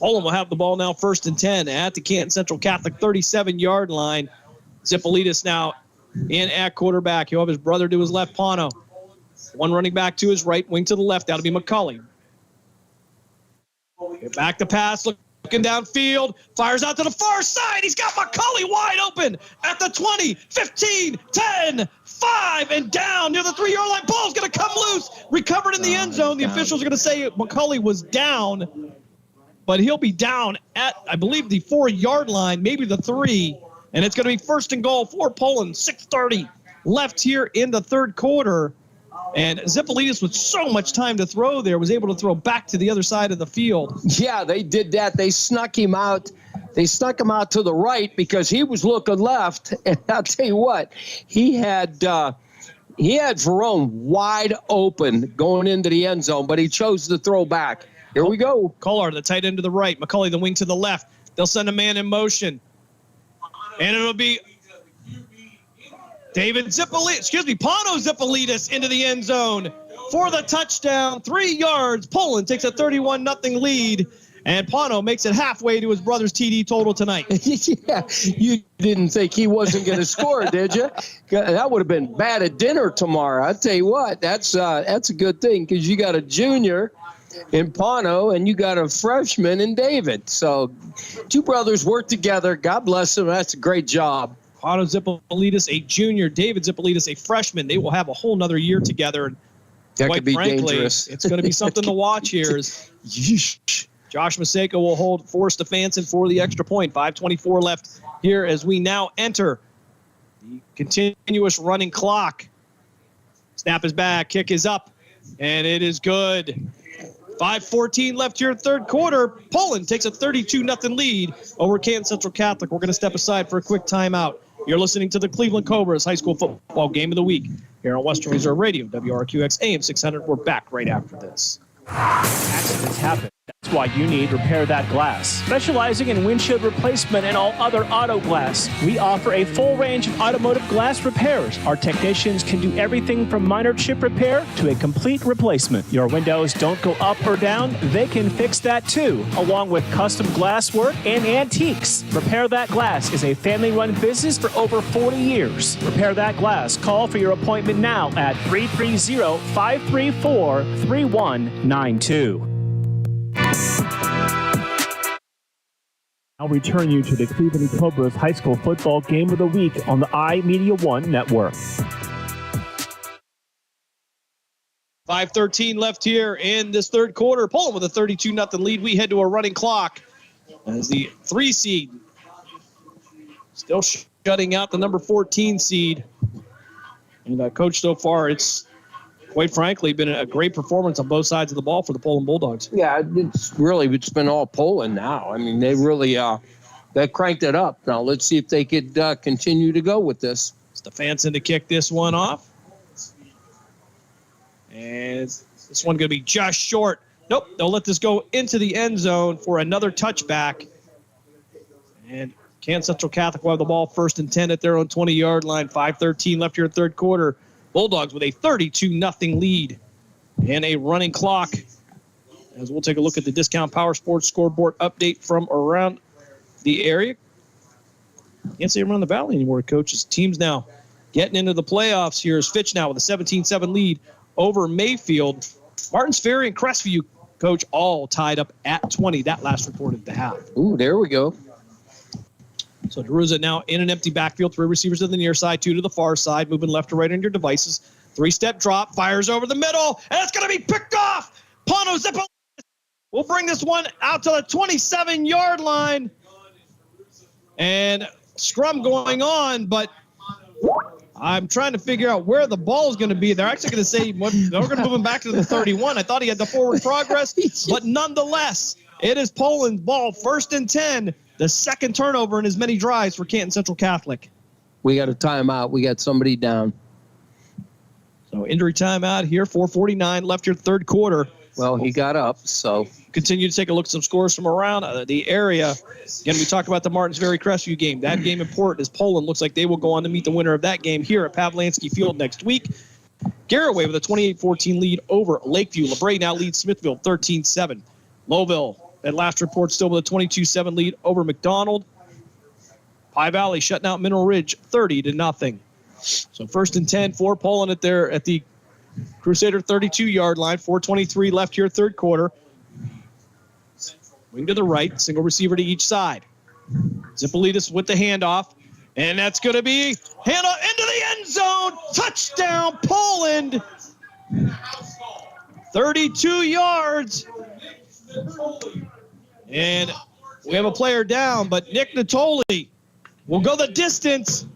Poland will have the ball now, 1st and 10 at the Canton Central Catholic 37-yard line. Zipolitis now in at quarterback. He'll have his brother to his left, Pano. One running back to his right, wing to the left. That'll be McCulley. Get back to pass, looking downfield. Fires out to the far side. He's got McCulley wide open at the 20, 15, 10, 5, and down near the 3-yard line. Ball's going to come loose. Recovered in the end zone. The officials are going to say McCulley was down, but he'll be down at, I believe, the 4-yard line, maybe the 3. And it's going to be 1st and goal for Poland. 6:30 left here in the third quarter. And Zipolitis, with so much time to throw there, was able to throw back to the other side of the field. Yeah, they did that. They snuck him out. They snuck him out to the right because he was looking left. And I'll tell you what, he had Verone wide open going into the end zone, but he chose to throw back. Here we go. Kolar, the tight end to the right. McCulley, the wing to the left. They'll send a man in motion. And it'll be Pano Zipolitis into the end zone for the touchdown. 3 yards. Poland takes a 31-0 lead. And Pano makes it halfway to his brother's TD total tonight. Yeah, you didn't think he wasn't going to score, did you? That would have been bad at dinner tomorrow. I tell you what, that's a good thing because you got a junior in Pano and you got a freshman in David. So 2 brothers work together. God bless them. That's a great job. Pano Zipolitis, a junior. David Zipolitis, a freshman. They will have a whole nother year together. And that quite could be frankly, dangerous. It's going to be something to watch here. Josh Maseko will hold for Stefanson for the extra point. 5:24 left here as we now enter the continuous running clock. Snap is back, kick is up, and it is good. 5:14 left here, third quarter. Poland takes a 32-0 lead over Canton Central Catholic. We're going to step aside for a quick timeout. You're listening to the Cleveland Cobras High School Football Game of the Week here on Western Reserve Radio, WRQX AM 600. We're back right after this. Accidents happen. That's why you need Repair That Glass. Specializing in windshield replacement and all other auto glass, we offer a full range of automotive glass repairs. Our technicians can do everything from minor chip repair to a complete replacement. Your windows don't go up or down, they can fix that too, along with custom glass work and antiques. Repair That Glass is a family-run business for over 40 years. Repair That Glass. Call for your appointment now at 330-534-3192. I'll return you to the Cleveland Cobras High School Football Game of the Week on the iMedia One Network. 5:13 left here in this third quarter. Poland with a 32-0 lead. We head to a running clock as the 3 seed still shutting out the number 14 seed. And coach, so far, it's quite frankly been a great performance on both sides of the ball for the Poland Bulldogs. Yeah, it's been all Poland now. I mean, they really they cranked it up. Now let's see if they could continue to go with this. Stefanson to kick this one off. And this one going to be just short. Nope, they'll let this go into the end zone for another touchback. And Canton Central Catholic will have the ball 1st and 10 at their own 20-yard line. 5:13 left here in third quarter. Bulldogs with a 32-0 lead and a running clock. As we'll take a look at the Discount Power Sports scoreboard update from around the area. Can't say around the valley anymore, coaches. Teams now getting into the playoffs here is Fitch now with a 17-7 lead over Mayfield. Martins Ferry and Crestview, coach, all tied up at 20. That last report at the half. Ooh, there we go. So DeRuza now in an empty backfield. 3 receivers to the near side, 2 to the far side, moving left to right on your devices. 3-step drop, fires over the middle, and it's going to be picked off. Pano Zipolitis will bring this one out to the 27-yard line. And scrum going on, but I'm trying to figure out where the ball is going to be. They're actually going to say we're going to move him back to the 31. I thought he had the forward progress, but nonetheless, it is Poland's ball, 1st and 10. The second turnover in as many drives for Canton Central Catholic. We got a timeout. We got somebody down. So injury timeout here, 4:49 left here, third quarter. Well, he got up, so. Continue to take a look at some scores from around the area. Again, we talked about the Martinsville Crestview game. That game important as Poland looks like they will go on to meet the winner of that game here at Pavlansky Field next week. Garraway with a 28-14 lead over Lakeview. LeBray now leads Smithville 13-7. Lowville, at last report, still with a 22-7 lead over McDonald. Pie Valley shutting out Mineral Ridge 30-0. So 1st and 10 for Poland at the Crusader 32-yard line. 4:23 left here, third quarter. Wing to the right, single receiver to each side. Zipolitis with the handoff, and that's going to be handoff into the end zone. Touchdown, Poland. 32 yards. And we have a player down, but Nick Natoli will go the distance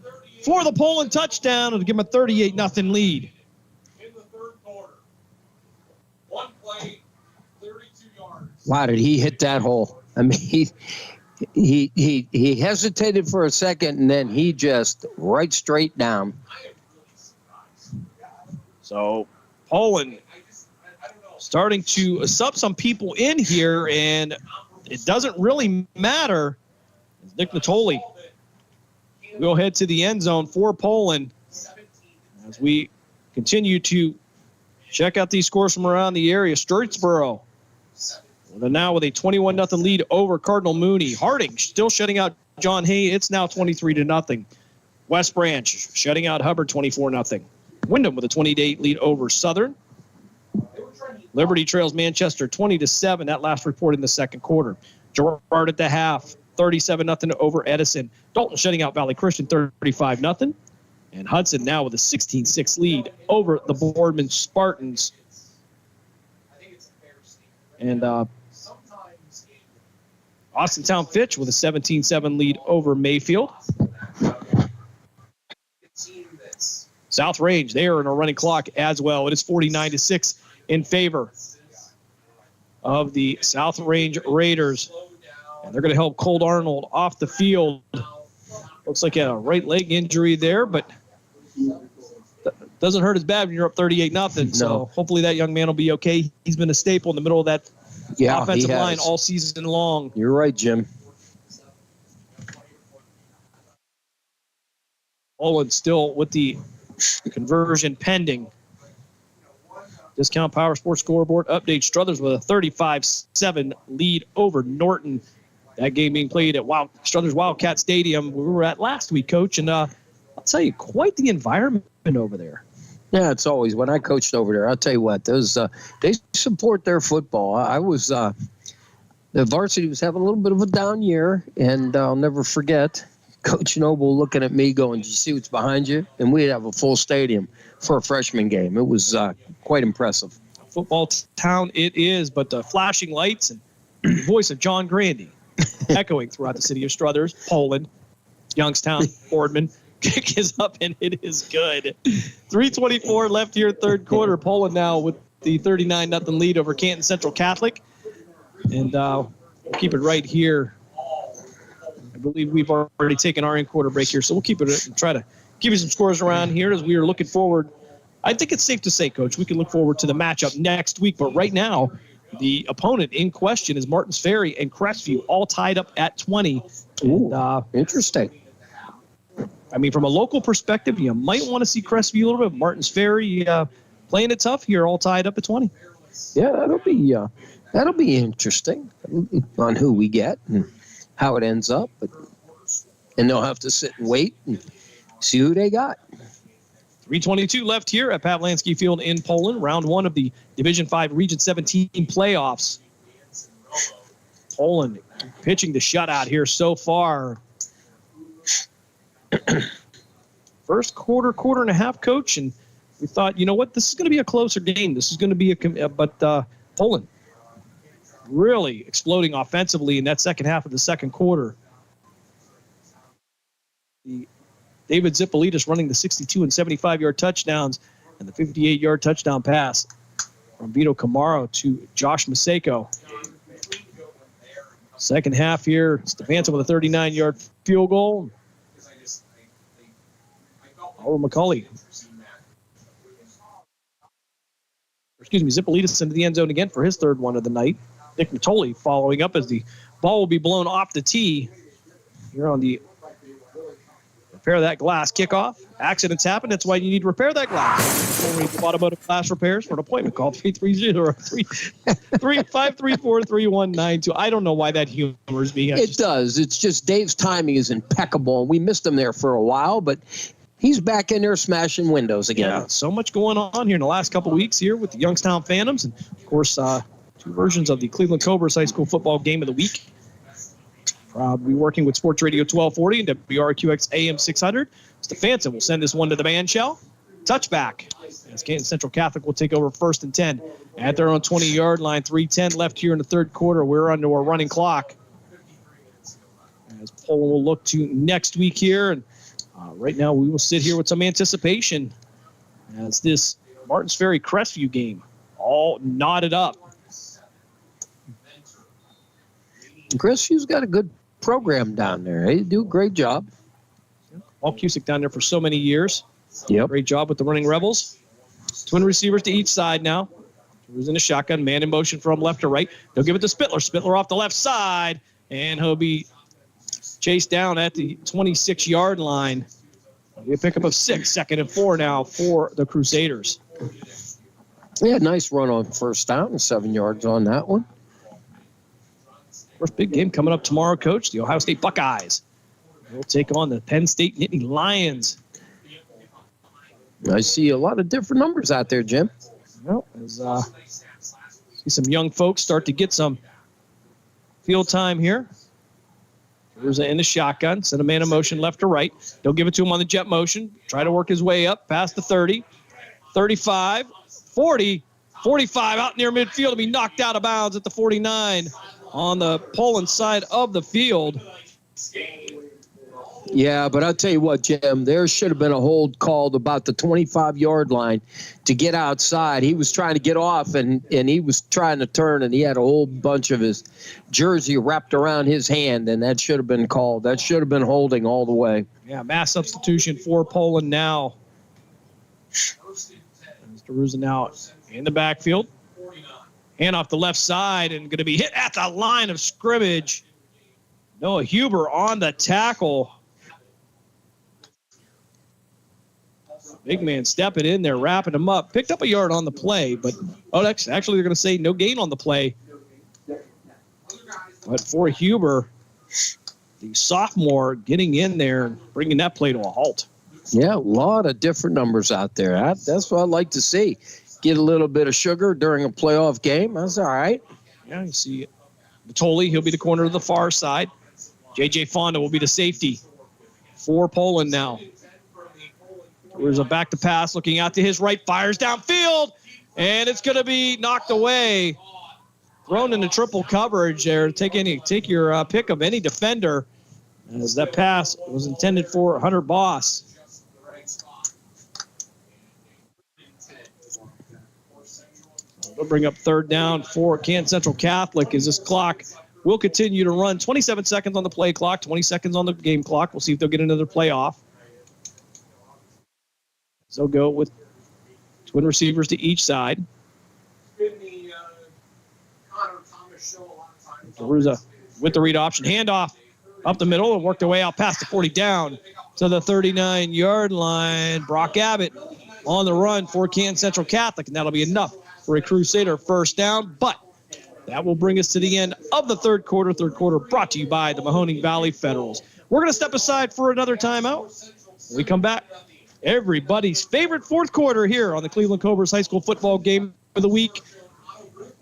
for the Poland touchdown and give him a 38-0 lead. Wow, did he hit that hole? I mean, he hesitated for a second, and then he just right straight down. So Poland starting to sub some people in here, and it doesn't really matter. Nick Natoli will head to the end zone for Poland as we continue to check out these scores from around the area. Sturtsboro now with a 21-0 lead over Cardinal Mooney. Harding still shutting out John Hay. It's now 23-0. West Branch shutting out Hubbard 24-0. Wyndham with a 20-8 lead over Southern. Liberty trails Manchester 20-7. That last report in the second quarter. Girard at the half, 37-0 over Edison. Dalton shutting out Valley Christian 35-0. And Hudson now with a 16-6 lead over the Boardman Spartans. And Austintown Fitch with a 17-7 lead over Mayfield. South Range, they are in a running clock as well. It is 49-6 in favor of the South Range Raiders. And they're going to help Colt Arnold off the field. Looks like a right leg injury there, but doesn't hurt as bad when you're up 38-0. No. So hopefully that young man will be okay. He's been a staple in the middle of that offensive line all season long. You're right, Jim. Poland still with the conversion pending. Discount Power Sports scoreboard update. Struthers with a 35-7 lead over Norton. That game being played at Struthers Wildcat Stadium. We were at last week, Coach, and I'll tell you, quite the environment over there. Yeah, it's always when I coached over there. I'll tell you what, those they support their football. I was the varsity was having a little bit of a down year, and I'll never forget Coach Noble looking at me going, "Do you see what's behind you?" And we'd have a full stadium for a freshman game. It was quite impressive. Football town it is, but the flashing lights and the voice of John Grandy echoing throughout the city of Struthers, Poland, Youngstown, Boardman. Kick is up, and it is good. 3:24 left here, third quarter. Poland now with the 39-0 lead over Canton Central Catholic. And we'll keep it right here. I believe we've already taken our in-quarter break here, so we'll keep it and try to give you some scores around here as we are looking forward. I think it's safe to say, Coach, we can look forward to the matchup next week. But right now, the opponent in question is Martins Ferry and Crestview, all tied up at 20. Ooh, interesting. I mean, from a local perspective, you might want to see Crestview a little bit. Martins Ferry playing it tough here, all tied up at 20. Yeah, that'll be interesting on who we get and how it ends up. And they'll have to sit and wait and see who they got. 3:22 left here at Pavlansky Field in Poland. Round one of the Division 5 Region 17 playoffs. Poland pitching the shutout here so far. First quarter and a half, Coach, and we thought, you know what, this is going to be a closer game. This is going to be but Poland really exploding offensively in that second half of the second quarter. David Zippolitis running the 62 and 75-yard touchdowns and the 58-yard touchdown pass from Vito Camaro to Josh Maseko. Second half here, Stefanson with a 39-yard field goal. Oliver McCauley. Zippolitis into the end zone again for his third one of the night. Nick Natoli following up as the ball will be blown off the tee. Here on the repair that glass kickoff. Accidents happen. That's why you need to repair that glass. Automotive Glass Repairs for an appointment. Call 330-534-3192. I don't know why that humors me. It does. It's just Dave's timing is impeccable. We missed him there for a while, but he's back in there smashing windows again. Yeah, so much going on here in the last couple of weeks here with the Youngstown Phantoms. And, of course, two versions of the Cleveland Cobras High School Football Game of the Week. Proud to be working with Sports Radio 1240 and WRQX AM 600. Stefanson will send this one to the man shell. Touchback. As Canton Central Catholic will take over 1st and 10 at their own 20-yard line. 3:10 left here in the third quarter. We're under a running clock. As Poland will look to next week here. And right now we will sit here with some anticipation as this Martins Ferry Crestview game all knotted up. Chris, she's got a good program down there. They do a great job. Paul Cusick down there for so many years. Yep. Great job with the Running Rebels. Twin receivers to each side now. Who's in a shotgun, man in motion from left to right. They'll give it to Spittler. Spittler off the left side, and he'll be chased down at the 26-yard line. A pickup of 6, 2nd and 4 now for the Crusaders. Yeah, nice run on first down and 7 yards on that one. First big game coming up tomorrow, Coach. The Ohio State Buckeyes will take on the Penn State Nittany Lions. I see a lot of different numbers out there, Jim. Well, as see some young folks start to get some field time here. There's in the shotgun, send a man in motion left to right. They'll give it to him on the jet motion. Try to work his way up past the 30, 35, 40, 45 out near midfield to be knocked out of bounds at the 49 on the Poland side of the field. Yeah, but I'll tell you what, Jim, there should have been a hold called about the 25-yard line to get outside. He was trying to get off, and he was trying to turn, and he had a whole bunch of his jersey wrapped around his hand, and that should have been called. That should have been holding all the way. Yeah, mass substitution for Poland now. Mr. Ruza now in the backfield. Hand off the left side and going to be hit at the line of scrimmage. Noah Huber on the tackle. Big man stepping in there, wrapping him up. Picked up a yard on the play, but actually they're going to say no gain on the play. But for Huber, the sophomore getting in there and bringing that play to a halt. Yeah, a lot of different numbers out there. That's what I'd like to see. Get a little bit of sugar during a playoff game. That's all right. Yeah, you see Vitoli, he'll be the corner to the far side. J.J. Fonda will be the safety for Poland now. There's a back to pass, looking out to his right, fires downfield, and it's going to be knocked away. Thrown into triple coverage there. Take your pick of any defender, as that pass was intended for Hunter Boss. We'll bring up third down for Canton Central Catholic as this clock will continue to run. 27 seconds on the play clock, 20 seconds on the game clock. We'll see if they'll get another play off. So go with twin receivers to each side. Ruza with the read option. Handoff up the middle and work their way out past the 40 down to the 39-yard line. Brock Abbott on the run for Canton Central Catholic, and that'll be enough for a Crusader first down. But that will bring us to the end of the third quarter. Third quarter brought to you by the Mahoning Valley Federals. We're going to step aside for another timeout. When we come back, everybody's favorite fourth quarter here on the Cleveland Cobras High School Football Game of the Week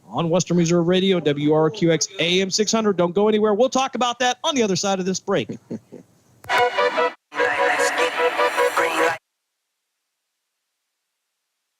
on Western Reserve Radio, WRQX AM 600. Don't go anywhere. We'll talk about that on the other side of this break.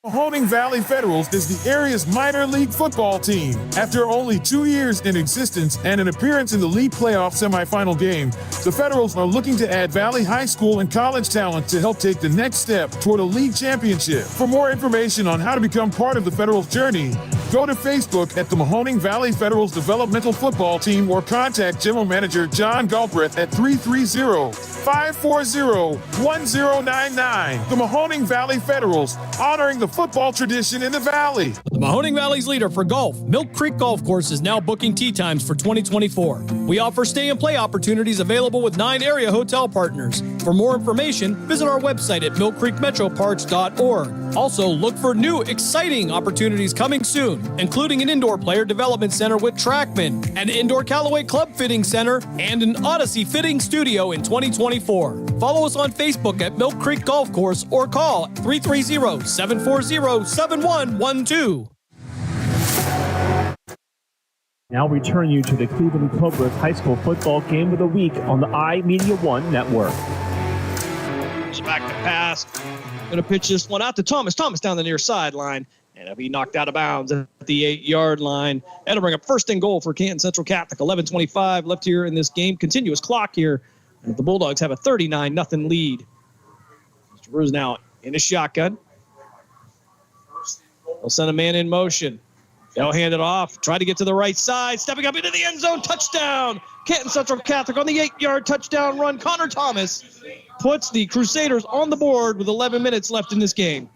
Mahoning Valley Federals is the area's minor league football team. After only 2 years in existence and an appearance in the league playoff semifinal game, the Federals are looking to add Valley High School and college talent to help take the next step toward a league championship. For more information on how to become part of the Federals' journey, go to Facebook at the Mahoning Valley Federals Developmental Football Team or contact General Manager John Galbraith at 330-540-1099. The Mahoning Valley Federals, honoring the football tradition in the Valley. The Mahoning Valley's leader for golf, Milk Creek Golf Course, is now booking tee times for 2024. We offer stay and play opportunities available with 9 area hotel partners. For more information, visit our website at millcreekmetroparks.org. Also, look for new, exciting opportunities coming soon, including an indoor player development center with Trackman, an indoor Callaway Club Fitting Center, and an Odyssey Fitting Studio in 2024. Follow us on Facebook at Milk Creek Golf Course or call 330-740-7112. Now return you to the Cleveland Cobras High School Football Game of the Week on the iMedia One Network. Back to pass. Going to pitch this one out to Thomas. Thomas down the near sideline. And he'll be knocked out of bounds at the 8-yard line. That'll bring up first and goal for Canton Central Catholic. 11:25 left here in this game. Continuous clock here. And the Bulldogs have a 39-0 lead. Mr. Bruce now in a shotgun. They'll send a man in motion. They'll hand it off. Try to get to the right side. Stepping up into the end zone. Touchdown. Canton Central Catholic on the 8-yard touchdown run. Connor Thomas puts the Crusaders on the board with 11 minutes left in this game.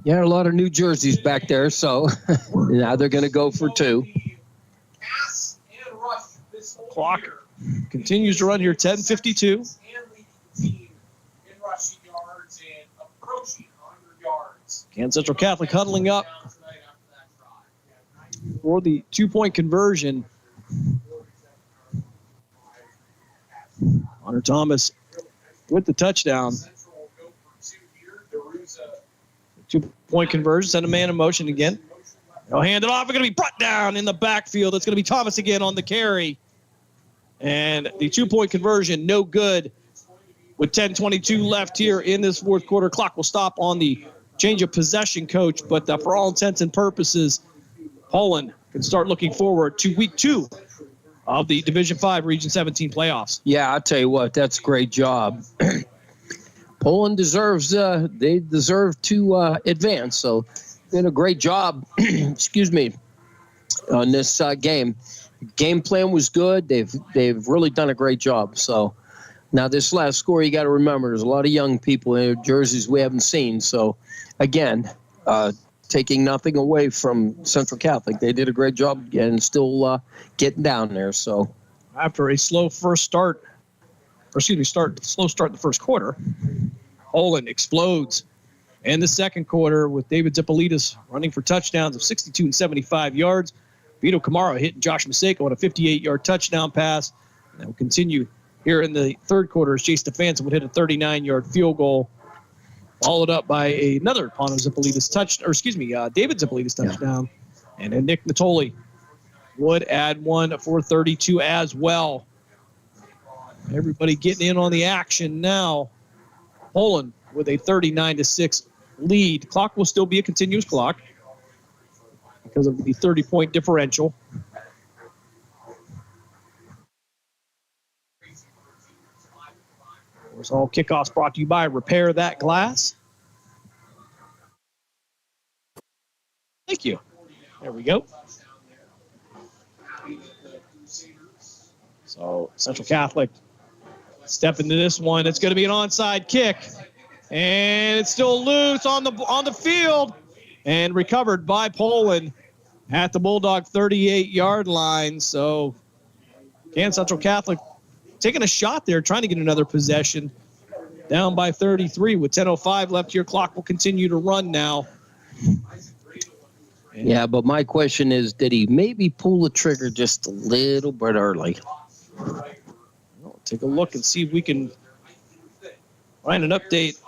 Yeah, a lot of new jerseys back there, so now they're going to go for 2. Clock continues to run here, 10:52. Canton Central Catholic huddling up for the 2-point conversion. Connor Thomas with the touchdown. 2-point conversion, send a man in motion again. They'll hand it off. It's going to be brought down in the backfield. It's going to be Thomas again on the carry. And the 2-point conversion, no good. With 10:22 left here in this fourth quarter, clock will stop on the change of possession, coach. But for all intents and purposes, Poland can start looking forward to week 2 of the Division 5 Region 17 playoffs. Yeah, I'll tell you what, that's a great job. Poland deserves, they deserve to advance. So, did a great job, excuse me, on this game. Game plan was good. They've really done a great job. So, now this last score, you got to remember, there's a lot of young people in their jerseys we haven't seen. So, again, taking nothing away from Central Catholic. They did a great job and still getting down there. So, after a slow start in the first quarter, Poland explodes in the second quarter with David Zipolitis running for touchdowns of 62 and 75 yards. Vito Camaro hitting Josh Maseko on a 58-yard touchdown pass. And that will continue here in the third quarter as Jay Stefanson would hit a 39-yard field goal, followed up by another David Zipolitis touchdown. Yeah. And then Nick Natoli would add one for 32 as well. Everybody getting in on the action now. Poland with a 39-6 lead. Clock will still be a continuous clock because of the 30-point differential. Of course, all kickoffs brought to you by Repair That Glass. Thank you. There we go. So Central Catholic step into this one. It's going to be an onside kick. And it's still loose on the field. And recovered by Poland at the Bulldog 38-yard line. So Canton Central Catholic taking a shot there, trying to get another possession. Down by 33 with 10:05 left here. Clock will continue to run now. Yeah, but my question is, did he maybe pull the trigger just a little bit early? We'll take a look and see if we can find an update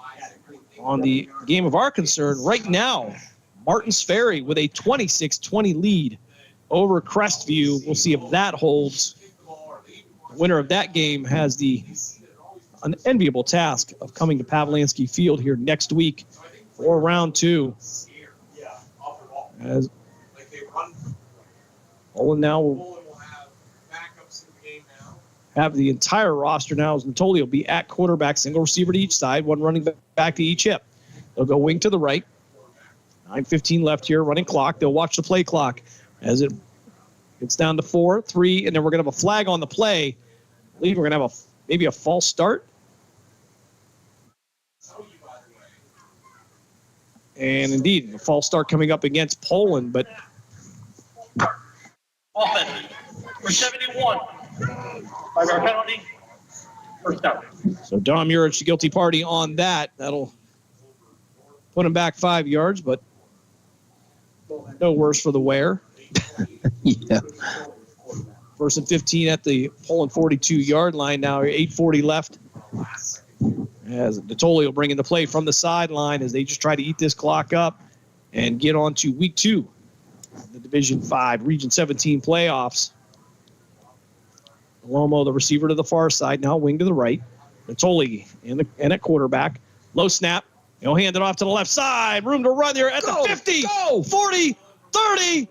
on the game of our concern. Right now, Martins Ferry with a 26-20 lead over Crestview. We'll see if that holds. The winner of that game has the unenviable task of coming to Pavlansky Field here next week for round 2. As Poland now will have the entire roster now, as Natoli will be at quarterback, single receiver to each side, one running back to each hip. They'll go wing to the right. 9:15 left here, running clock. They'll watch the play clock as it gets down to 4, 3, and then we're going to have a flag on the play. I believe we're going to have maybe a false start. And indeed, a false start coming up against Poland, but Offense for 71. 5-yard penalty. First down. So Dom Urich, the guilty party on that. That'll put him back 5 yards, but no worse for the wear. Yeah. First and 15 at the Poland 42-yard line now. 8:40 left. As Natoli will bring in the play from the sideline as they just try to eat this clock up and get on to week 2 of the Division 5 Region 17 playoffs. Lomo, the receiver to the far side, now wing to the right. Natoli and at quarterback. Low snap. He'll hand it off to the left side. Room to run there at the 50, 40, 30,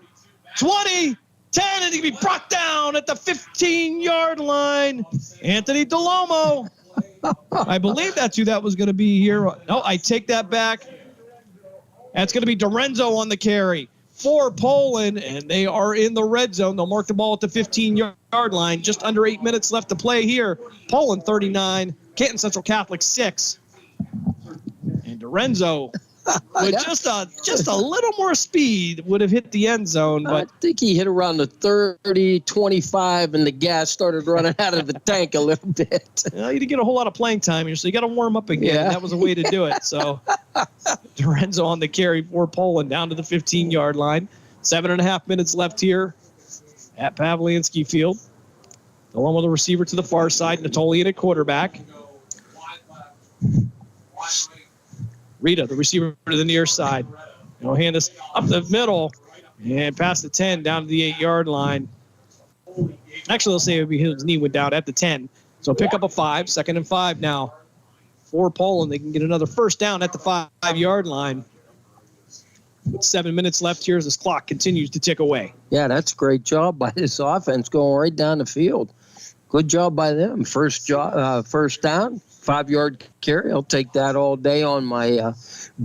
20, 10, and he can be brought down at the 15-yard line. Anthony DeLomo. I believe that's who that was going to be here. No, I take that back. That's going to be Dorenzo on the carry for Poland, and they are in the red zone. They'll mark the ball at the 15-yard line. Just under 8 minutes left to play here. Poland 39, Canton Central Catholic 6. And Dorenzo, with just a little more speed, would have hit the end zone. But I think he hit around the 30, 25, and the gas started running out of the tank a little bit. You didn't get a whole lot of playing time here, so you got to warm up again. Yeah. That was a way to do it. So Dorenzo on the carry for Poland down to the 15-yard line. 7.5 minutes left here at Pavlinsky Field. Along with the receiver to the far side, Natolian at quarterback. Rita, the receiver to the near side. He'll hand this up the middle and past the 10 down to the 8-yard line. Actually, they'll say his knee went down at the 10. So pick up a 5, 2nd and 5 now. For Poland, they can get another first down at the 5-yard line. With 7 minutes left here as this clock continues to tick away. Yeah, that's a great job by this offense going right down the field. Good job by them. First down, 5-yard carry. I'll take that all day on my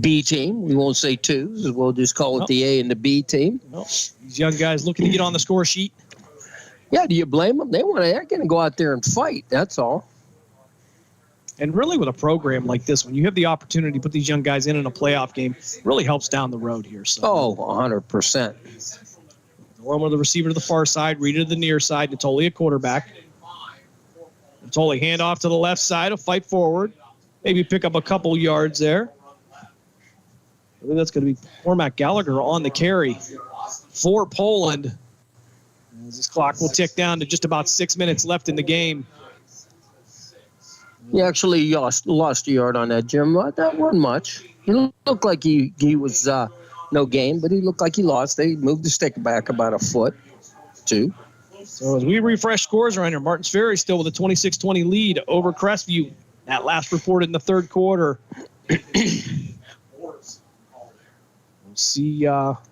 B team. We won't say twos. We'll just call it the A and the B team. These young guys looking to get on the score sheet. Yeah, do you blame them? They're going to go out there and fight. That's all. And really with a program like this, when you have the opportunity to put these young guys in a playoff game, it really helps down the road here. So. Oh, 100%. Along with the receiver to the far side, Rita to the near side, Natoli at quarterback. Natoli hand off to the left side, a fight forward. Maybe pick up a couple yards there. I think that's going to be Cormac Gallagher on the carry for Poland. As this clock will tick down to just about 6 minutes left in the game. He actually lost a yard on that, Jim. That wasn't much. He looked like he was no gain, but he looked like he lost. They moved the stick back about a foot, 2. So as we refresh scores around here, Martins Ferry still with a 26-20 lead over Crestview. That last reported in the third quarter. We'll see. Well,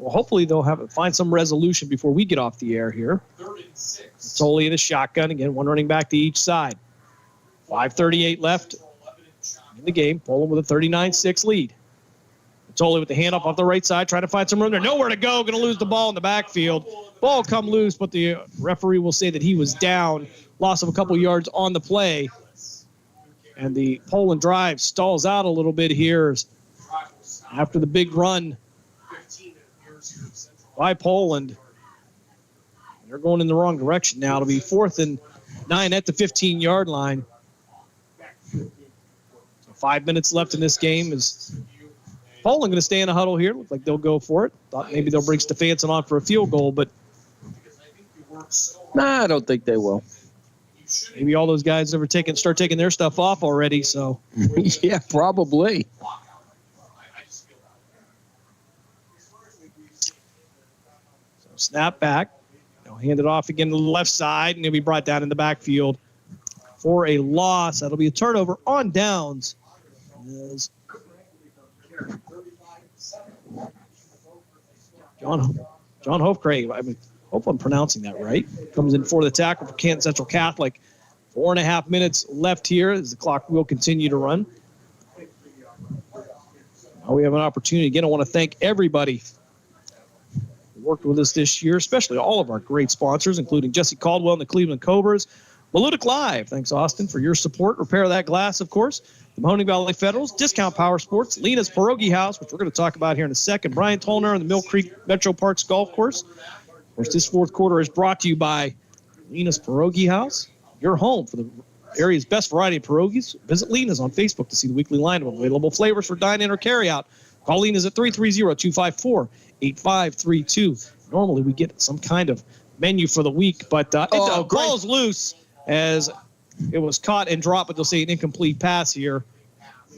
hopefully they'll find some resolution before we get off the air here. Natoli in a shotgun. Again, one running back to each side. 5:38 left in the game. Poland with a 39-6 lead. Natoli with the handoff off the right side, trying to find some room there. Nowhere to go. Going to lose the ball in the backfield. Ball come loose, but the referee will say that he was down. Loss of a couple yards on the play. And the Poland drive stalls out a little bit here after the big run by Poland. They're going in the wrong direction now. It'll be 4th and 9 at the 15-yard line. So 5 minutes left in this game. Is Poland going to stay in a huddle here? Looks like they'll go for it. Thought maybe they'll bring Stefanson on for a field goal, but nah, I don't think they will. Maybe all those guys start taking their stuff off already. So yeah, probably. So snap back. They'll hand it off again to the left side, and he'll be brought down in the backfield for a loss. That'll be a turnover on downs. John Hofcraig, I hope I'm pronouncing that right, comes in for the tackle for Canton Central Catholic. 4.5 minutes left here as the clock will continue to run. Now we have an opportunity. Again, I want to thank everybody who worked with us this year, especially all of our great sponsors, including Jesse Caldwell and the Cleveland Cobras. Malutic Live, thanks, Austin, for your support. Repair That Glass, of course. The Mahoning Valley Federals, Discount Power Sports, Lena's Pierogi House, which we're going to talk about here in a second. Brian Tolner and the Mill Creek Metro Parks Golf Course. Of course, this fourth quarter is brought to you by Lena's Pierogi House, your home for the area's best variety of pierogies. Visit Lena's on Facebook to see the weekly lineup of available flavors for dine-in or carry-out. Call Lena's at 330-254-8532. Normally, we get some kind of menu for the week, but the ball's loose as it was caught and dropped, but they'll say an incomplete pass here.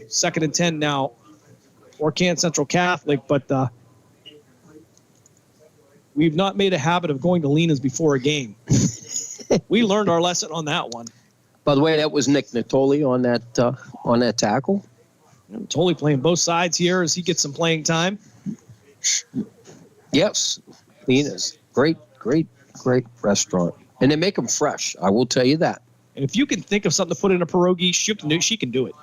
2nd and 10 now for Canton Central Catholic, but we've not made a habit of going to Lena's before a game. We learned our lesson on that one. By the way, that was Nick Natoli on that tackle. Natoli playing both sides here as he gets some playing time. Yes, Lena's great restaurant, and they make them fresh. I will tell you that. And if you can think of something to put in a pierogi, she can do it.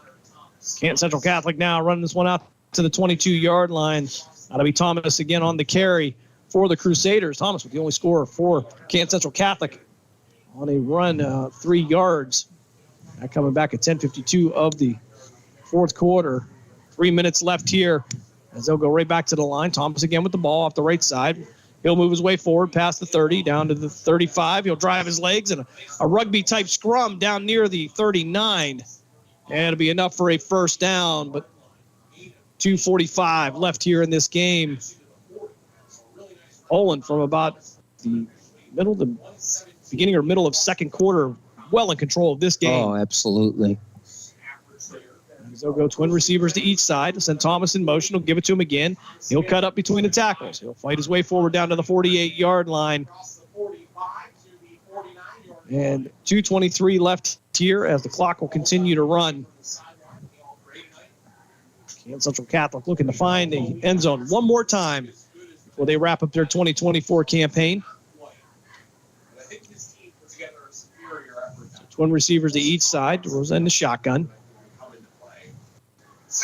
Canton Central Catholic now running this one out to the 22-yard line. That'll be Thomas again on the carry for the Crusaders. Thomas with the only score for Canton Central Catholic on a run 3 yards. That coming back at 10:52 of the fourth quarter. 3 minutes left here as they'll go right back to the line. Thomas again with the ball off the right side. He'll move his way forward past the 30, down to the 35. He'll drive his legs and a rugby-type scrum down near the 39. And it'll be enough for a first down, but 2:45 left here in this game. Poland from about the beginning or middle of second quarter, well in control of this game. Oh, absolutely. They'll go twin receivers to each side. They'll send Thomas in motion. He'll give it to him again. He'll cut up between the tackles. He'll fight his way forward down to the 48-yard line. And 2:23 left here as the clock will continue to run. Canton Central Catholic looking to find the end zone one more time before they wrap up their 2024 campaign. Twin receivers to each side. Rosa in the shotgun.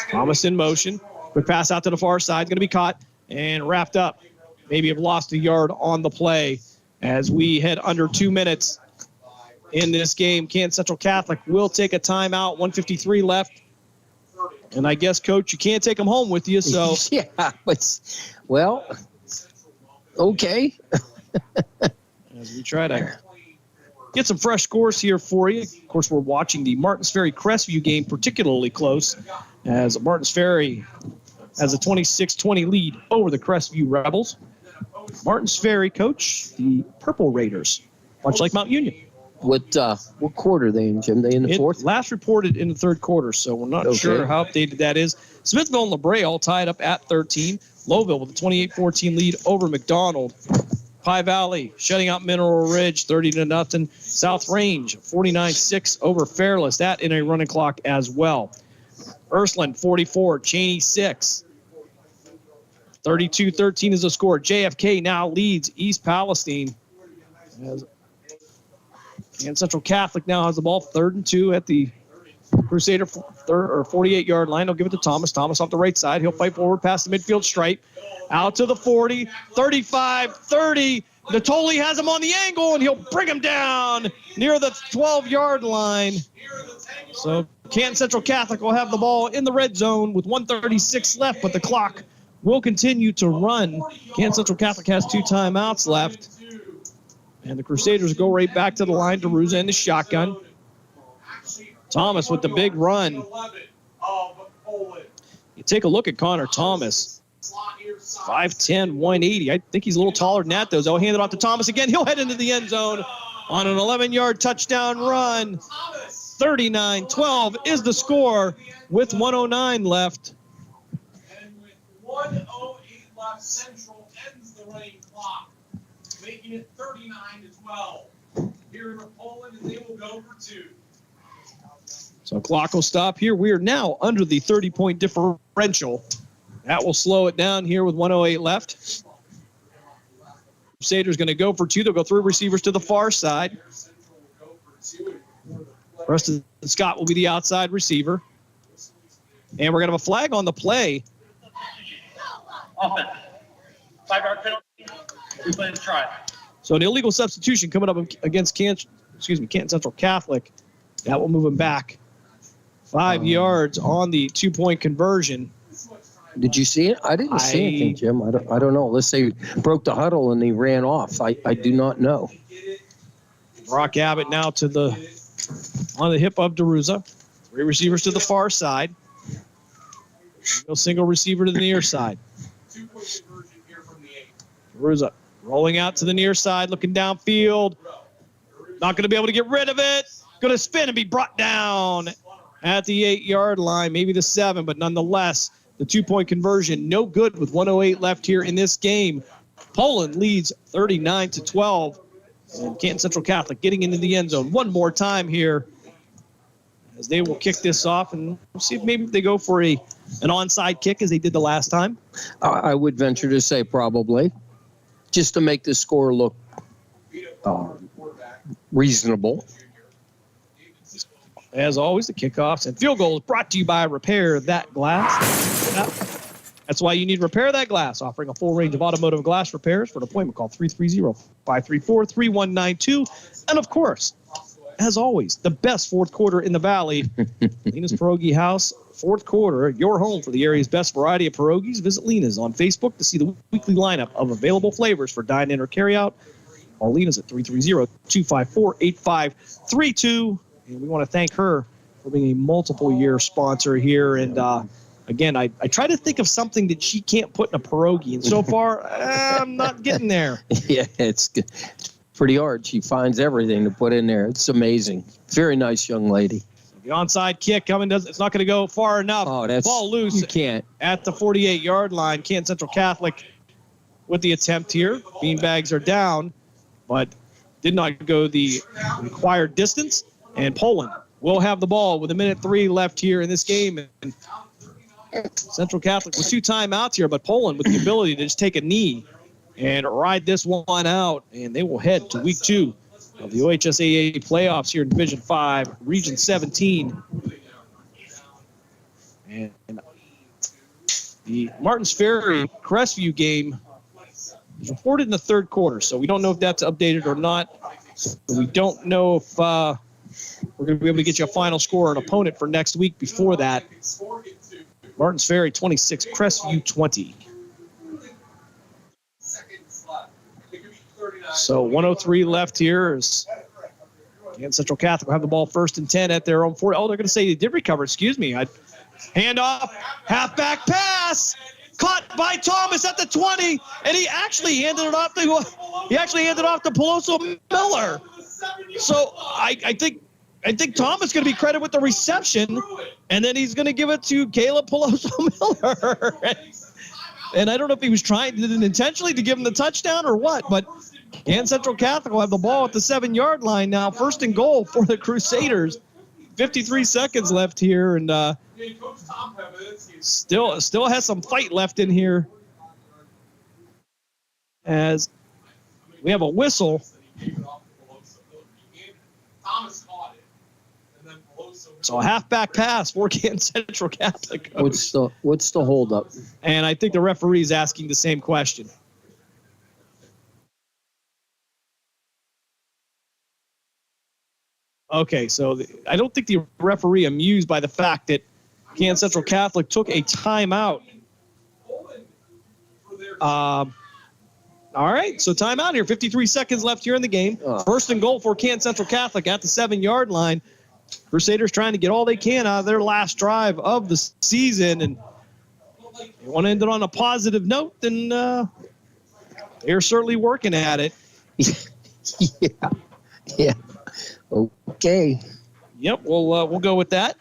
Thomas in motion. Quick pass out to the far side. Going to be caught and wrapped up. Maybe have lost a yard on the play as we head under 2 minutes in this game. Canton Central Catholic will take a timeout. 1:53 left. And I guess, Coach, you can't take them home with you, so. Yeah, but, well, okay. As we try to get some fresh scores here for you. Of course, we're watching the Martins Ferry Crestview game particularly close as Martins Ferry has a 26-20 lead over the Crestview Rebels. Martins Ferry, Coach, the Purple Raiders, much like Mount Union. What quarter are they in, Jim? They in the fourth? Last reported in the third quarter, so we're not sure how updated that is. Smithville and LaBrea all tied up at 13. Lowville with a 28-14 lead over McDonald. Pie Valley shutting out Mineral Ridge 30-0. South Range 49-6 over Fairless. That in a running clock as well. Ursuline 44, Cheney 6. 32-13 is the score. JFK now leads East Palestine. And Central Catholic now has the ball 3rd and 2 at the Crusader 48-yard line. He'll give it to Thomas. Thomas off the right side. He'll fight forward past the midfield stripe. Out to the 40, 35, 30. Natoli has him on the angle, and he'll bring him down near the 12-yard line. So Canton Central Catholic will have the ball in the red zone with 1:36 left, but the clock will continue to run. Canton Central Catholic has 2 timeouts left. And the Crusaders go right back to the line. DeRuza in the shotgun. Thomas with the big run. You take a look at Connor Thomas. 5'10", 180. I think he's a little taller than that, though. So I'll hand it off to Thomas again. He'll head into the end zone on an 11-yard touchdown run. 39-12 is the score with 1:09 left. And with 1:08 left, Central ends the running clock, making it 39-12. Here in Poland, and they will go for 2. So clock will stop here. We are now under the 30-point differential. That will slow it down here with 1:08 left. Crusaders going to go for 2. They'll go 3 receivers to the far side. Preston Scott will be the outside receiver. And we're going to have a flag on the play. Offense. 5-yard penalty. We play the try. So an illegal substitution coming up against Canton Central Catholic. That will move him back 5 yards on the 2-point conversion. Did you see it? I didn't see anything, Jim. I don't know. Unless they broke the huddle and he ran off. I do not know. Brock Abbott now on the hip of DeRuza. 3 receivers to the far side. No single receiver to the near side. DeRuza rolling out to the near side, looking downfield. Not going to be able to get rid of it. Going to spin and be brought down at the 8-yard line, maybe the 7, but nonetheless, the 2-point conversion no good with 1:08 left here in this game. Poland leads 39-12. And Canton Central Catholic getting into the end zone one more time here as they will kick this off, and we'll see if maybe they go for an onside kick as they did the last time. I would venture to say probably, just to make the score look reasonable. As always, the kickoffs and field goals brought to you by Repair That Glass. That's why you need Repair That Glass, offering a full range of automotive glass repairs. For an appointment, call 330-534-3192. And, of course, as always, the best fourth quarter in the Valley. Lena's Pierogi House, fourth quarter, your home for the area's best variety of pierogies. Visit Lena's on Facebook to see the weekly lineup of available flavors for dine-in or carry-out. Call Lena's at 330-254-8532. And we want to thank her for being a multiple-year sponsor here. And, again, I try to think of something that she can't put in a pierogi. And so far, I'm not getting there. Yeah, it's good. Pretty hard. She finds everything to put in there. It's amazing. Very nice young lady. The onside kick coming. It's not going to go far enough. Oh, that's ball loose. You can't. At the 48-yard line. Canton Central Catholic with the attempt here. Beanbags are down, but did not go the required distance. And Poland will have the ball with 1:03 left here in this game. And Central Catholic with 2 timeouts here, but Poland with the ability to just take a knee and ride this one out, and they will head to week 2 of the OHSAA playoffs here in Division 5, Region 17. And the Martins Ferry Crestview game is reported in the third quarter, so we don't know if that's updated or not. So we don't know if we're going to be able to get you a final score and opponent for next week before that. Martins Ferry 26, Crestview 20. So 1:03 left here as Canton Central Catholic will have the ball 1st and 10 at their own 40. Oh, they're going to say they did recover. Excuse me. Hand off, halfback pass, caught by Thomas at the 20, and he actually handed it off to Peloso Miller. So I think Thomas is going to be credited with the reception, and then he's going to give it to Caleb Peloso Miller. And I don't know if he was trying intentionally to give him the touchdown or what, but Canton Central Catholic will have the ball at the 7-yard line now. 1st and goal for the Crusaders. 53 seconds left here, and still has some fight left in here as we have a whistle. So a halfback pass for Canton Central Catholic. What's the holdup? And I think the referee is asking the same question. Okay, so I don't think the referee amused by the fact that Canton Central Catholic took a timeout. All right, so timeout here. 53 seconds left here in the game. 1st and goal for Canton Central Catholic at the 7-yard line. Crusaders trying to get all they can out of their last drive of the season, and they want to end it on a positive note, and they're certainly working at it. Yeah. Okay. Yep, we'll go with that.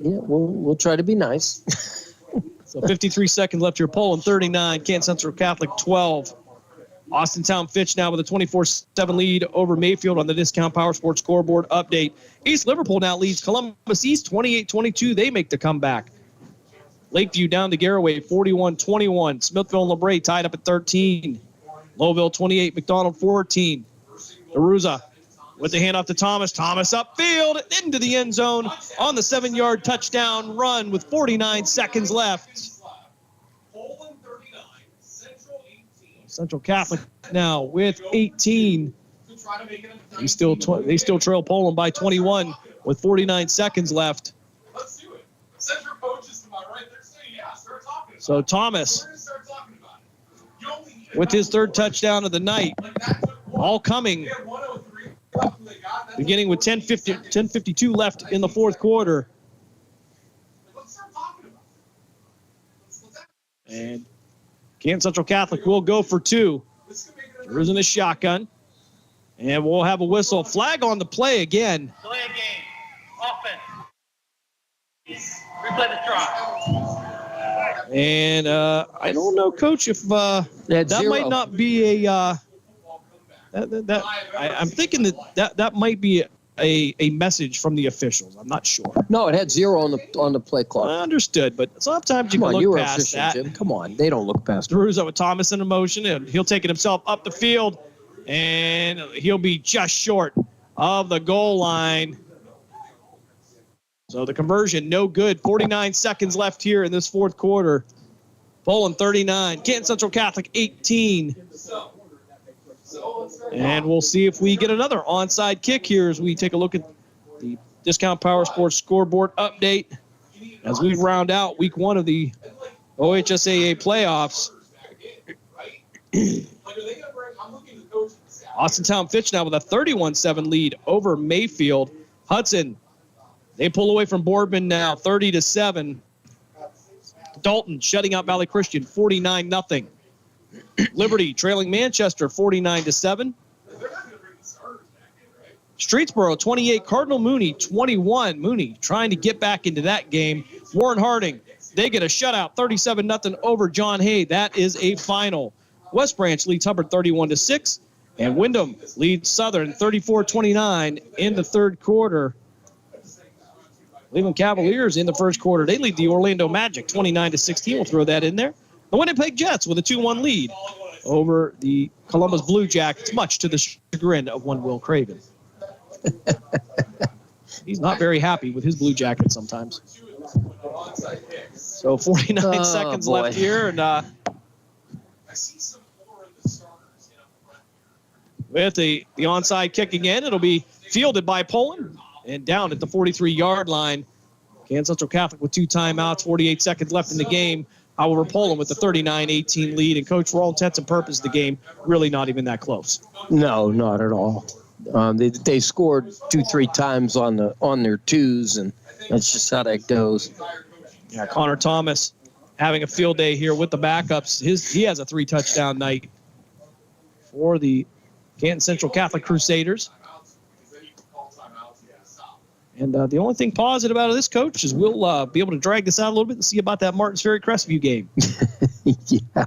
Yeah, we'll try to be nice. So 53 seconds left here. Poland 39, Canton Central Catholic 12. Austintown Fitch now with a 24-7 lead over Mayfield on the Discount Power Sports scoreboard update. East Liverpool now leads Columbus East 28-22. They make the comeback. Lakeview down to Garraway 41-21. Smithville and LeBray tied up at 13. Lowville 28, McDonald 14. DeRuza with the handoff to Thomas. Thomas upfield into the end zone on the 7-yard touchdown run with 49 seconds left. Central Catholic now with 18. They still trail Poland by 21 with 49 seconds left. Let's do it. Central coaches to my right, they're saying, yeah, start talking about it. So Thomas We're going to start talking about it. with his 3rd touchdown of the night, all coming beginning with 10:52 left in the 4th quarter. Let's start talking about it. And Canton Central Catholic will go for 2. There isn't a shotgun. And we'll have a whistle. Flag on the play again. Delay a game. Offense. Replay the drive. And I don't know, Coach, if that might not be a I'm thinking that might be a message from the officials. I'm not sure. No, it had 0 on the play clock. I understood, but sometimes you can look past that. Jim. Come on, they don't look past it. DeRuza with Thomas in motion, and he'll take it himself up the field, and he'll be just short of the goal line. So the conversion, no good. 49 seconds left here in this 4th quarter. Poland 39, Canton Central Catholic 18. And we'll see if we get another onside kick here as we take a look at the Discount Power Sports scoreboard update as we round out week 1 of the OHSAA playoffs. Austintown Fitch now with a 31-7 lead over Mayfield. Hudson, they pull away from Boardman now, 30-7. Dalton shutting out Valley Christian, 49-0. Liberty trailing Manchester, 49-7. Streetsboro, 28. Cardinal Mooney, 21. Mooney trying to get back into that game. Warren Harding, they get a shutout, 37-0 over John Hay. That is a final. West Branch leads Hubbard 31-6. And Wyndham leads Southern 34-29 in the third quarter. Cleveland Cavaliers in the first quarter. They lead the Orlando Magic 29-16. We'll throw that in there. The Winnipeg Jets with a 2-1 lead over the Columbus Blue Jackets, much to the chagrin of one Will Craven. He's not very happy with his Blue Jackets sometimes. So 49 seconds left here. And with the onside kick again, it'll be fielded by Poland and down at the 43-yard line. Canton Central Catholic with 2 timeouts, 48 seconds left in the game. However, Poland with the 39-18 lead. And, Coach, for all intents and purposes, the game really not even that close. No, not at all. They scored 2-3 times on their twos, and that's just how that goes. Yeah, Connor Thomas having a field day here with the backups. He has a 3-touchdown night for the Canton Central Catholic Crusaders. And the only thing positive out of this, Coach, is we'll be able to drag this out a little bit and see about that Martins Ferry Crestview game. Yeah.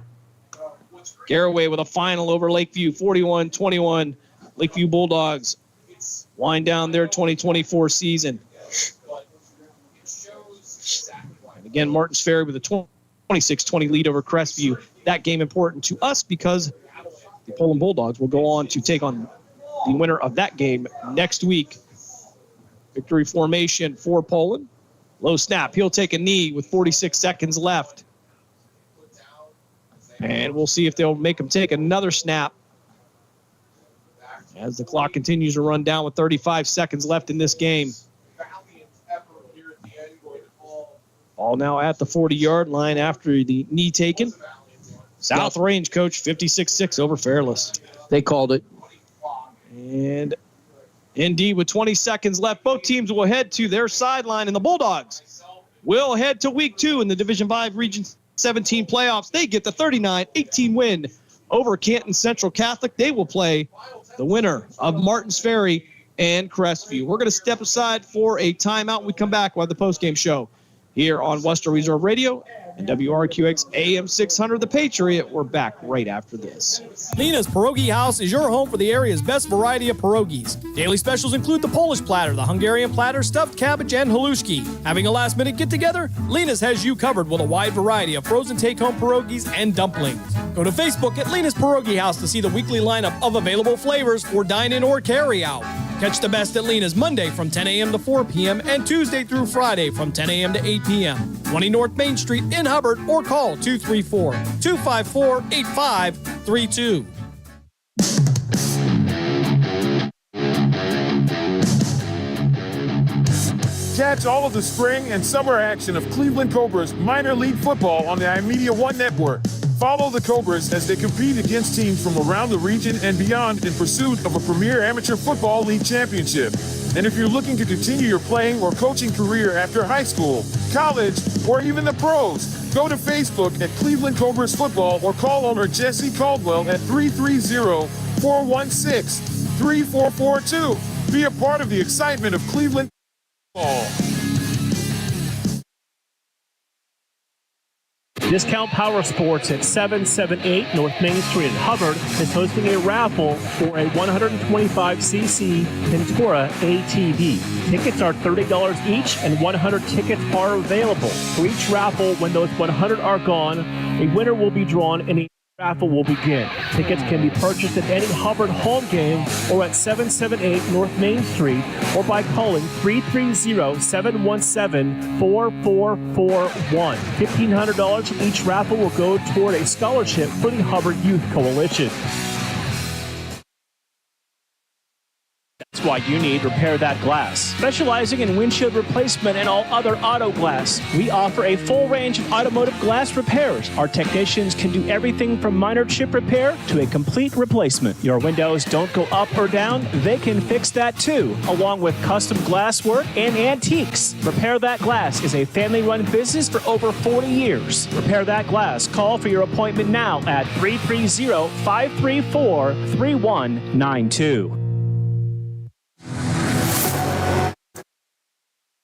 Garraway with a final over Lakeview, 41-21. Lakeview Bulldogs wind down their 2024 season. And again, Martins Ferry with a 26-20 lead over Crestview. That game important to us because the Poland Bulldogs will go on to take on the winner of that game next week. Victory formation for Poland. Low snap. He'll take a knee with 46 seconds left. And we'll see if they'll make him take another snap as the clock continues to run down with 35 seconds left in this game. Ball now at the 40-yard line after the knee taken. South Range, Coach, 56-6 over Fairless. They called it. And indeed, with 20 seconds left, both teams will head to their sideline, and the Bulldogs will head to Week 2 in the Division 5 Region 17 playoffs. They get the 39-18 win over Canton Central Catholic. They will play the winner of Martins Ferry and Crestview. We're going to step aside for a timeout. When we come back, we'll have the postgame show here on Western Reserve Radio and WRQX AM 600 The Patriot. We're back right after this. Lena's Pierogi House is your home for the area's best variety of pierogies. Daily specials include the Polish platter, the Hungarian platter, stuffed cabbage, and halushki. Having a last-minute get-together? Lena's has you covered with a wide variety of frozen take-home pierogies and dumplings. Go to Facebook at Lena's Pierogi House to see the weekly lineup of available flavors for dine-in or carry-out. Catch the best at Lena's Monday from 10 a.m. to 4 p.m. and Tuesday through Friday from 10 a.m. to 8 p.m. 20 North Main Street in Hubbard, or call 234-254-8532. Catch all of the spring and summer action of Cleveland Cobras minor league football on the iMedia One Network. Follow the Cobras as they compete against teams from around the region and beyond in pursuit of a premier amateur football league championship. And if you're looking to continue your playing or coaching career after high school, college, or even the pros, go to Facebook at Cleveland Cobras Football or call owner Jesse Caldwell at 330-416-3442. Be a part of the excitement of Cleveland football. Discount Power Sports at 778 North Main Street in Hubbard is hosting a raffle for a 125cc Ventura ATV. Tickets are $30 each and 100 tickets are available. For each raffle, when those 100 are gone, a winner will be drawn in a Raffle will begin. Tickets can be purchased at any Hubbard home game or at 778 North Main Street or by calling 330-717-4441. $1,500 from each raffle will go toward a scholarship for the Hubbard Youth Coalition. That's why you need Repair That Glass. Specializing in windshield replacement and all other auto glass, we offer a full range of automotive glass repairs. Our technicians can do everything from minor chip repair to a complete replacement. Your windows don't go up or down, they can fix that too, along with custom glass work and antiques. Repair That Glass is a family-run business for over 40 years. Repair That Glass. Call for your appointment now at 330-534-3192.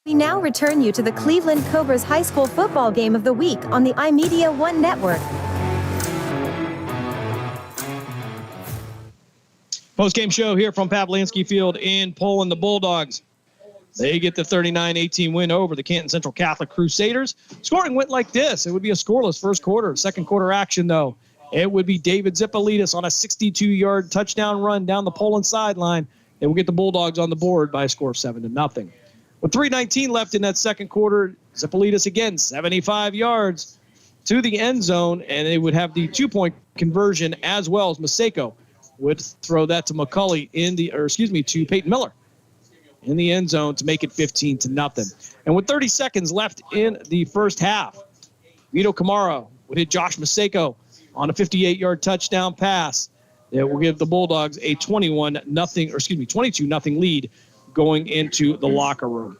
We now return you to the Cleveland Cobras High School football game of the week on the iMedia One Network. Post-game show here from Pavlinsky Field in Poland. The Bulldogs, they get the 39-18 win over the Canton Central Catholic Crusaders. Scoring went like this. It would be a scoreless first quarter. Second quarter action, though, it would be David Zipolidis on a 62-yard touchdown run down the Poland sideline. They will get the Bulldogs on the board by a score of 7-0. With 3:19 left in that second quarter, Zipolidis again, 75 yards to the end zone, and they would have the 2-point conversion as well as Maseko would throw that to to Peyton Miller in the end zone to make it 15-0. And with 30 seconds left in the first half, Vito Camaro would hit Josh Maseko on a 58-yard touchdown pass that will give the Bulldogs a 22-0 lead going into the locker room.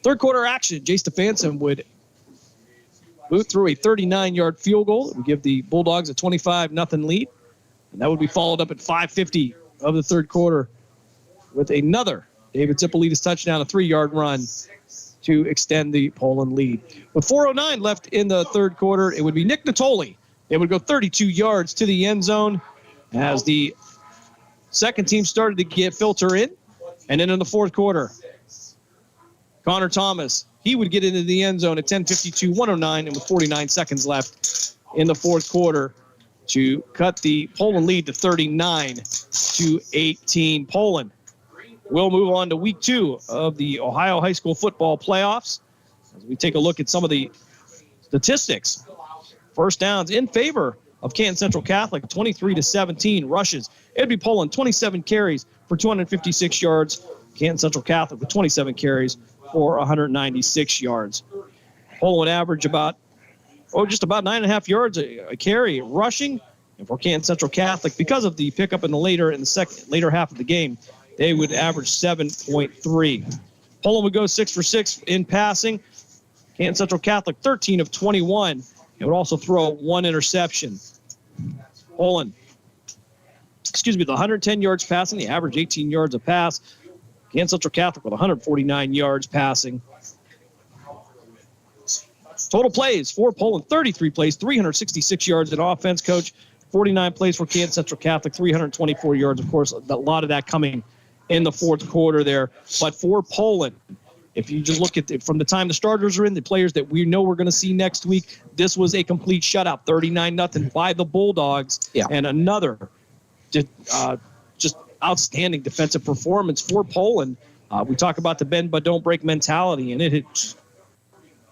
Third quarter action, Jay Stefanson would boot through a 39-yard field goal that would give the Bulldogs a 25-0 lead. And that would be followed up at 5:50 of the third quarter with another David Zipolidis touchdown, a 3-yard run to extend the Poland lead. With 4:09 left in the third quarter, it would be Nick Natoli. It would go 32 yards to the end zone as the second team started to filter in. And then in the fourth quarter, Connor Thomas, he would get into the end zone at 10:52, 109, and with 49 seconds left in the fourth quarter to cut the Poland lead to 39-18. Poland will move on to week 2 of the Ohio High School football playoffs. As we take a look at some of the statistics, first downs in favor of Canton Central Catholic, 23-17 rushes. It'd be Poland, 27 carries for 256 yards. Canton Central Catholic with 27 carries for 196 yards. Poland would average just about 9.5 yards a carry rushing. And for Canton Central Catholic, because of the pickup in the later half of the game, they would average 7.3. Poland would go 6 for 6 in passing. Canton Central Catholic, 13 of 21. It would also throw 1 interception. Poland, with 110 yards passing, the average 18 yards a pass. Canton Central Catholic with 149 yards passing. Total plays for Poland, 33 plays, 366 yards in offense, Coach. 49 plays for Canton Central Catholic, 324 yards. Of course, a lot of that coming in the fourth quarter there. But for Poland, if you just look at it from the time the starters are in, the players that we know we're going to see next week, this was a complete shutout, 39-0 by the Bulldogs. Yeah. And another just outstanding defensive performance for Poland. We talk about the bend but don't break mentality, and it hits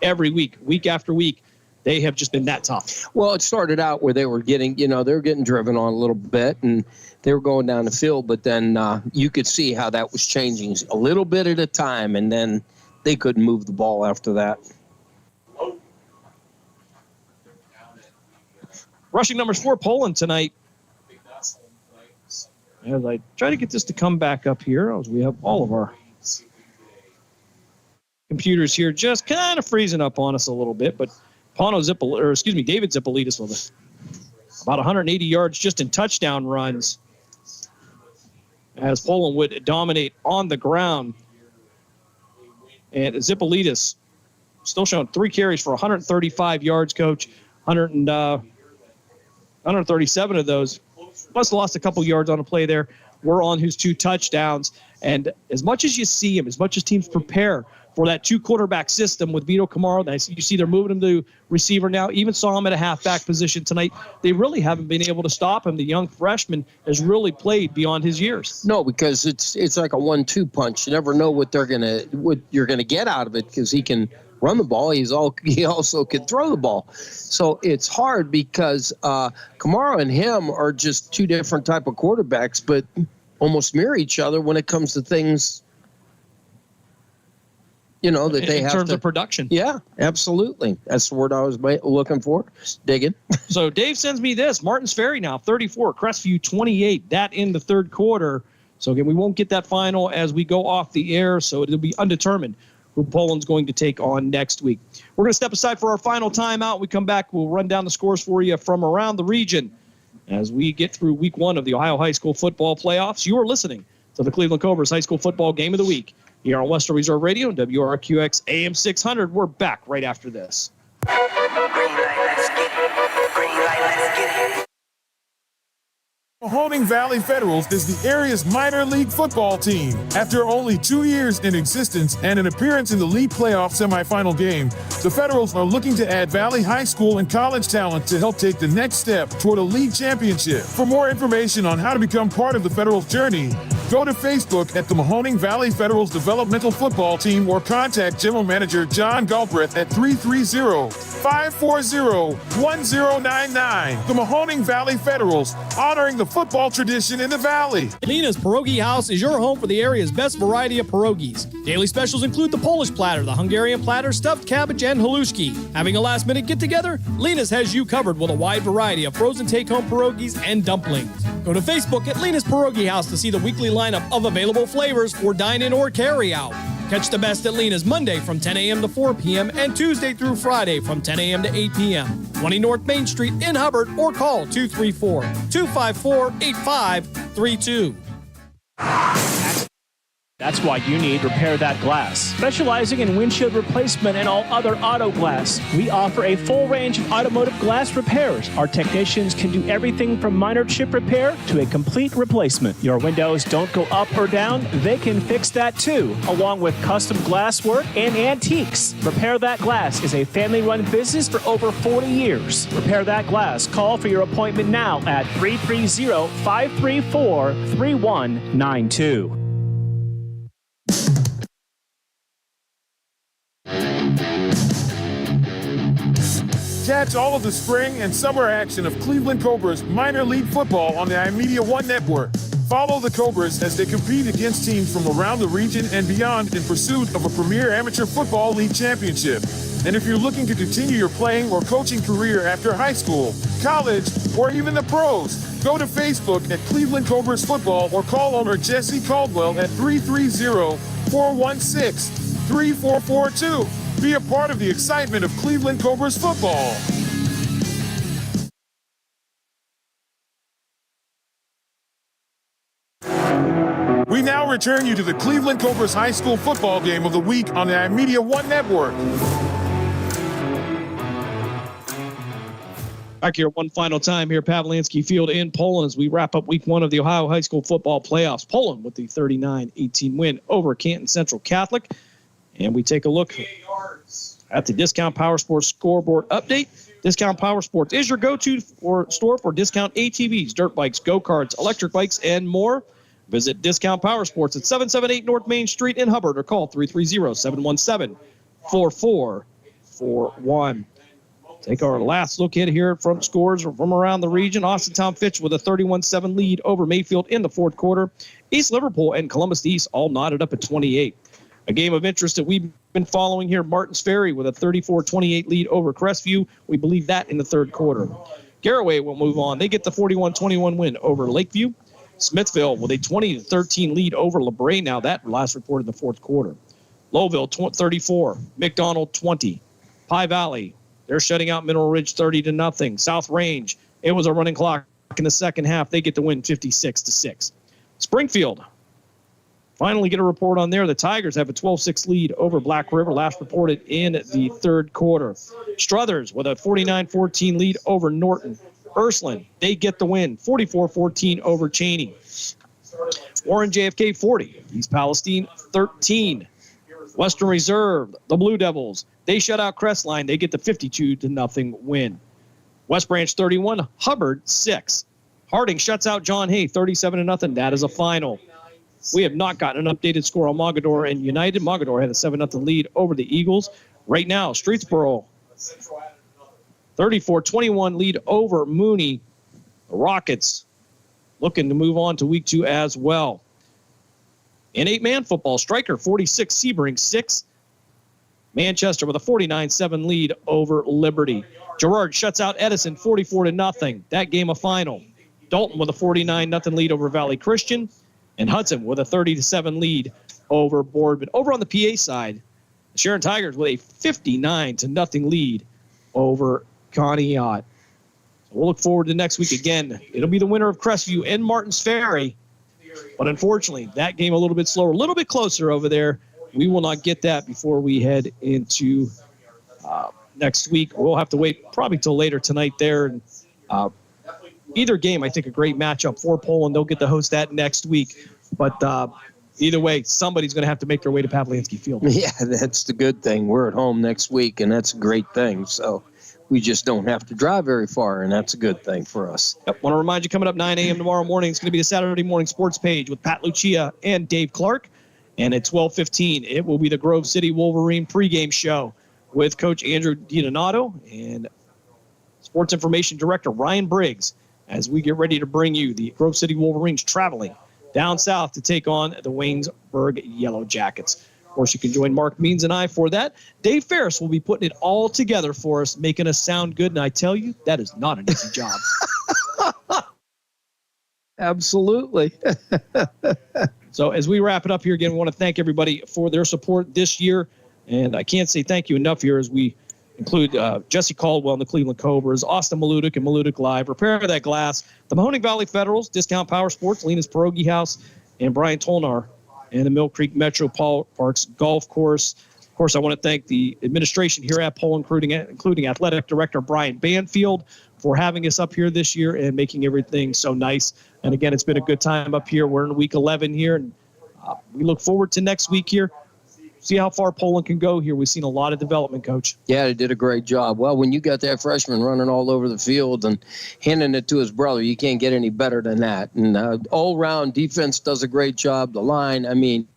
every week after week. They have just been that tough. Well, it started out where they were getting driven on a little bit, and they were going down the field, but then you could see how that was changing a little bit at a time, and then they couldn't move the ball after that. Rushing numbers for Poland tonight. As I try to get this to come back up here, as we have all of our computers here just kind of freezing up on us a little bit, but David Zipolidis with about 180 yards just in touchdown runs as Poland would dominate on the ground. And Zipolidis still showing 3 carries for 135 yards, Coach. 137 of those. Must have lost a couple yards on a play there. Were on his 2 touchdowns. And as much as you see him, as much as teams prepare for that 2-quarterback system with Vito Camaro. You see they're moving him to receiver now. Even saw him at a halfback position tonight. They really haven't been able to stop him. The young freshman has really played beyond his years. No, because it's like a 1-2 punch. You never know what you're gonna get out of it, because he can run the ball. He also can throw the ball. So it's hard because Camaro and him are just two different type of quarterbacks, but almost mirror each other when it comes to things, that they have in terms of production. Yeah, absolutely. That's the word I was looking for. Digging. So Dave sends me this. Martins Ferry now 34, Crestview 28. That in the third quarter. So again, we won't get that final as we go off the air, so it'll be undetermined who Poland's going to take on next week. We're going to step aside for our final timeout. We come back, we'll run down the scores for you from around the region as we get through week 1 of the Ohio High School football playoffs. You are listening to the Cleveland Cobras High School football game of the week here on Western Reserve Radio and WRQX AM 600. We're back right after this. Green light, let's get it. Green light, let's get it. Mahoning Valley Federals is the area's minor league football team. After only 2 years in existence and an appearance in the league playoff semifinal game, the Federals are looking to add Valley High School and college talent to help take the next step toward a league championship. For more information on how to become part of the Federals' journey, go to Facebook at the Mahoning Valley Federals Developmental Football Team or contact General Manager John Galbraith at 330-540-1099. The Mahoning Valley Federals, honoring the football tradition in the Valley. Lena's Pierogi House is your home for the area's best variety of pierogies. Daily specials include the Polish platter, the Hungarian platter, stuffed cabbage, and halushki. Having a last-minute get-together? Lena's has you covered with a wide variety of frozen take-home pierogies and dumplings. Go to Facebook at Lena's Pierogi House to see the weekly lineup of available flavors for dine-in or carry-out. Catch the best at Lena's Monday from 10 a.m. to 4 p.m. and Tuesday through Friday from 10 a.m. to 8 p.m. 20 North Main Street in Hubbard, or call 234-254-8532. That's why you need Repair That Glass. Specializing in windshield replacement and all other auto glass, we offer a full range of automotive glass repairs. Our technicians can do everything from minor chip repair to a complete replacement. Your windows don't go up or down, they can fix that too, along with custom glass work and antiques. Repair That Glass is a family-run business for over 40 years. Repair That Glass. Call for your appointment now at 330-534-3192. Catch all of the spring and summer action of Cleveland Cobras minor league football on the iMedia One Network. Follow the Cobras as they compete against teams from around the region and beyond in pursuit of a premier amateur football league championship. And if you're looking to continue your playing or coaching career after high school, college, or even the pros, go to Facebook at Cleveland Cobras Football or call owner Jesse Caldwell at 330-416-3442. Be a part of the excitement of Cleveland Cobras football. We now return you to the Cleveland Cobras High School football game of the week on the iMedia One Network. Back here one final time here, Pavlansky Field in Poland, as we wrap up week 1 of the Ohio High School football playoffs. Poland with the 39-18 win over Canton Central Catholic. And we take a look at the Discount Power Sports scoreboard update. Discount Power Sports is your go-to store for discount ATVs, dirt bikes, go-karts, electric bikes, and more. Visit Discount Power Sports at 778 North Main Street in Hubbard, or call 330-717-4441. Take our last look at here from scores from around the region. Austintown Fitch with a 31-7 lead over Mayfield in the fourth quarter. East Liverpool and Columbus East all knotted up at 28. A game of interest that we've been following here, Martins Ferry with a 34-28 lead over Crestview. We believe that in the third quarter. Garraway will move on. They get the 41-21 win over Lakeview. Smithville with a 20-13 lead over LeBray. Now that last reported in the fourth quarter. Lowville 34, McDonald 20. Pie Valley, they're shutting out Mineral Ridge 30-0. South Range, it was a running clock in the second half. They get the win 56-6. Springfield finally get a report on there. The Tigers have a 12-6 lead over Black River, last reported in the third quarter. Struthers with a 49-14 lead over Norton. Ursuline, they get the win, 44-14 over Cheney. Warren JFK 40, East Palestine 13. Western Reserve, the Blue Devils, they shut out Crestline. They get the 52-0 win. West Branch 31, Hubbard 6. Harding shuts out John Hay 37-0. That is a final. We have not gotten an updated score on Mogador and United. Mogador had a 7-0 lead over the Eagles. Right now, Streetsboro 34-21 lead over Mooney. The Rockets looking to move on to week 2 as well. In 8-man football, Stryker 46, Sebring 6. Manchester with a 49-7 lead over Liberty. Girard shuts out Edison 44-0. That game a final. Dalton with a 49-0 lead over Valley Christian. And Hudson with a 30-7 lead over Boardman. Over on the PA side, the Sharon Tigers with a 59-0 lead over Conneaut. So we'll look forward to next week again. It'll be the winner of Crestview and Martins Ferry. But unfortunately, that game a little bit slower, a little bit closer over there. We will not get that before we head into next week. We'll have to wait probably till later tonight there. And either game, I think, a great matchup for Poland. They'll get to host that next week. But either way, somebody's going to have to make their way to Pavlinsky Field. Yeah, that's the good thing. We're at home next week, and that's a great thing. So we just don't have to drive very far, and that's a good thing for us. Yep. Want to remind you, coming up 9 a.m. tomorrow morning, it's going to be the Saturday Morning Sports Page with Pat Lucia and Dave Clark. And at 12:15, it will be the Grove City Wolverine pregame show with Coach Andrew DiDonato and Sports Information Director Ryan Briggs as we get ready to bring you the Grove City Wolverines traveling down south to take on the Waynesburg Yellow Jackets. Of course, you can join Mark Means and I for that. Dave Ferris will be putting it all together for us, making us sound good. And I tell you, that is not an easy job. Absolutely. So as we wrap it up here again, we want to thank everybody for their support this year. And I can't say thank you enough here as we include Jesse Caldwell and the Cleveland Cobras, Austin Maludik and Maludik Live, Repair That Glass, the Mahoning Valley Federals, Discount Power Sports, Lena's Pierogi House, and Brian Tolnar and the Mill Creek Metro Parks Golf Course. Of course, I want to thank the administration here at Poland, including Athletic Director Brian Banfield, for having us up here this year and making everything so nice. And again, it's been a good time up here. We're in week 11 here, and we look forward to next week here. See how far Poland can go here. We've seen a lot of development, Coach. Yeah, they did a great job. Well, when you got that freshman running all over the field and handing it to his brother, you can't get any better than that. And all-round defense does a great job. The line, I mean,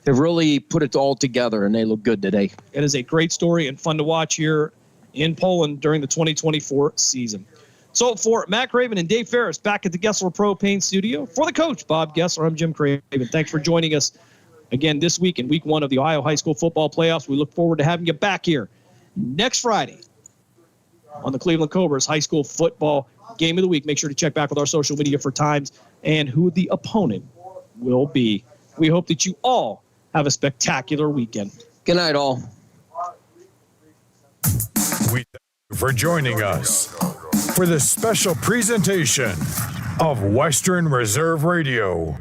they've really put it all together, and they look good today. It is a great story and fun to watch here in Poland during the 2024 season. So for Matt Craven and Dave Ferris back at the Gessler Propane Studio, for the coach, Bob Gessler, I'm Jim Craven. Thanks for joining us again this week in week 1 of the Ohio High School Football Playoffs. We look forward to having you back here next Friday on the Cleveland Cobras High School Football Game of the Week. Make sure to check back with our social media for times and who the opponent will be. We hope that you all have a spectacular weekend. Good night, all. We thank you for joining us for the special presentation of Western Reserve Radio.